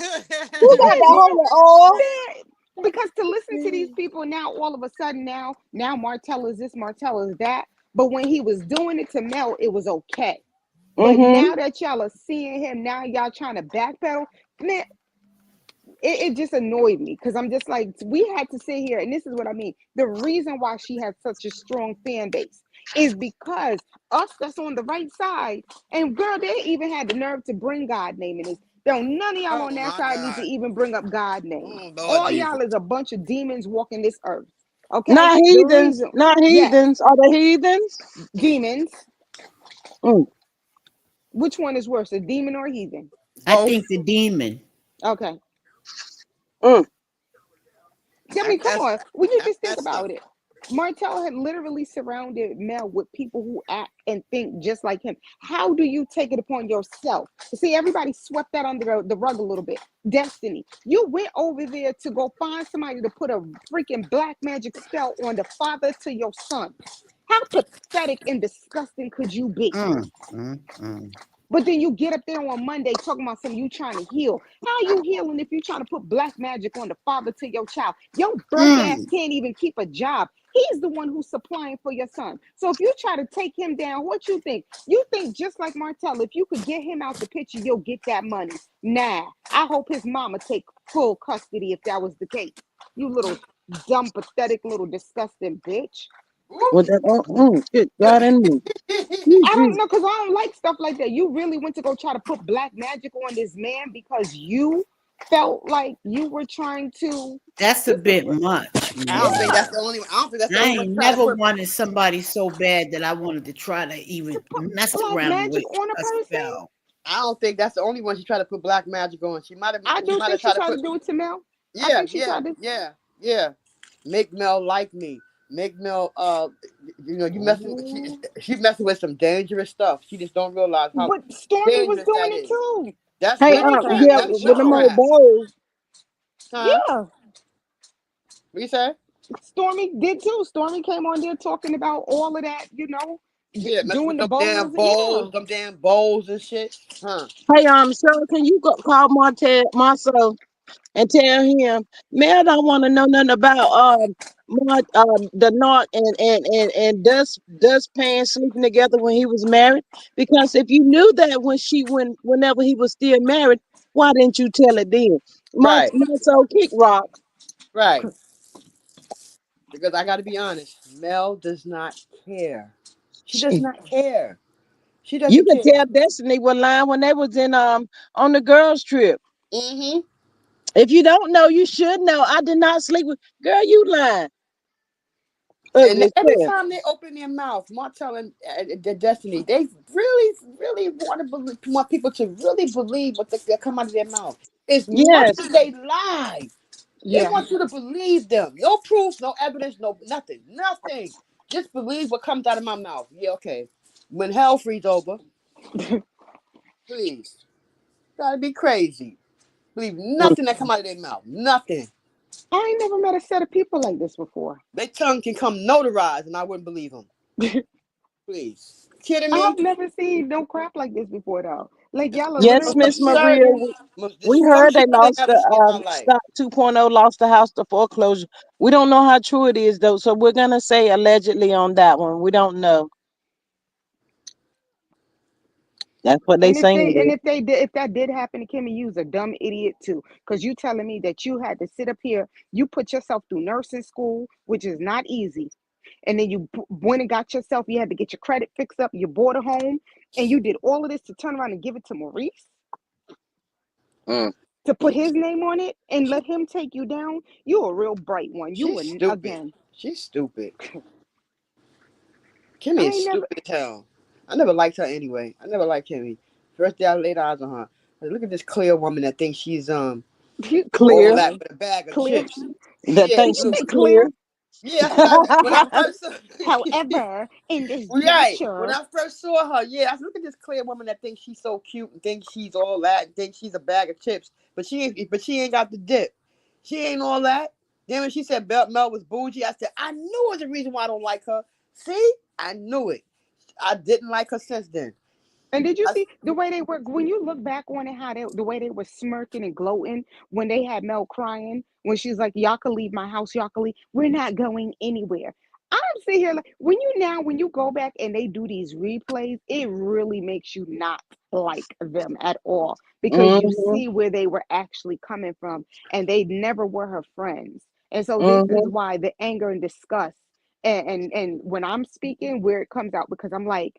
Because the holy oil? because to listen to these people now, all of a sudden now Martel is this, Martel is that. But when he was doing it to Mel, it was okay. But Mm-hmm. now that y'all are seeing him, now y'all trying to backpedal. Man, it just annoyed me because I'm just like, we had to sit here, and this is what I mean. The reason why she has such a strong fan base is because us that's on the right side, and girl, they even had the nerve to bring God name in this. Don't none of y'all Oh on that my side need to God. even bring up God name. Oh Lord All Jesus. y'all is a bunch of demons walking this earth. Okay, Not the heathens. reason, Not yes, heathens. Are they heathens? demons. Mm, Which one is worse, a demon or a heathen? I think Both. the demon. Okay, mm. I mean, come That's on. When you that's just think messed up. about it, Martel had literally surrounded Mel with people who act and think just like him. How do you take it upon yourself? See, everybody swept that under the rug a little bit. Destiny, you went over there to go find somebody to put a freaking black magic spell on the father to your son. How pathetic and disgusting could you be? Mm, mm, mm. But then you get up there on Monday talking about something you trying to heal. How you healing if you trying to put black magic on the father to your child? Your broke ass Mm, can't even keep a job. He's the one who's supplying for your son. So if you try to take him down, what you think? You think just like Martel, if you could get him out the picture, you'll get that money. Nah, I hope his mama take full custody if that was the case. You little dumb, pathetic, little disgusting bitch. Well, that, good God and me. Ooh, I don't Jesus. know because I don't like stuff like that. You really went to go try to put black magic on this man because you felt like you were trying to. that's a This is bit much, I don't think man. that's yeah the only. I don't think that's the I only one ain't trying to never put. wanted somebody so bad that I wanted to try to to even put mess black around with magic on a a person. spell. I don't think that's the only one she tried to put black magic on. She might have. I She do might think have she tried to tried to put. do it to Mel. I Yeah, think she yeah, tried to. yeah, yeah. Make Mel like me. Make Mel. You messing. Ooh. She messing with some dangerous stuff. She just don't realize how But Stormy was dangerous doing that it is. too. That's Hey, When they came witchcraft. yeah, in That's the with them show, old witchcraft. bowls. Huh? yeah, What you say? Stormy did too. Stormy came on there talking about all of that, Yeah, messing doing with the them damn bowls. bowls, Yeah. them damn bowls and shit. Huh? Hey, sir, can you call Marcel and tell him, Mel don't want to know nothing about the North and Dustpan sleeping together when he was married. Because if you knew that whenever he was still married, why didn't you tell it then? Right, Marcel kick rock. right. Because I got to be honest, Mel does not care. She does not care. She You doesn't could care. tell Destiny was lying when they was in on the girls trip. Mm-hmm. If you don't know, you should know. I did not sleep with girl. You lying, And ugly every self. time they open their mouth, Martell and the Destiny, they really, really want people to really believe what they come out of their mouth. As much Yes, as they lie, they Yeah. want you to believe them. No proof, no evidence, no nothing, nothing. Just believe what comes out of my mouth. Yeah, okay. When hell freezes over, please, gotta be crazy. Believe mm, nothing that come out of their mouth. Nothing. I ain't never met a set of people like this before. Their tongue can come notarized, and I wouldn't believe them. Please, kidding me? I've never seen no crap like this before though. Like It's y'all are the yes, most literally Miss serious. Maria. absurdest, most We heard they dysfunctional thing lost I've the ever seen in my life. stock 2.0 lost the house to foreclosure. We don't know how true it is though, so we're gonna say allegedly on that one. We don't know. That's what they And if saying they and there. if they did if that did happen to Kimmy, you's a dumb idiot too. Cause you telling me that you had to sit up here, you put yourself through nursing school, which is not easy. And then you went and got yourself, you had to get your credit fixed up, you bought a home, and you did all of this to turn around and give it to Maurice Mm. to put his name on it and let him take you down. You a real bright one. You She's were stupid. again. She's stupid. Kimmy I is ain't never stupid as hell. I never liked her anyway. I never liked Kimmy. First day I laid eyes on her. I said, look at this clear woman that thinks she's all Clear. that clear. with a bag of Clear. chips. That Yeah, Did thinks you she's say clear. clear? yeah. That's what I when I first saw. However, in this Right. When juncture, I first saw her, yeah, I said, look at this clear woman that thinks she's so cute and thinks she's all that and thinks she's a bag of chips. But she ain't got the dip. She ain't all that. Then when she said Mel was bougie, I said, I knew it was the reason why I don't like her. See? I knew it. I didn't like her since then. and did you I, see the way they were when you look back on it, how the way they were smirking and gloating when they had Mel crying when she's like, "Y'all can leave my house, y'all can leave. We're not going anywhere." I'm sitting here like when you go back and they do these replays, it really makes you not like them at all because you Mm-hmm. see where they were actually coming from and they never were her friends. And so this is Mm-hmm. why the anger and disgust and when I'm speaking where it comes out because I'm like,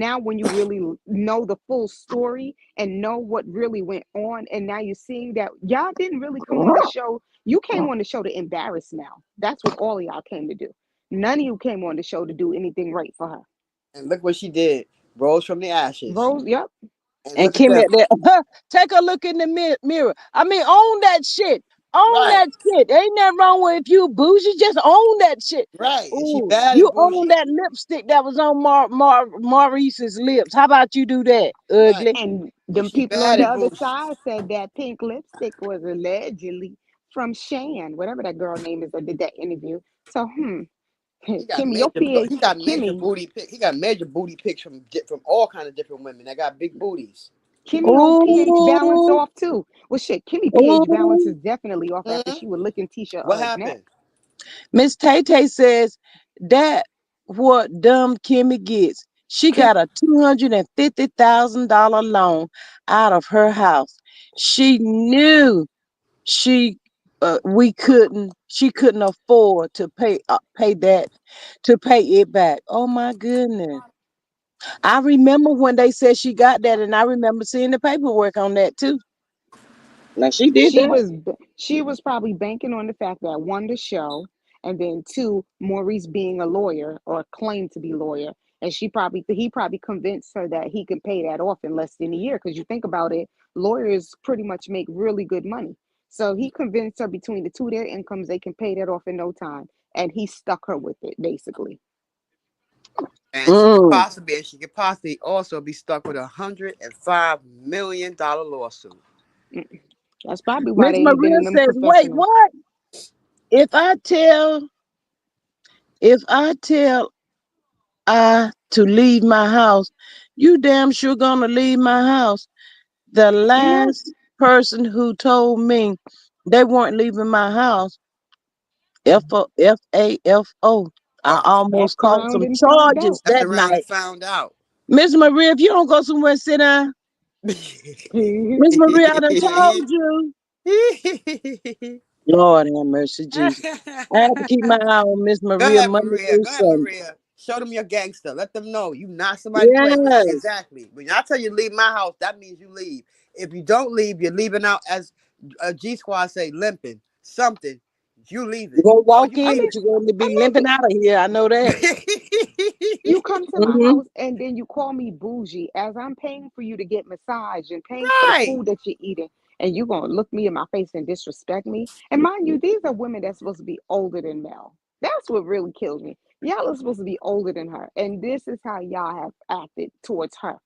now when you really know the full story and know what really went on and now you're seeing that y'all didn't really come on the show. You came on the show to embarrass Mel. That's what all of y'all came to do. None of you came on the show to do anything right for her. And look what she did. Rose from the ashes. Rose, yep. And And look at Kimmy them. at that. Take a look in the mirror. I mean, own that shit. Own Right. that shit. Ain't nothing wrong with if you bougie. Just own that shit. Right. And she Ooh, bad you and own bougie. that lipstick that was on Maurice's lips. How about you do that, Right. ugly? And And them she people on bad the and other bougie. side said that pink lipstick was allegedly from Shan, whatever that girl name is that did that interview. So, He got Kimmy, your major. PA, He got major Kimmy, booty pics. He got major booty pics from all kind of different women that got big booties. Kimmy on pH balance Ooh, off too. Well, shit, Kimmy pH balance ooh. is definitely off after Hmm. she was licking Tisha What neck. happened? Miss Tay Tay says that what dumb Kimmy gets. She Kim, got a $250,000 loan out of her house. She knew she she couldn't afford to pay it back. Oh my goodness. I remember when they said she got that and I remember seeing the paperwork on that too. Like she did she that. was she was probably banking on the fact that one, the show, and then two, Maurice being a lawyer or claimed to be lawyer, and he probably convinced her that he could pay that off in less than a year. Because you think about it, lawyers pretty much make really good money. So he convinced her between the two of their incomes they can pay that off in no time, and he stuck her with it basically. And Mm. she could possibly also be stuck with $105 million lawsuit. Mm. That's probably why Miss they ain't been Maria in them says, wait, confessionals. what? If I tell if I tell I to leave my house, you damn sure gonna leave my house. The Yes, last person who told me they weren't leaving my house, FAFO. I Uh, almost effed caught around some and found out. charges Messed that around and night. found out. Miss Maria, if you don't go somewhere and sit down, Miss Maria, I done told you. Lord have mercy, Jesus. I have to keep my eye on Miss Go Maria ahead, Monday Maria. through Go ahead, Sunday. Maria. Show them your gangster. Let them know you not somebody to play with. Yes. Exactly. When I tell you to leave my house, that means you leave. If you don't leave, you're leaving out as a G Squad say, limping. Something. You You're leaving. gonna Oh, walk you I in, mean, but leaving. you're gonna be limping imagine out of here. I know that. you come to my Hmm. house and then you call me bougie as I'm paying for you to get massage and paying for the Right. food that you're eating, and you gonna look me in my face and disrespect me. And mind you, these are women that's supposed to be older than Mel. That's what really kills me. Y'all are supposed to be older than her, and this is how y'all have acted towards her.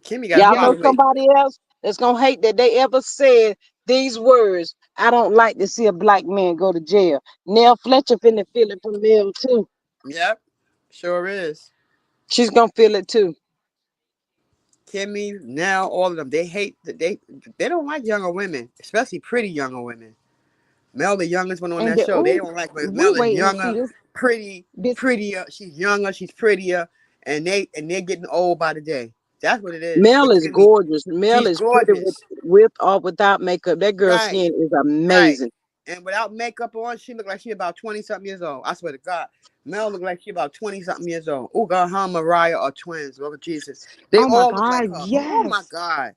Kimmy got a Y'all know Y'all, problem with. somebody else that's gonna hate that they ever said these words. I don't like to see a black man go to jail. Nell Fletcher finna feel it from Mel too. Yep. Sure is. She's gonna feel it too. Kimmy, now all of them. They hate that they don't like younger women, especially pretty younger women. Mel, the youngest one on and that then show, they oh, don't like. But we Mel is waiting to see younger, this. pretty, This prettier. She's younger, she's prettier, and they're getting old by the day. That's what it is. Mel With is Kimmy, gorgeous. Mel she's is pretty gorgeous. with or without makeup. That girl's Right, skin is right. amazing. And without makeup on, she looked like she about 20 something years old. I swear to God. Mel looked like she about 20 something years old. Oh God, her and Mariah are twins. Lord Jesus. They oh my all look like God, her. Oh my yes. God.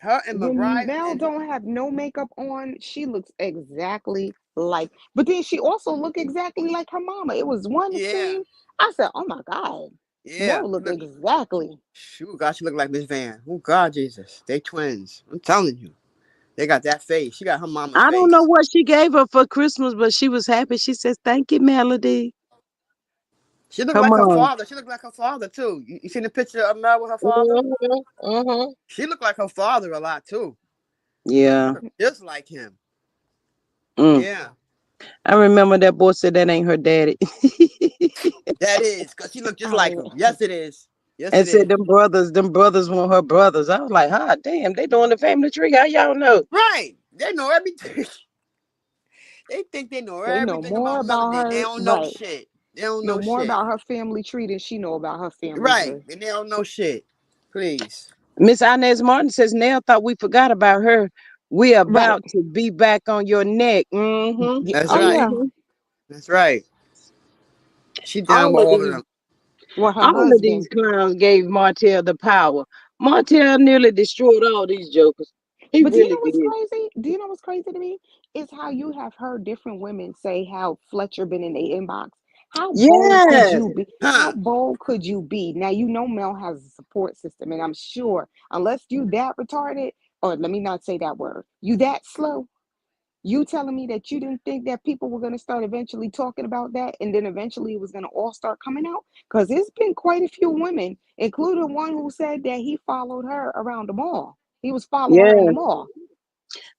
Her and When Mariah Mel and don't have no makeup on, she looks exactly like. But then she also look exactly like her mama. It was one yeah, scene. I said, "Oh my God, yeah. Mel look exactly." Shoot, God, she look like Miss Van. Oh God, Jesus, they twins. I'm telling you, they got that face. She got her mama's I don't know face. what she gave her for Christmas, but she was happy. She says, "Thank you, Melody." She looked Her like her mom. father. She looked like her father too. You seen the picture of Mel with her father? Hmm. Hmm. She looked like her father a lot too. She Yeah. looked just like him. Mm. Yeah, I remember that boy said that ain't her daddy. that is because she looked just like him. Oh, Yes, it is. Yes, And it said is. them brothers want her brothers. I was like, damn, they doing the family tree. How y'all know? Right. They know everything. They think they know They know everything more about about Melody. They her, don't know right? shit. They don't Know know more shit. about her family tree than she know about her family Right. tree. And they don't know shit. Please. Miss Inez Martin says, Nell thought we forgot about her. We Right. about to be back on your neck. Mm-hmm. Yeah. That's Oh right. yeah. Mm-hmm. That's right. She down with All of all of these, them. Well, her all of these husband. clowns gave Martel the power. Martel nearly destroyed all these jokers. He But do you know really what's did. crazy? Do you know what's crazy to me? Is how you have heard different women say how Fletcher been in the inbox. How bold could Yes. you be? How Huh. bold could you be? Now you know Mel has a support system, and I'm sure unless you that retarded, or let me not say that word, you that slow. You telling me that you didn't think that people were going to start eventually talking about that, and then eventually it was going to all start coming out? Because it's been quite a few women, including one who said that he followed her around the mall. He was following her in the Yeah. mall.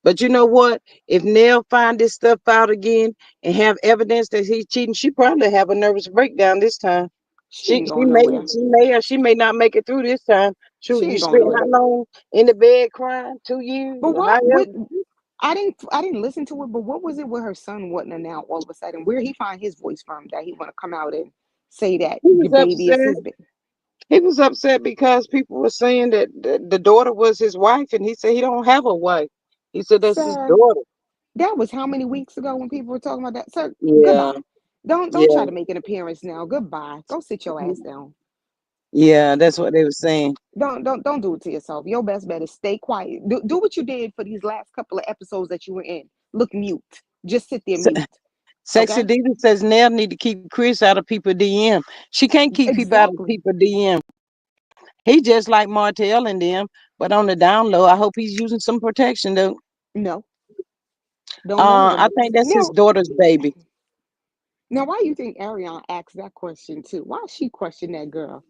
But you know what? If Nell find this stuff out again and have evidence that he's cheating, she probably have a nervous breakdown this time. She She ain't she going may nowhere. she may or she may not make it through this time. Shoot, She you ain't going spent nowhere. how long in the bed crying? 2 years But or what however. I didn't listen to it, but what was it with her son wasn't announced all of a sudden? Where he find his voice from that he wanna come out and say that He your was baby is upset. his baby? He was upset because people were saying that the daughter was his wife, and he said he don't have a wife. He said that's his Sir, daughter. that was how many weeks ago when people were talking about that? Sir, Yeah, goodbye. Don't try yeah, to make an appearance now. Goodbye. Go sit your ass down. yeah. That's what they were saying. Don't do it to yourself. Your best bet is stay quiet. Do what you did for these last couple of episodes that you were in. Look mute. Just sit there Se- mute. Sexy Okay? Diva says Nell need to keep Chris out of people DM. She can't keep people out of Exactly. people DM. He just like Martell and them, but on the down low, I hope he's using some protection though. No, don't mess with I him. think that's his No. daughter's baby. Now, why you think Ariel asked that question too? Why she questioned that girl?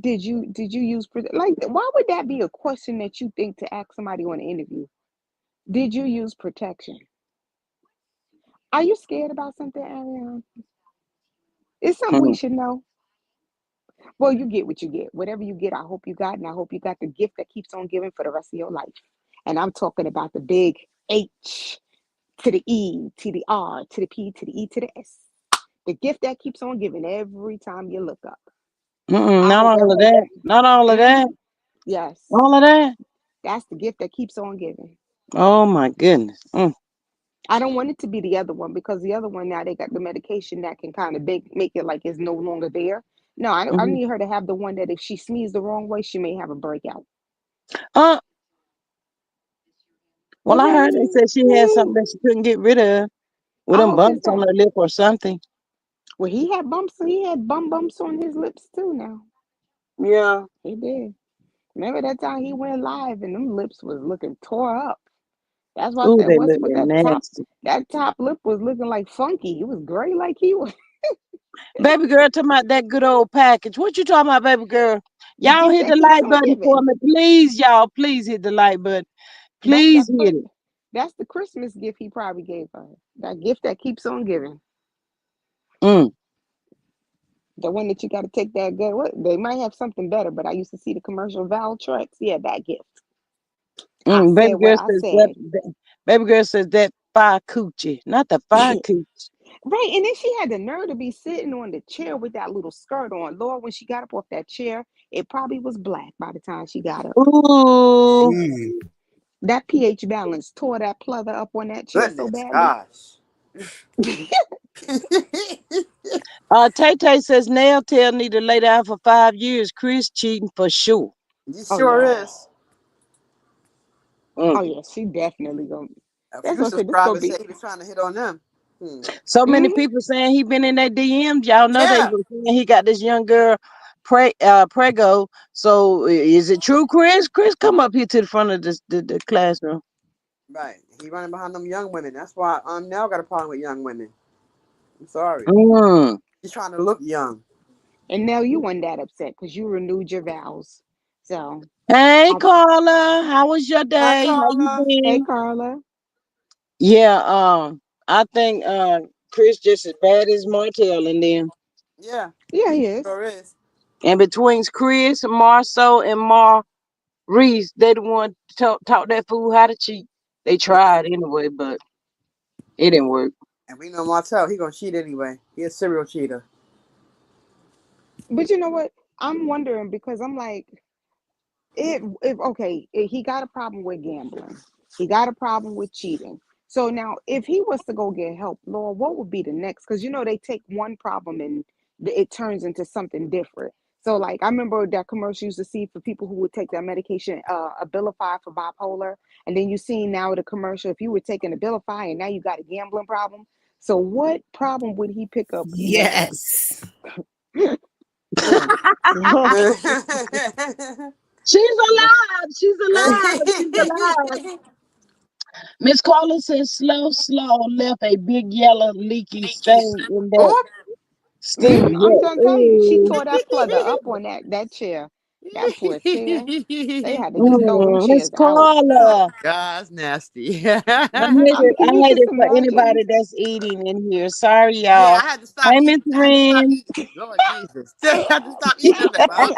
Did you use like why would that be a question that you think to ask somebody on an interview? Did you use protection? Are you scared about something, Ariel? It's something we Hmm. should know. Well, you get what you get. Whatever you get, I hope you got, and I hope you got the gift that keeps on giving for the rest of your life. And I'm talking about the big H to the E to the R to the P to the E to the S. The gift that keeps on giving every time you look up. I Not hope all of every that. Not all of that. yes, All of that. that's the gift that keeps on giving. Oh my goodness. I don't want it to be the other one because the other one now they got the medication that can kind of make it like it's no longer there. No, I Mhm. need her to have the one that if she sneezes the wrong way, she may have a breakout. Uh, well, I heard they said she had something Well, that she couldn't get rid of with I them hope it's bumps on that. her lip or something. Well, he had bumps. He had bumps on his lips too. Now Yeah. he did. Remember that time he went live and them lips was looking tore up. That's why I Ooh, said they what's look with that top. nasty. That top lip was looking like funky. It was gray like he was. Baby girl talking about that good old package. What you talking about, baby girl? The Y'all gift hit that the keeps like on button for giving. me. Please, y'all. Please hit the like button. That's Please that hit it. that's the Christmas gift he probably gave her. That gift that keeps on giving. Mm, The one that you got to take that good. What they might have something better, but I used to see the commercial Valtrex. Yeah, that gift. I Baby said what girl I says that, said. baby girl says that fire coochie, not the fire coochie. Right, and then she had the nerve to be sitting on the chair with that little skirt on. Lord, when she got up off that chair, it probably was black by the time she got up. Ooh. Mm. That pH balance tore that pleather up on that chair so Goodness badly. gosh. Tay Tay says Nail Tail need to lay down for 5 years. Chris cheating for sure. You Oh sure yeah. is. Mm. Oh yeah, she definitely gonna. A That's few what I said. This gonna subscribers be. say he was trying to hit on them. Hmm. So many Mhm. people saying he been in that DMs. Y'all know they Yeah. were saying he got this young girl prego. So is it true, Chris? Chris, come up here to the front of the classroom. Right. He running behind them young women. That's why now got a problem with young women. I'm sorry. Mm. He's trying to look young. And now you weren't that upset because you renewed your vows. So, Hey I, Carla, how was your Hi, day? How you Carla. hey been? Carla. Yeah, I think Chris just as bad as Martell and them. Yeah, Yeah, he is. sure is. And between Chris, Marceau, and Maurice, they the one taught that fool how to cheat. They Yeah. tried anyway, but it didn't work. And we know Martel, he gonna cheat anyway. He a serial cheater. But you know what? I'm wondering because I'm like, if okay, if he got a problem with gambling, he got a problem with cheating. So now, if he was to go get help, Lord, what would be the next? Because they take one problem and it turns into something different. So, like, I remember that commercial you used to see for people who would take that medication, Abilify for bipolar, and then you see now the commercial if you were taking Abilify and now you got a gambling problem. So, what problem would he pick up next? Yes. She's alive. She's alive. She's alive. Miss Carla says slow left a big yellow leaky stain in that Oh. stew. I'm Yeah. trying to tell you, she tore that pleather up on that chair. That poor chair. They had to just throw them Miss chairs out. Carla. God's nasty. Can I you hate just it for imagine? anybody that's eating in here. Sorry, Yeah, y'all. I had to stop Hey, Miss eating. I had to stop Ren. eating. Lord Jesus. I had to stop eating. I'm like, well,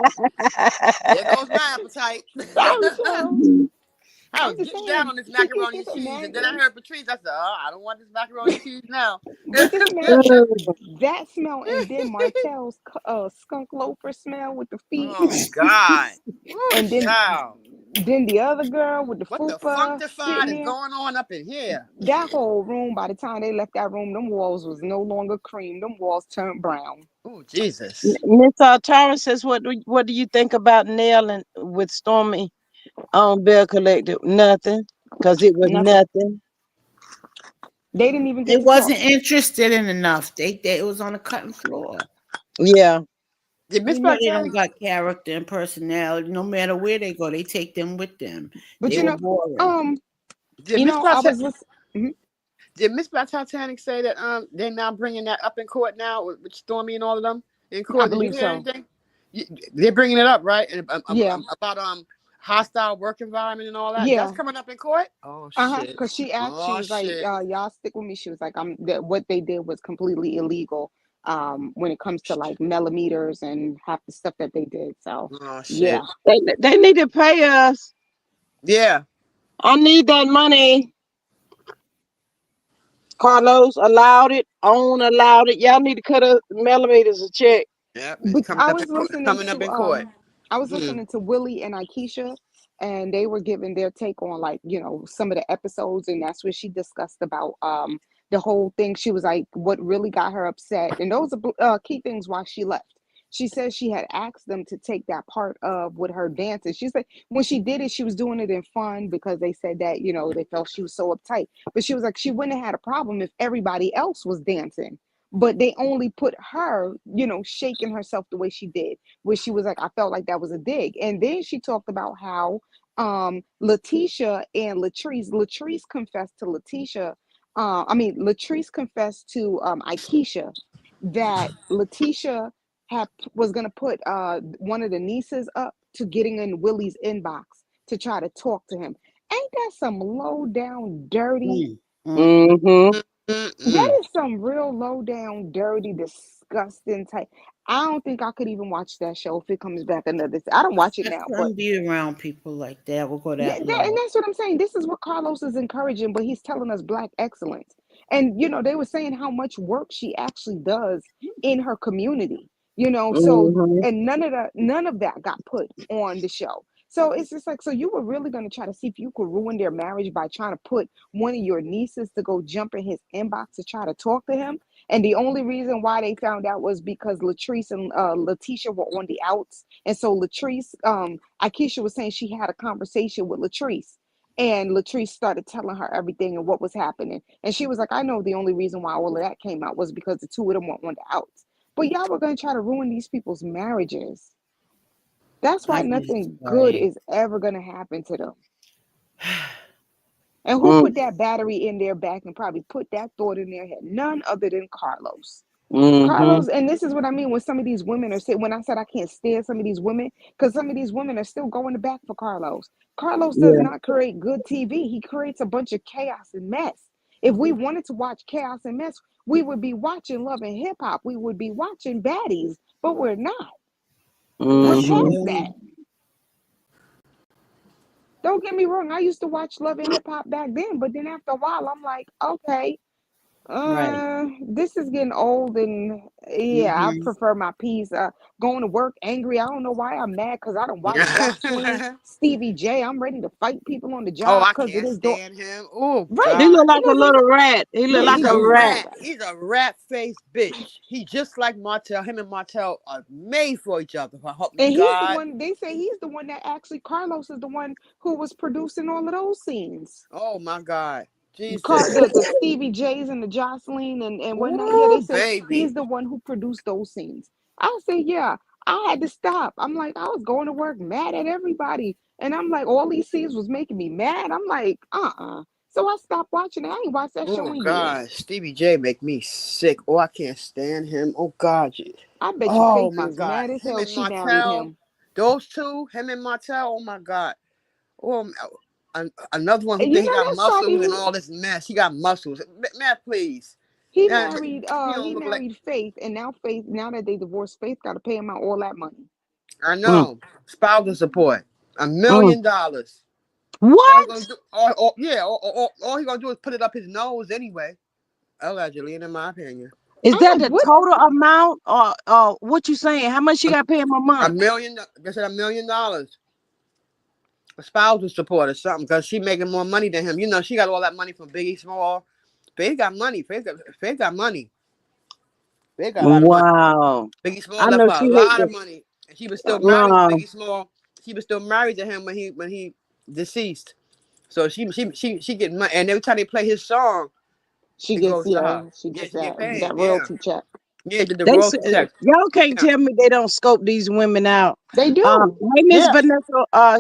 there goes my appetite. Sorry, child. I I'm was just getting down saying, on this macaroni and just cheese, and then I imagine. heard Patrice. I said, "Oh, I don't want this macaroni and cheese now." But just imagine that smell and then Martel's skunk loafer smell with the feet. Oh God! Oh, And child! then the other girl with the What the fupa functified sitting is there. going on up in here? That whole room, by the time they left that room, them walls was no longer cream. Them walls turned brown. Oh Jesus! Miss Tara says, what do you think about nailing with Stormy on Bell Collective? Nothing, because it was Nothing. nothing. They didn't even They get to talk. wasn't interested in enough. They it was on the cutting floor. Yeah. Did Miss You know they Martel? don't got character and personality. No matter where they go, they take them with them. But They were boring. Did Miss I Martel? was listening. Did Miss Titanic say that they're now bringing that up in court now with Stormy and all of them in I court? Did you believe hear so. anything? They're bringing it up, right? And Yeah. about hostile work environment and all that. That's Yeah. coming up in court. Oh shit! Because she asked, she Oh was like, shit! y'all stick with me. She was like, what they did was completely illegal. When it comes to like millimeters and half the stuff that they did. So Oh shit! yeah. They need to pay us. Yeah. I need that money. Carlos allowed it. Own allowed it. Y'all need to cut us millimeters a check. Yep. It's But coming up in court. Coming up in court. I was Mm. listening to Willie and Aikisha, and they were giving their take on like some of the episodes, and that's where she discussed about the whole thing. She was like, what really got her upset, and those are key things why she left. She says she had asked them to take that part of with her dancing. She said when she did it, she was doing it in fun because they said that they felt she was so uptight. But she was like, she wouldn't have had a problem if everybody else was dancing, but they only put her, shaking herself the way she did, where she was like, I felt like that was a dig. And then she talked about how Letitia and Latrice confessed to Latrice confessed to Aikisha that Letitia was gonna put one of the nieces up to getting in Willie's inbox to try to talk to him. Ain't that some low down dirty? Mm-hmm. That is some real low down, dirty, disgusting type. I don't think I could even watch that show if it comes back another. I don't watch it I now, but couldn't be around people like that. Will go that and low. that's what I'm saying. This is what Carlos is encouraging, but he's telling us black excellence. And they were saying how much work she actually does in her community. So Mm-hmm. and none of that got put on the show. So it's just like, so you were really going to try to see if you could ruin their marriage by trying to put one of your nieces to go jump in his inbox to try to talk to him. And the only reason why they found out was because Latrice and Letitia were on the outs. And so Latrice, Aikisha was saying she had a conversation with Latrice. And Latrice started telling her everything and what was happening. And she was like, I know the only reason why all of that came out was because the two of them were on the outs. But y'all were going to try to ruin these people's marriages. That's why I just nothing good sorry. is ever going to happen to them. And who Mm-hmm. put that battery in their back and probably put that thought in their head? None other than Carlos. Mm-hmm. Carlos, and this is what I mean when some of these women are saying, when I said I can't stand some of these women, because some of these women are still going to back for Carlos. Carlos does Yeah. not create good TV. He creates a bunch of chaos and mess. If we wanted to watch chaos and mess, we would be watching Love and Hip Hop. We would be watching baddies, but we're not. We're That's Mm-hmm. past true. that. Don't get me wrong. I used to watch Love and Hip Hop back then, but then after a while, I'm like, okay, Right. This is getting old, and yeah, I Mm-hmm. prefer my peace. Going to work angry. I don't know why I'm mad because I don't watch Jocelyn, Stevie J. I'm ready to fight people on the Oh, job I because it can't is stand him. Oh right. He God. look like a little rat. He look Yeah, like he He's a a do look like rat. a rat. rat. He's a rat faced bitch. He just like Martel. Him and Martel are made for each other. I hope to And he's the God. one. They say he's the one that actually Carlos is the one who was producing all of those scenes. Oh my God. Jesus. The Stevie J's and the Jocelyn and whatnot. Yeah, they Ooh, say he's baby. the one who produced those scenes. I say, yeah, I had to stop. I'm like, I was going to work mad at everybody. And I'm like, all these scenes was making me mad. I'm like, So I stopped watching it. I ain't watched that show Oh in God. years. Stevie J make me sick. Oh, I can't stand him. Oh God. I bet you Oh Faith my is God. mad as Him hell and she married Martel. him. Those two. Him and Martel. Oh my God. Oh, another one who And you think he know got that Saudi muscles and who all this mess. He got muscles. Man, please. he Yeah, married he don't he look like. married Faith, and now Faith, now that they divorced, Faith gotta pay him out all that money. I Mm, know. Spousal support. A mm. million dollars. All he gonna What? do, yeah, all he gonna do is put it up his nose anyway. Allegedly, in my opinion, Is I'm that like, the what? total amount, or what you saying? How much she a, got to pay him a a month? million. They said $1 million. A spousal support or something because she making more money than him. You know, she got all that money from Biggie Small. Faith got money. Faith got money. Faith got a lot of money. Wow. Biggie Small I left know her a she hate lot of the. money, and she was still married to No, Biggie Small. She was still married to him when he deceased. So she getting money, and every time they play his song, She it gets, goes to yeah, her. she Yeah, gets she get paid. that Yeah, royalty check. yeah, the they said royalty check. y'all can't Yeah, tell me they don't scope these women out. They do. Hey Miss yeah.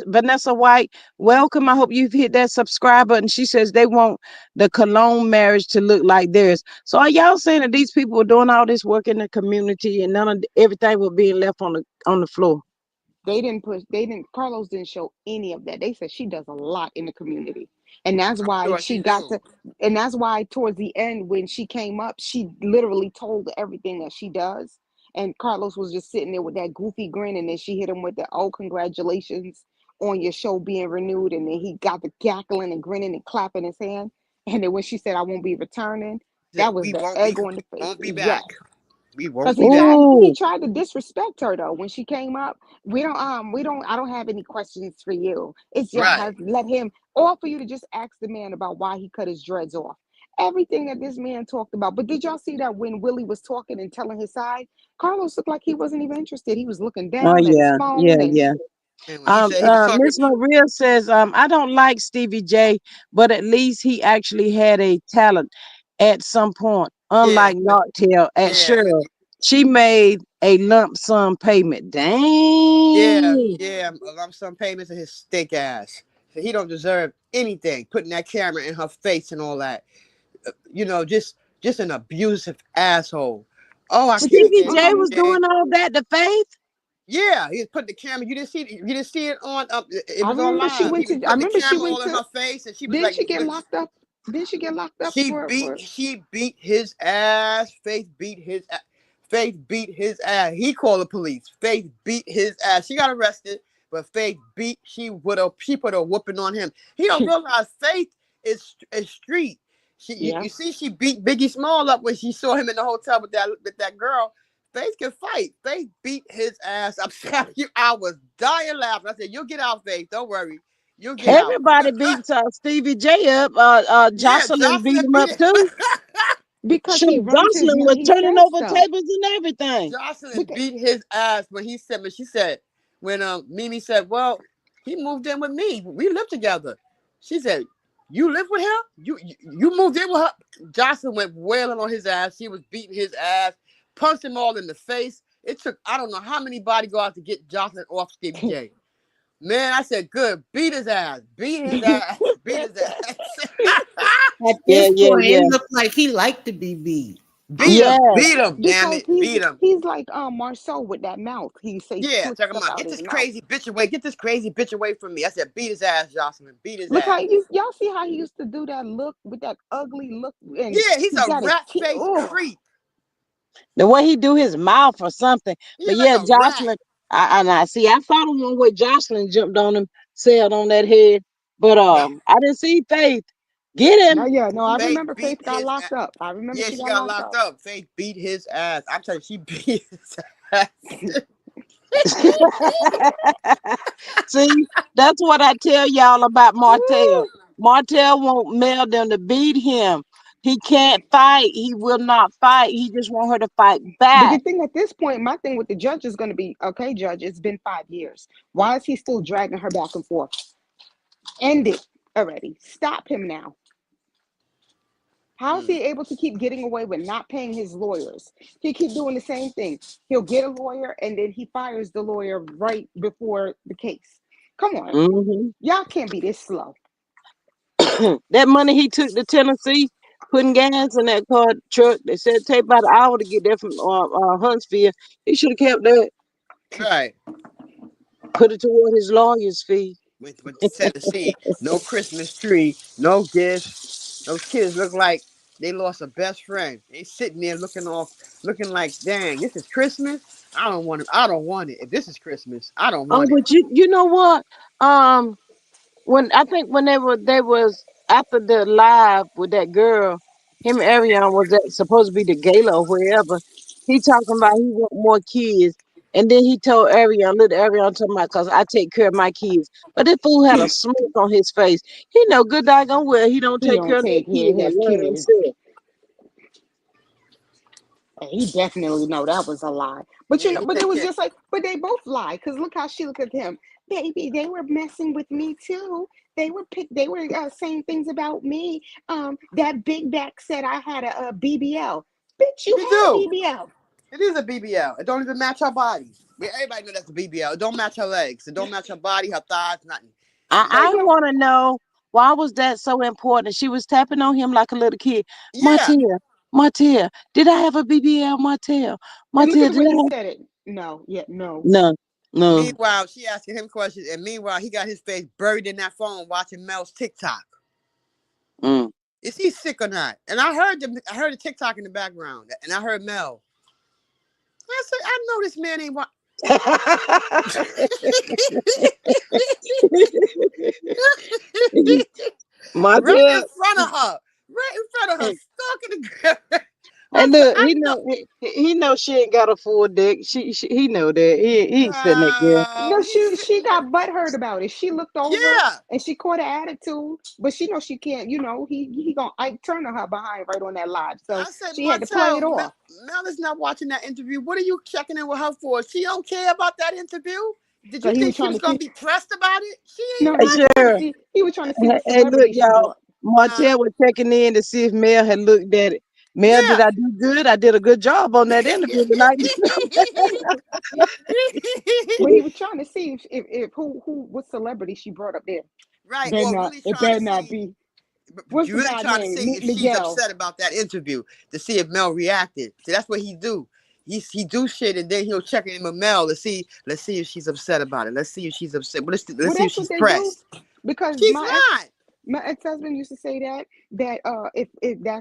Vanessa White, welcome. I hope you've hit that subscribe button. She says they want the Cologne marriage to look like theirs. So are y'all saying that these people were doing all this work in the community and none of everything was being left on the floor? They didn't, Carlos didn't show any of that. They said she does a lot in the community. And that's I'm why sure she she got do. to, and that's why towards the end, when she came up, she literally told everything that she does. And Carlos was just sitting there with that goofy grin. And then she hit him with the, oh, congratulations on your show being renewed. And then he got the cackling and grinning and clapping his hand. And then when she said, I won't be returning, That that was we the egg on the face. won't be Yes. back. We Because won't be he back. tried Ooh, to disrespect her though when she came up. We don't I don't have any questions for you. It's just Right. has let him, or for you to just ask the man about why he cut his dreads off. Everything that this man talked about. But did y'all see that when Willie was talking and telling his side, Carlos looked like he wasn't even interested. He was looking oh down at his yeah, yeah, phone and yeah. And when he said he was talking, Miss Maria says, I don't like Stevie J, but at least he actually had a talent at some point, yeah, unlike Martel at yeah, Cheryl. She made a lump sum payment. yeah, Dang. yeah. A lump sum payments to his stink ass. So he don't deserve anything. Putting that camera in her face and all that. You know, just an abusive asshole. Oh, I can't Stevie stand J Stevie was J. doing all that to Faith? Yeah, he put the camera. You didn't see it on. It I was on remember live. He was I putting the remember she camera went all in to, her face, and she was didn't like, she get locked up? Didn't she get locked up for she beat his ass. Faith beat his ass. He called the police. Faith beat his ass. She got arrested, but Faith beat. She put a whooping on him. He don't realize Faith is street. You yeah. see, she beat Biggie Small up when she saw him in the hotel with that girl. Faith can fight. Faith beat his ass. I'm telling you, I was dying laughing. I said, "You'll get out, Faith. Don't worry. You'll get out." Everybody beats Stevie J up. Yeah, Jocelyn beat Jocelyn him beat up it. too. Because Shoot, he runs his Jocelyn mouth, was he turning says over stuff. tables and everything. Jocelyn Because beat his ass when he said, she said, when Mimi said, well, he moved in with me. We lived together. She said, you live with him? You moved in with her? Jocelyn went wailing on his ass. She was beating his ass, punched him all in the face. It took, I don't know how many bodyguards to get Jocelyn off Stevie J. Man, I said, good. Beat his ass. Beat his ass. Beat his ass. At Yeah, this yeah, point, it yeah. looked like he liked to be beat. I Beat him. think Yes. Beat him. Damn because it. Beat him. he's like Marcel with that mouth. He say Yeah, slick talking stuff about out get his this mouth. crazy bitch away, get this crazy bitch away from me. I said, beat his ass, Jocelyn, beat his Look how ass. y'all see how he used to do that look with that ugly look, and Yeah, he's he a got his rat teeth. faced Oh, creep. The way he do his mouth or something. Yeah, But like yeah, a rat. Jocelyn, I see. I saw the one where Jocelyn jumped on him, sailed on that head. But Yep. I didn't see Faith. Get No, him. yeah, no, I Faith remember beat Faith got his. locked up. I remember Yeah, she she got got locked locked up. up. Faith beat his ass. I'm telling you, she beat his ass. See, that's what I tell y'all about Martel. Woo. Martel want Mel them to beat him. He can't fight. He will not fight. He just want her to fight But the back. thing at this point, my thing with the judge is going to be, okay, judge, it's been 5 years. Why is he still dragging her back and forth? End it already. Stop him now. How is Mm. he able to keep getting away with not paying his lawyers? He keep doing the same thing. He'll get a lawyer and then he fires the lawyer right before the case. Come on. Hmm. Y'all can't be this slow. That money he took to Tennessee, putting gas in that car truck, they said it take about an hour to get there from Huntsville. He should have kept that, Right. put it toward his lawyer's fee. With Tennessee, no Christmas tree, no gifts. Those kids look like they lost a best friend. They sitting there looking like, dang, this is Christmas. I don't want it. I don't want it. If this is Christmas, I don't Oh, want it. but you know what? Um, when I think when they was after the live with that girl, him and Ariel was at, supposed to be the gala or wherever. He talking about he want more kids, and then he told Ariel, little Ariel talking about, cause I take care of my kids. But that fool had a smirk on his face. He know good doggone well he don't He take don't care of no take care of kids. I his learned kids. himself. And he definitely know that was a lie. But you Yeah, know, he but it take was care. just like, but they both lie. Cause look how she looked at him. Baby, they were messing with me too. They were saying things about me. That big back said I had a BBL. Bitch, you You had a do. BBL. It is a BBL. It don't even match her body. Everybody know that's a BBL. It don't match her legs. It don't match her body, her thighs, nothing. Like, I Nothing. no. want to know why was that so important? She was tapping on him like a little kid. Yeah. Martel, Martel, did I have a BBL? Martel, And look at Martel, the did way I he have? said it. No, yeah, no. No, no. Meanwhile, she asking him questions, and meanwhile, he got his face buried in that phone watching Mel's TikTok. Mm. Is he sick or not? And I heard the TikTok in the background, and I heard Mel. I said, I know this man ain't what. Right in Martel, front of her, right in front of her, stalking the girl. I and said, look, I know. he know she ain't got a full dick. He know that. He ain't sitting that girl. No, He's she sitting there. got butthurt about it. She looked over Yeah. and she caught an attitude, but she knows she can't. You know, he gonna Ike Turner her behind right on that live, so I said, she had to play Martel, it off. Mel is not watching that interview. What are you checking in with her for? She don't care about that interview. Did you Cause he think was she trying was to gonna see. be pressed about it? She ain't No, he was watching trying to Sure. it. see. He was trying to see what Hey, look, celebrity she y'all. brought. Huh? Martel was checking in to see if Mel had looked at it. Mel, did Yeah. I do good? I did a good job on that interview tonight. But he was trying to see if who what celebrity she brought up there. Right. Better Or not. really It trying to better not see, be. but What's you the really guy trying to name? see if she's Miguel. upset about that interview to see if Mel reacted. So that's what he do. He do shit and then he'll check in with Mel to see. Let's see if she's upset about it. Let's see if she's upset. But let's Well, see if that's what she's they do. pressed. Because She's not. my ex husband used to say that if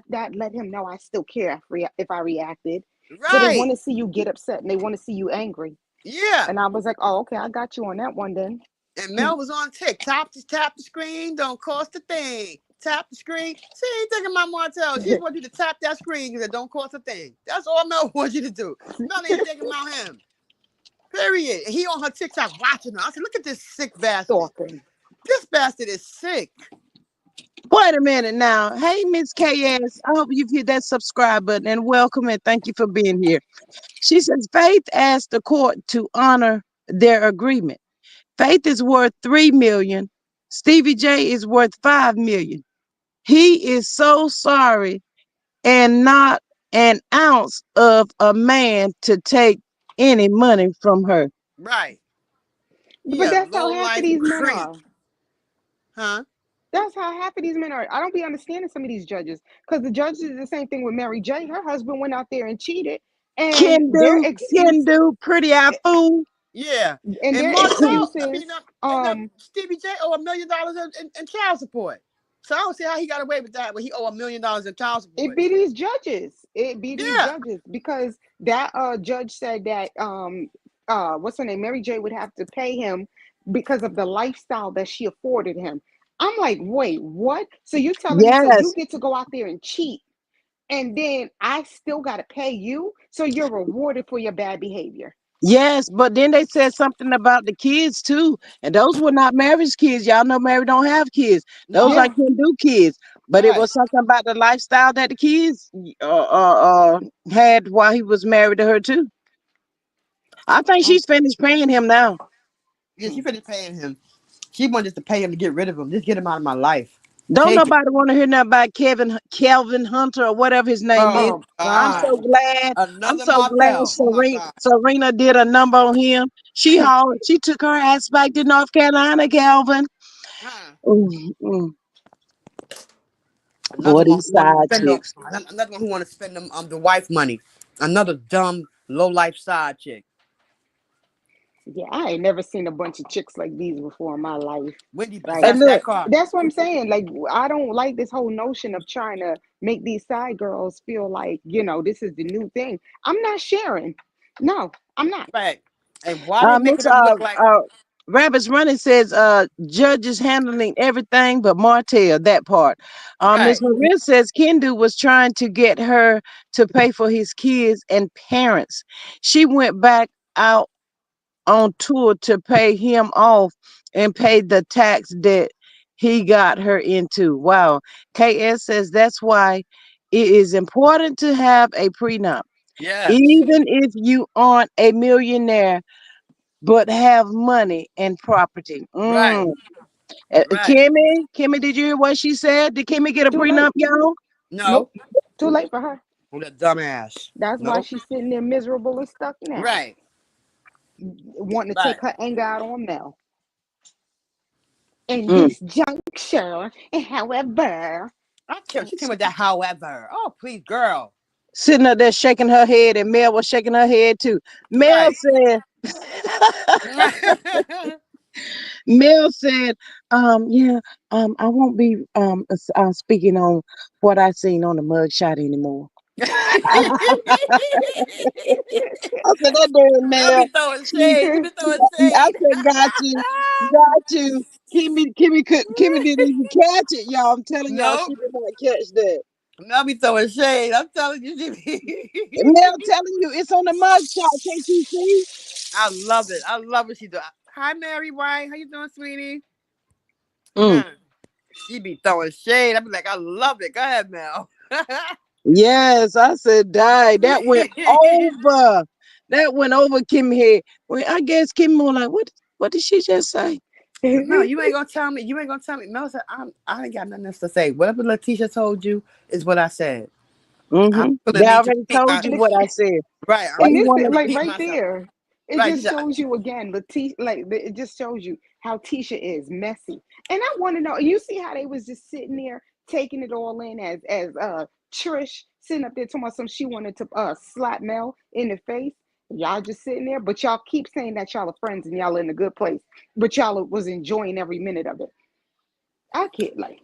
that let him know I still care if I reacted. So they Right. want to see you get upset and they want to see you angry. Yeah. And I was like, oh, okay, I got you on that one then. And Mel was on tick. Tap the screen. Don't cost a thing. Tap the screen. She ain't thinking about Martel. She just want you to tap that screen because it don't cost a thing. That's all Mel wants you to do. Mel ain't thinking about him. Period. And he on her TikTok watching her. I said, look at this sick bastard. Stalking. This bastard is sick. Wait a minute now. Hey, Miss KS. I hope you've hit that subscribe button and welcome and thank you for being here. She says Faith asked the court to honor their agreement. Faith is worth 3 million. Stevie J is worth 5 million. He is so sorry and not an ounce of a man to take any money from her. Right. He But a that's how low half of life these men creep. are. Huh? That's how half of these men are. I don't be understanding some of these judges because the judges is the same thing with Mary J. Her husband went out there and cheated, and their Can excuse do, pretty eye fool. Yeah. and And their Martel, excuse is, Stevie J owe $1 million in child support. So I don't see how he got away with that when he owe $1 million in child it support. be these judges. It be these Yeah. judges because that judge said that what's her name? Mary J would have to pay him because of the lifestyle that she afforded him. I'm like, wait, what? So you telling me so you Yes. get to go out there and cheat, and then I still got to pay you? So you're rewarded for your bad behavior. Yes, but then they said something about the kids too, and those were not Mary's kids. Y'all know Mary don't have kids; those are No. Yeah. Can Do kids. But it Right. was something about the lifestyle that the kids had while he was married to her too. I think Oh, she's finished paying him now. Yeah, she finished paying him. She wanted just to pay him to get rid of him. Just get him out of my life. Don't Take it. nobody want to hear nothing about Kelvin Hunter or whatever his name is. Oh oh I'm God. so God. glad. I'm Another so glad Martel. Oh my God. Serena did a number on him. She took her ass back to North Carolina, Calvin. Huh. Mm, mm. Another Boy, one these who wanted to side spend them. chicks. Another one who wanted to spend them the wife money. Another dumb low life side chick. Yeah, I ain't never seen a bunch of chicks like these before in my life. Wendy Like, And possessed look, that car. that's what I'm saying. Like, I don't like this whole notion of trying to make these side girls feel like, this is the new thing. I'm not sharing. No, I'm not. Right. And why they making Miss them look like Rabbit's Running says judges handling everything but Martel, that part. Miss right? Maria says Kendu was trying to get her to pay for his kids and parents. She went back out on tour to pay him off and pay the tax debt he got her into. Wow. KS says that's why it is important to have a prenup. Yes. Even if you aren't a millionaire, but have money and property. Right. Right. Kimmy, did you hear what she said? Did Kimmy get a Too prenup, late. y'all? No. Nope. Too late for her. Oh, that dumbass. That's why Nope. she's sitting there miserable and stuck now, Right. wanting to Right. take her anger out on Mel. In Mm. this juncture, and however, I care. She came with that. However, oh please, girl. Sitting up there shaking her head, and Mel was shaking her head too. Mel Right. said, Mel said, yeah, I won't be speaking on what I seen on the mugshot anymore. I said, that damn Mel Mel. be throwing She, shade. She be throwing I shade. said, got you. Kimmy didn't even catch it, y'all. I'm telling y'all, Nope. she did not catch that. Mel be throwing shade. I'm telling you, she be. Mel telling you, it's on the mugshot. Can't you see? I love it. I love what she do. Hi, Mary White. How you doing, sweetie? Mm. Huh. She be throwing shade. I be like, I love it. Go ahead, Mel. Yes, I said, die. That went over. That went over Kimmy head. Well, I guess Kimmy was like, what did she just say? Mel, you ain't gonna tell me. You ain't gonna tell me. Mel said, I ain't got nothing else to say. Whatever Letitia told you is what I said. I Mm-hmm. feel the They need to already repeat told my you and what it's I said. right. Why and I you this feel want the need to like repeat right myself. there, it Right. She just said, shows you again, it just shows you how Tisha is messy. And I want to know, you see how they was just sitting there taking it all in as Trish sitting up there talking about some she wanted to slap Mel in the face. Y'all just sitting there, but y'all keep saying that y'all are friends and y'all in a good place, but y'all was enjoying every minute of it. I can't like,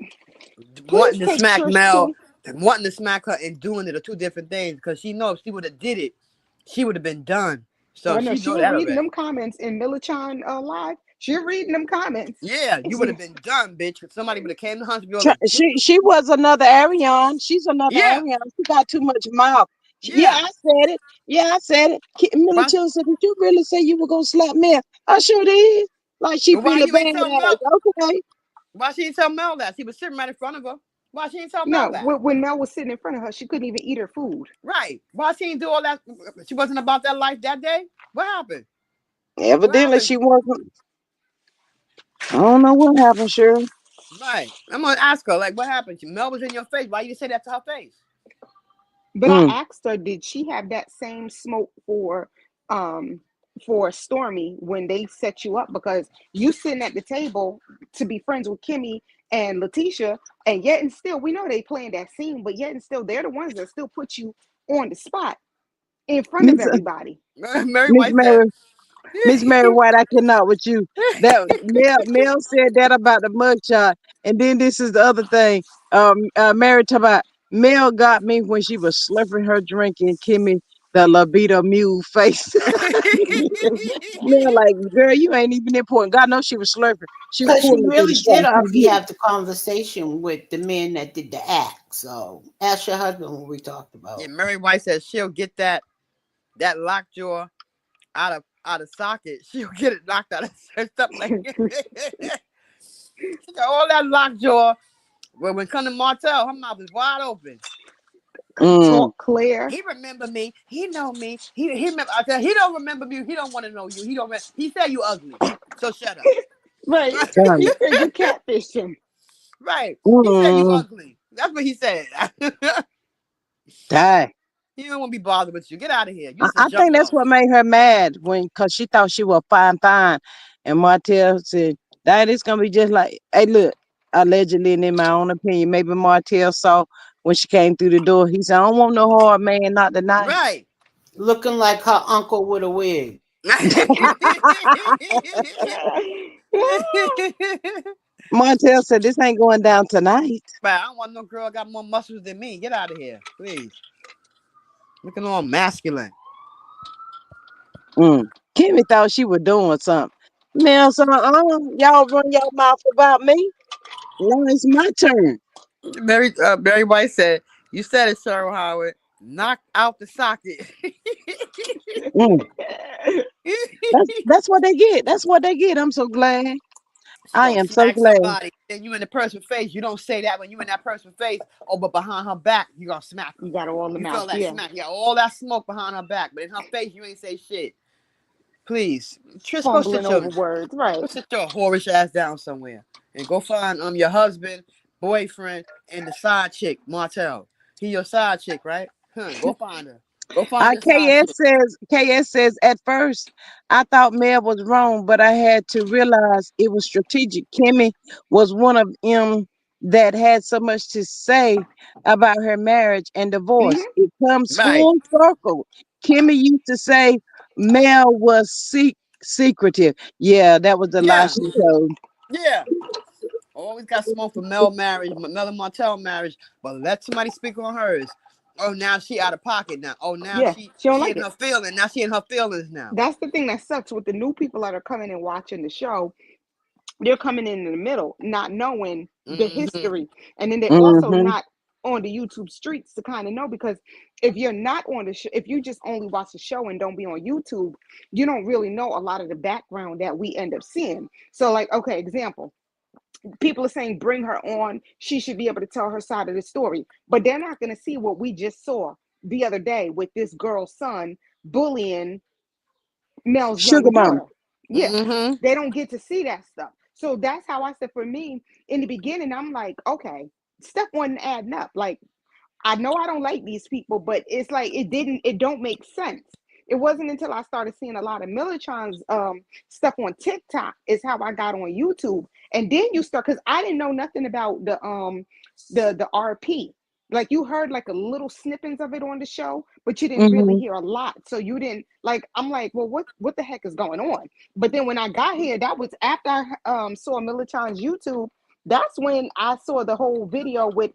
please wanting to take smack Trish Mel too. and wanting to smack her and doing it are two different things. Because she knows if she would have did it, she would have been done. So Well, no, she she know was that reading them already. comments in Millichan live. She reading them comments. Yeah, you would have been done, bitch. Somebody would have came to Huntsville and She was another Arion. She's another yeah, Arion. She got too much mouth. Yeah, yeah. I said it. Yeah, I said it. Millie Why? Chiller said, did you really say you were gonna slap me? I sure did. Like she Why feeling you ain't tell badass. Mel? Okay. Why she didn't tell Mel that? She was sitting right in front of her. Why she didn't tell Mel No, that? when Mel was sitting in front of her, she couldn't even eat her food. Right. Why she didn't do all that? She wasn't about that life that day. What happened? What Evidently happened? she wasn't. I don't know what happened, sure. Right. I'm gonna ask her like, what happened? Mel was in your face. Why you say that to her face? But I Mm. asked her, did she have that same smoke um for Stormy when they set you up? Because you sitting at the table to be friends with Kimmy and Letitia, and yet and still we know they playing that scene, but yet and still they're the ones that still put you on the spot in front of Miss everybody. Mary Miss White said, Mary, Miss Mary White, I cannot with you. That Mel said that about the mugshot, and then this is the other thing. Mary talk about Mel got me when she was slurping her drink and Kimmy the libido mule face. Mel like, girl, you ain't even important. God knows she was slurping. She was Because she pulling it through the really straw. did She was already getting have the conversation with the man that did the act. So ask your husband what we talked Yeah, about. Mary White says she'll get that lockjaw out of socket. She'll get it knocked out of stuff like she got all that lockjaw. Well, when it come to Martel, her mouth is wide open. mm, Talk clear. He remember me. He know me. He remember. I said he don't remember me. He don't want to know you. He don't. He said you ugly. So shut up. Right. done. He said you catfished him. Right. He said you Mm, ugly. That's what he said. die. He don't want to be bothered with you. Get out of here. You I, just a I think jump that's rope. what made her mad because she thought she was fine. And Martel said, that is going to be just like, hey, look, allegedly, and in my own opinion, maybe Martel saw when she came through the door. He said, I don't want no hard man, not tonight. Right. Looking like her uncle with a wig. Martel said, this ain't going down tonight. But I don't want no girl got more muscles than me. Get out of here, please. Looking all masculine. Mm. Kimmy thought she was doing something. Mel said, y'all run your mouth about me. Now it's my turn. Barry White said, "You said it, Cheryl Howard. Knocked out the socket." Mm. That's what they get. That's what they get. I'm so glad. She I gonna am so smack glad. somebody. Then you in the person's face. You don't say that when you in that person's face. Oh, but behind her back, you gonna smack her. You got all the You feel mouth. that Yeah. smack. You got all that smoke behind her back, but in her face, you ain't say shit. Please, Trish, Fumbling over words. go Right. sit your whorish ass down somewhere and go find your husband, boyfriend, and the side chick, Martel. He your side chick, right? Huh, go find her. Go find your side chick. KS says at first I thought Mel was wrong, but I had to realize it was strategic. Kimmy was one of them that had so much to say about her marriage and divorce. Hmm. It comes Right. full circle. Kimmy used to say Mel was secretive. Yeah, that was the lie Yeah. she told. Yeah. Always got smoke for Mel marriage, Mel and Martel marriage, but let somebody speak on hers. Oh, now she out of pocket now. Oh, now Yeah. she She don't she like in it. her feeling. Now she in her feelings now. That's the thing that sucks with the new people that are coming and watching the show. They're coming in the middle, not knowing the Mm-hmm. history. And then they're also Mm-hmm. not on the YouTube streets to kind of know, because if you're not on the show, if you just only watch the show and don't be on YouTube, you don't really know a lot of the background that we end up seeing. So, like, okay, example, people are saying bring her on, she should be able to tell her side of the story, but they're not going to see what we just saw the other day with this girl's son bullying Mel's Sugar young mama. daughter. Yeah, Mm-hmm. they don't get to see that stuff. So that's how I said, for me in the beginning, I'm like, okay, stuff wasn't adding up. Like, I know I don't like these people, but it's like it don't make sense. It wasn't until I started seeing a lot of Militron's stuff on TikTok is how I got on YouTube. And then you start, because I didn't know nothing about the RP. Like, you heard like a little snippets of it on the show, but you didn't really Mm-hmm. hear a lot. So you didn't, like, I'm like, well, what the heck is going on? But then when I got here, that was after I saw Militron's YouTube. That's when I saw the whole video with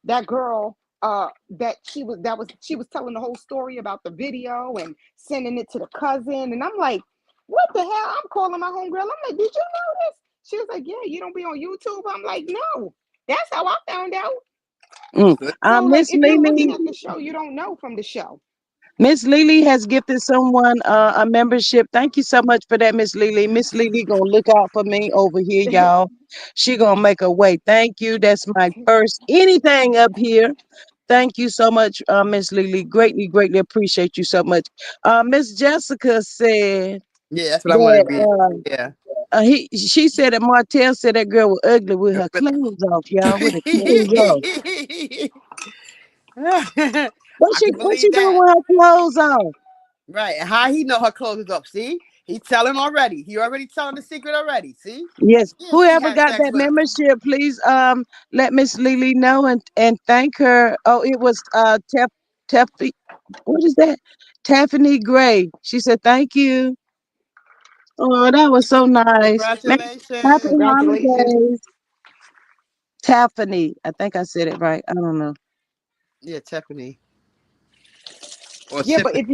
that girl, that she was telling the whole story about the video and sending it to the cousin. And I'm like, what the hell? I'm calling my homegirl. I'm like, did you know this? She was like, yeah, you don't be on YouTube. I'm like, no. That's how I found out. Mm. Understood. So, like, Miss if you're looking Lily. at the show, you don't know from the show. Miss Lily has gifted someone a membership. Thank you so much for that, Miss Lily. Miss Lily gonna look out for me over here, y'all. She gonna make a way. Thank you. That's my first anything up here. Thank you so much, Miss Lily. Greatly, greatly appreciate you so much. Miss Jessica said Yeah, that's what I want to read. that Yeah. she said that Martel said that girl was ugly with her clothes off, y'all, with her clothes off. I can What believe she doing that. with her clothes off? Right. And how he know her clothes is up? See, he telling already. He already telling the secret already. See, Yes. yeah, she Whoever had got sex that with him. membership, please let Miss Lily know and thank her. Oh, it was Teffy. What is that? Taffany Gray. She said thank you. Oh, that was so nice. Happy Congratulations. Congratulations. holidays. Taffany. I think I said it right. I don't know. Yeah, Tiffany. or Yeah, but sympathy. if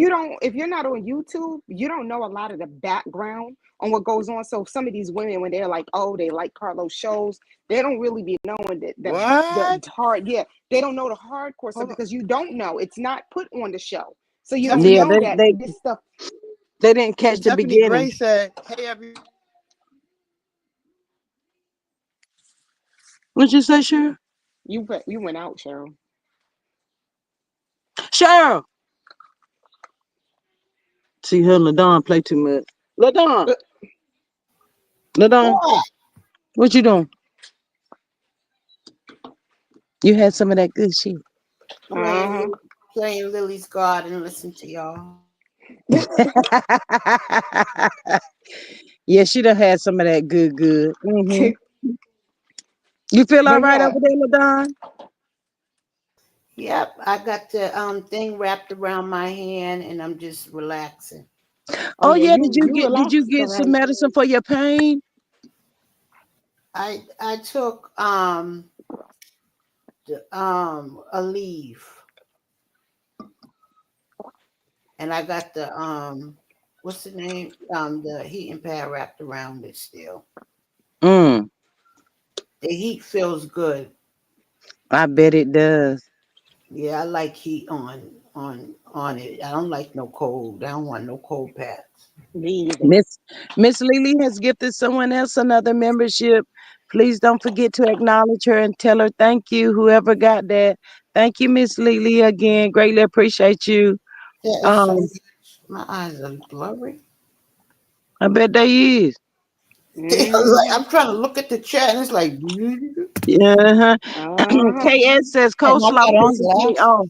you're not on YouTube, you don't know a lot of the background on what goes on. So some of these women, when they're like, oh, they like Carlos shows, they don't really be knowing that the What? hard, yeah, they don't know the hardcore stuff Hold on. because you don't know. It's not put on the show. So you don't Yeah, Tiffany know that this stuff. they didn't catch the Tiffany beginning. Gray said, "Hey, every What'd you say, Cheryl? You went out, Cheryl. Cheryl. See her and LaDon play too much. LaDon. Uh LaDon. What? What you doing? You had some of that good shit. huh. Playing Lily's Garden, listen to y'all. Yeah, she done had some of that good. You feel all But right yeah, over there, LaDon? Yep, I got the thing wrapped around my hand and I'm just relaxing. oh Oh yeah, yeah, you did you relaxed get some already. medicine for your pain? I took a leaf and I got the what's the name? The heating pad wrapped around it still. Mm, The heat feels good. I bet it does. Yeah, I like heat on it. I don't like no cold. I don't want no cold pads. Me either. Miss Miss Lily has gifted someone else another membership. Please don't forget to acknowledge her and tell her thank you, whoever got that. Thank you, Miss Lily, again. Greatly appreciate you. Yeah, it's so Um, my eyes are blurry. I bet they is. Like, Hmm. I'm trying to look at the chat and it's like Yeah. Uh-huh. KS says and I coleslaw got on pisses me glasses. off.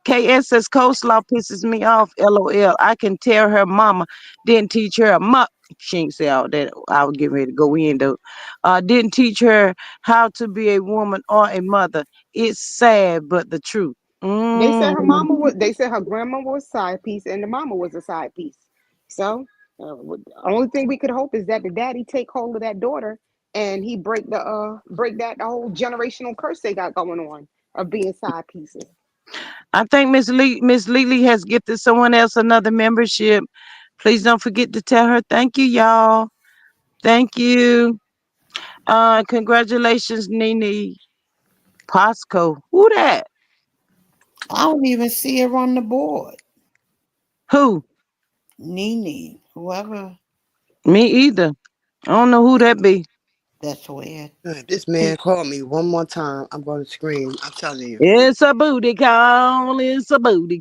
KS says coleslaw pisses me off. LOL. I can tell her mama didn't teach her a muck. She ain't say all that. I was getting ready to go in though. Didn't teach her how to be a woman or a mother. It's sad, but the truth. They said her Mm. mama was. They said her grandma was a side piece, and the mama was a side piece. So, the only thing we could hope is that the daddy take hold of that daughter, and he break that whole generational curse they got going on of being side pieces. I think Miss Lily has gifted someone else another membership. Please don't forget to tell her thank you, y'all. Thank you. Congratulations, Nene Pasco. Who that? I don't even see her on the board. Who? Nene, whoever, Me either. I don't know who that be. that's weird. if this man called me one more time, I'm going to scream. I'm telling you. It's a booty call. It's a booty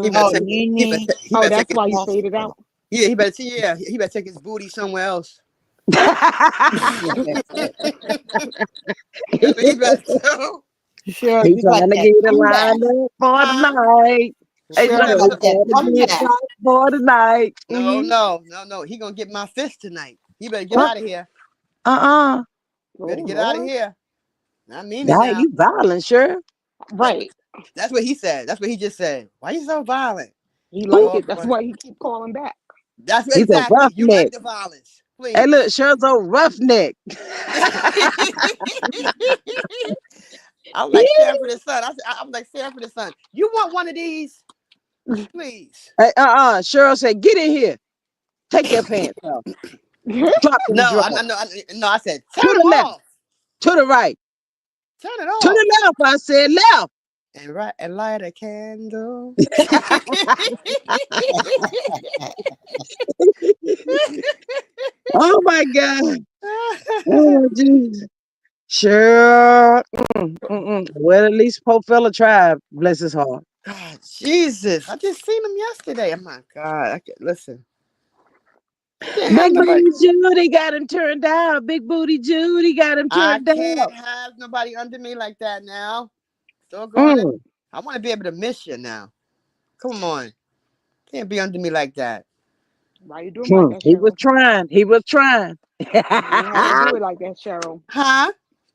He better Oh, call. take. He better. Nene He Oh, better take that's his. why you faded Pasco. out. Yeah, he better. Yeah, he better take his booty somewhere else. That's what he better do. Sure, He you got trying to that get a comeback. line up for Huh? tonight. He He Sure, trying better. got to that try to get comeback. right for tonight. No, no, no, no. He gonna get my fist tonight. He better get Uh out of here. uh. Better Oh get out of Lord. here. I mean it Now now. you violent, sure. That, Right. that's what he said. That's what he just said. Why you so violent? He Ooh, like Oh, it. That's buddy. why he keep calling back. That's what he's a exactly. You roughneck. like the violence, Hey, look, please. Cheryl's a roughneck. I'm like Sanford and Son. I'm like Sanford and Son. You want one of these, please? Hey, Cheryl said, "Get in here. Take your pants off. Drop them No, drawers. no. I said To turn the them left. off. To the right. Turn it To off. the left." I said, "Left." And light a candle. Oh my God. Oh Jesus. Sure. Well, at least Pope fella tried. Bless his heart. God, Jesus. I just seen him yesterday. Oh my God. I can't listen. I can't have Big nobody. booty Judy got him turned out. Big booty Judy got him I turned can't out. have nobody under me like that now. Doggone it. Mm, I want to be able to miss you now. Come on. Can't be under me like that. Why you do him like that, He was Cheryl? trying. He was trying. You ain't have to do it like that, Cheryl. Huh?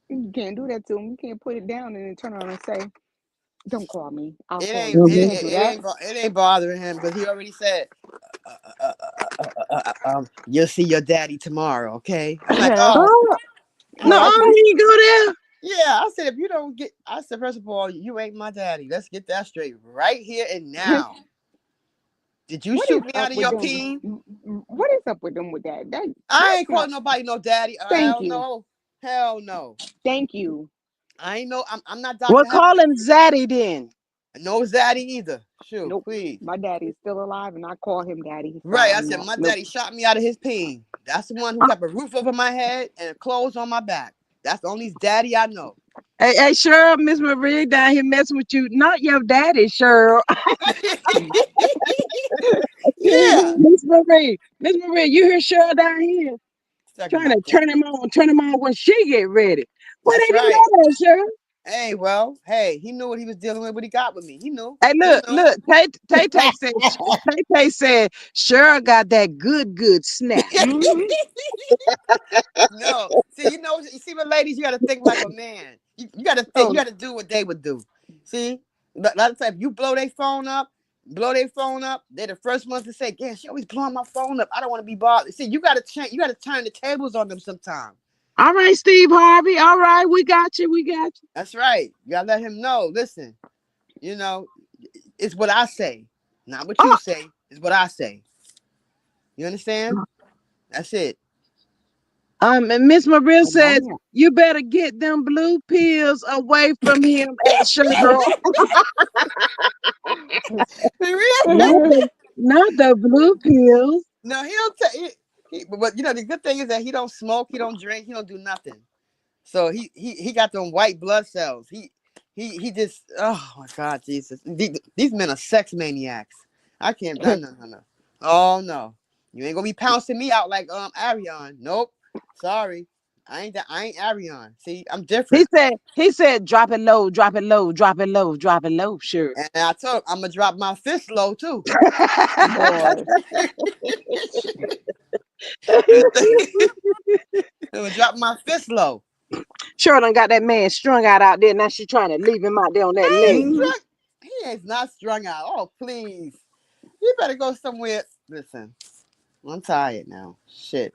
You can't do that to him. You can't put it down and then turn around and say, "Don't call me. I'll It call ain't you." You it, Mhm. can't it, do it that. ain't it ain't bothering him because he already said you'll see your daddy tomorrow, okay? I'm like, oh, Oh, no, Oh, I he see. ain't go there. yeah. I said if you don't get, I said first of all, you ain't my daddy. Let's get that straight right here and now. Did you What shoot is me up out of with your them? peen? What is up with them with that? I That's ain't not. calling nobody no daddy. Thank Hell you. no. Hell no. Thank you. I ain't no. I'm not Well, Dr. call Hepburn. him Zaddy then. No zaddy either. Shoot, Nope. please. My daddy is still alive, and I call him daddy. So Right. I I'm said not. my Nope. daddy shot me out of his peen. That's the one who kept a roof over my head and clothes on my back. That's the only daddy I know. Hey, Cheryl, Miss Marie down here messing with you. Not your daddy, Cheryl. Yeah. Miss Marie, you hear Cheryl down here Talking trying to about that. turn him on when she get ready. Where That's they do right. that at, Cheryl? Hey, well, hey, he knew what he was dealing with. What he got with me. He knew. Hey, He look, knew. Tay said Cheryl got that good snap. Hmm. No, see, you see, what ladies, you got to think like a man. You got to think, you Oh, got to do what they would do. See, a lot of times you blow their phone up. They're the first ones to say, "Yeah, she always blowing my phone up. I don't want to be bothered." See, you got to change. You got to turn the tables on them sometime. All right, Steve Harvey. All right, we got you. We got you. That's right. You got to let him know. Listen, you know, it's what I say, not what you Oh, say. It's what I say. You understand? That's it. and Miss Maria says yeah. you better get them blue pills away from him at Sugar. For real? Not the blue pills. No, he don't take. But the good thing is that he don't smoke, he don't drink, he don't do nothing. So he got them white blood cells. He just, oh my God, Jesus, these men are sex maniacs. I can't. No. Oh no, you ain't gonna be pouncing me out like Ariel. Nope, sorry, I ain't Ariel. See, I'm different. He said drop it low, drop it low, drop it low, drop it low, sure. And I told him I'm gonna drop my fist low too. Lord. I'm gonna drop my fist low. Sure done got that man strung out there. Now she trying to leave him out there on that He leg. ain't Hmm. strung. He is not strung out. Oh please, you better go somewhere. Listen, I'm tired now. Shit,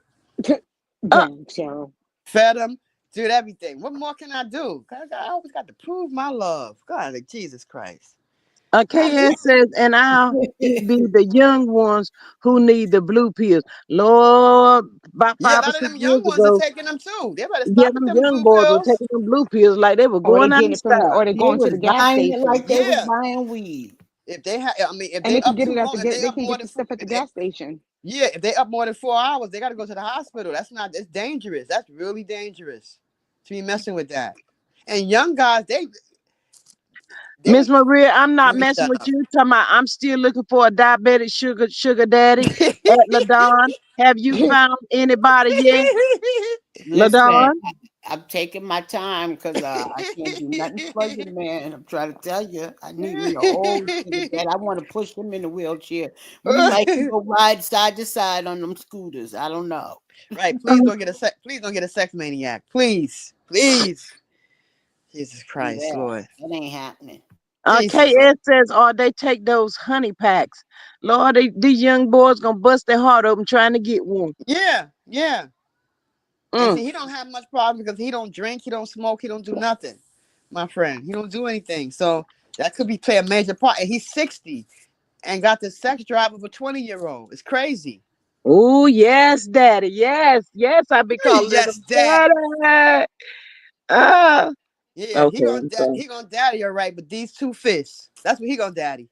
Uh, Dang, Cheryl. fed him, did everything. What more can I do? I always got to prove my love. God, like Jesus Christ. I KS says, and it be the young ones who need the blue pills. Lord, about Yeah, a 5 or lot of 6 them young years ones are ago, taking them too. They better yeah, stop with them them young blue boys were pills. taking them blue pills like they were Or they going out getting of it from the, style. or they They going to was the gas buying it station. like they was Yeah, buying weed. if they have, I mean, if And they they can up get too it at long, the if get they they up can more get than the four, stuff at the gas station. yeah, if they up more than 4 hours, they got to go to the hospital. That's not. It's dangerous. That's really dangerous to be messing with that. And young guys, Miss they. Maria, I'm not Let me messing shut with up. you. Talking about I'm still looking for a diabetic sugar daddy at Ladon. Have you found anybody yet? Listen, Ladon? I'm taking my time because I can't do nothing for you, man. I'm trying to tell you, I need me an old sugar dad. I want to push him in a wheelchair. We might go ride side to side on them scooters. I don't know. Right. Please don't get a sex. Please don't get a sex maniac. Please. Please. Jesus Christ, Yeah, Lord. that ain't happening. Jesus. KS says, oh, they take those honey packs. Lord, these young boys gonna bust their heart open trying to get one. Yeah. Yeah. And Mm. see, he don't have much problem because he don't drink, he don't smoke, he don't do nothing. My friend, he don't do anything. So that could be play a major part. And he's 60 and got the sex drive of a 20-year-old. It's crazy. Oh, yes, daddy. Yes, yes, I be calling Yes, him daddy. daddy. Ah, Yeah, okay, I'm sorry. he gonna daddy all right, but these two fists, that's what he gonna daddy.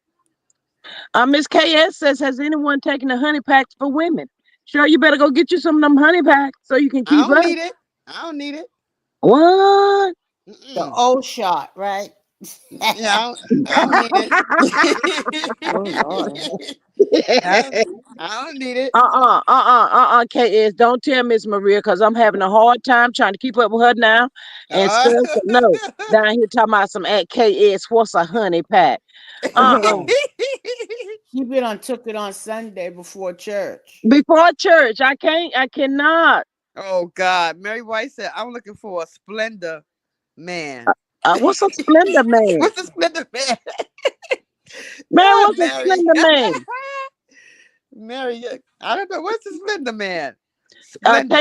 Miss KS says, has anyone taken the honey packs for women? Sure, you better go get you some of them honey packs so you can I keep don't up. need it. I don't need it. What? The Mm-mm. old shot, right? Yeah, I don't need it. Oh Lord. I don't need it. KS. Don't tell Miss Maria because I'm having a hard time trying to keep up with her now. And Uh, stuff. No, down here talking about some at KS. What's a honey pack? Uh-uh. She been on took it on Sunday before church. Before church, I cannot. oh God, Mary White said, "I'm looking for a Splendor man." What's a Splendor man? What's a Splendor man? Man, Ah, what's a Mary. Splendor man? Mary, I don't know. What's the Splendor man? Splendor.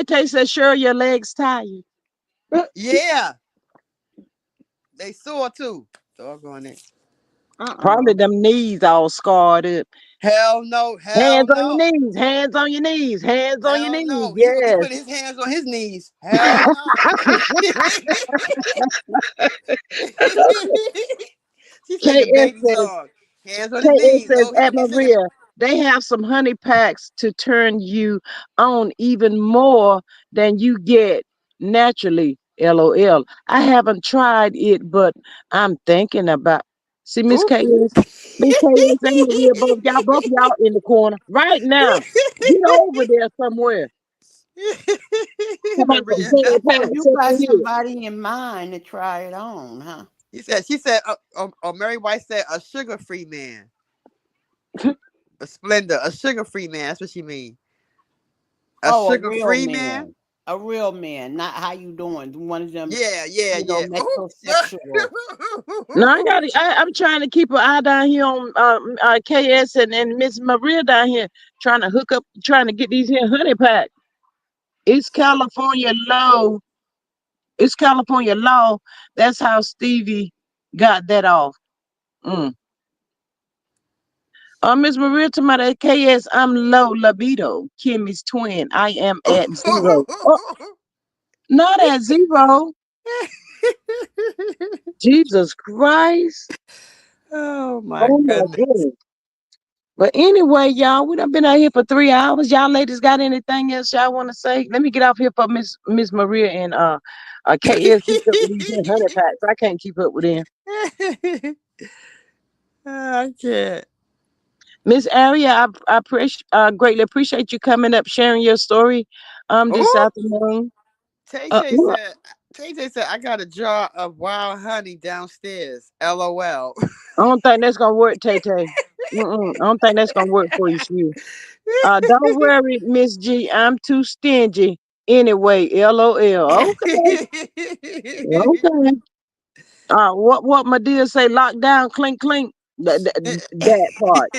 Tay says, sure, your legs tired. Yeah, they sore too. Doggone it. Probably Uh-uh. them knees all scarred up. Hell no. Hell Hands on your no. knees. Hands on your knees. Hands on your Hell knees. no. He Yes. put his hands on his knees. Hell no. She sang the KS baby says, song. Hands on his KS knees. says Oh, at he singing. Maria, they have some honey packs to turn you on even more than you get naturally. LOL. I haven't tried it, but I'm thinking about. See, Miss Oop. KS, Miss KS and Maria, both y'all in the corner right now. Get over there somewhere. Come on, Maria. honey So packs you up got in here. somebody in mind to try it on, huh? She said, Mary White said, a sugar free man. A Splendor, a sugar free man. That's what she mean. A Oh, a sugar real free man? man. A real man, not how you doing. One of them, Yeah, yeah, yeah. metrosexual. No, I'm trying to keep an eye down here on KS and Miss Maria down here, trying to hook up, trying to get these here honey pack. It's California law. It's California law. That's how Stevie got that off. Mm. Miss Maria to my KS, I'm low libido. Kimmy's twin. I am at zero. Oh, not at zero. Jesus Christ. Oh my Oh my goodness. goodness. But anyway, y'all, we done been out here for 3 hours. Y'all ladies got anything else y'all want to say? Let me get off here for Miss Maria and KS keep up with these here honey packs. I can't keep up with them. I can't. Miss Ariel, greatly appreciate you coming up, sharing your story this Oh, afternoon. Tay Uh, Tay look, said, I got a jar of wild honey downstairs. LOL. I don't think that's gonna work, Tay Tay. I don't think that's gonna work for you, Sue. Don't worry, Miss G. I'm too stingy anyway. LOL. Okay, okay. What my dear say? Lock down, clink, clink. That part.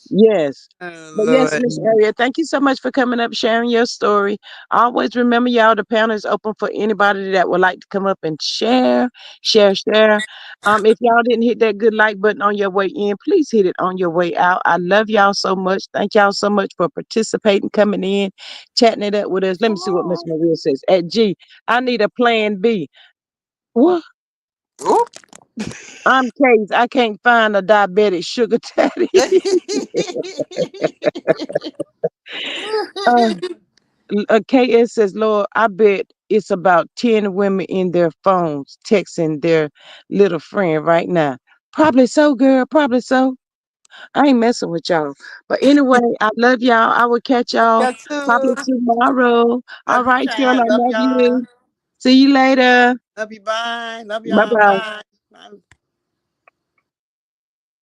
Yes. Oh But yes, Lord. Miss Area, thank you so much for coming up, sharing your story. Always remember, y'all, the panel is open for anybody that would like to come up and share. If y'all didn't hit that good like button on your way in, please hit it on your way out. I love y'all so much. Thank y'all so much for participating, coming in, chatting it up with us. Let me see what Miss Maria says. At G, I need a plan B. What? Oop. I'm Case. I can't find a diabetic sugar daddy. uh, KS says, Lord, I bet it's about 10 women in their phones texting their little friend right now. Probably so, girl. Probably so. I ain't messing with y'all. But anyway, I love y'all. I will catch Love y'all y'all probably too. tomorrow. All Love you, right, y'all. Chad. I Love love y'all. you. See you later. Love you. Bye. Love Bye y'all. bye. Bye. Bye.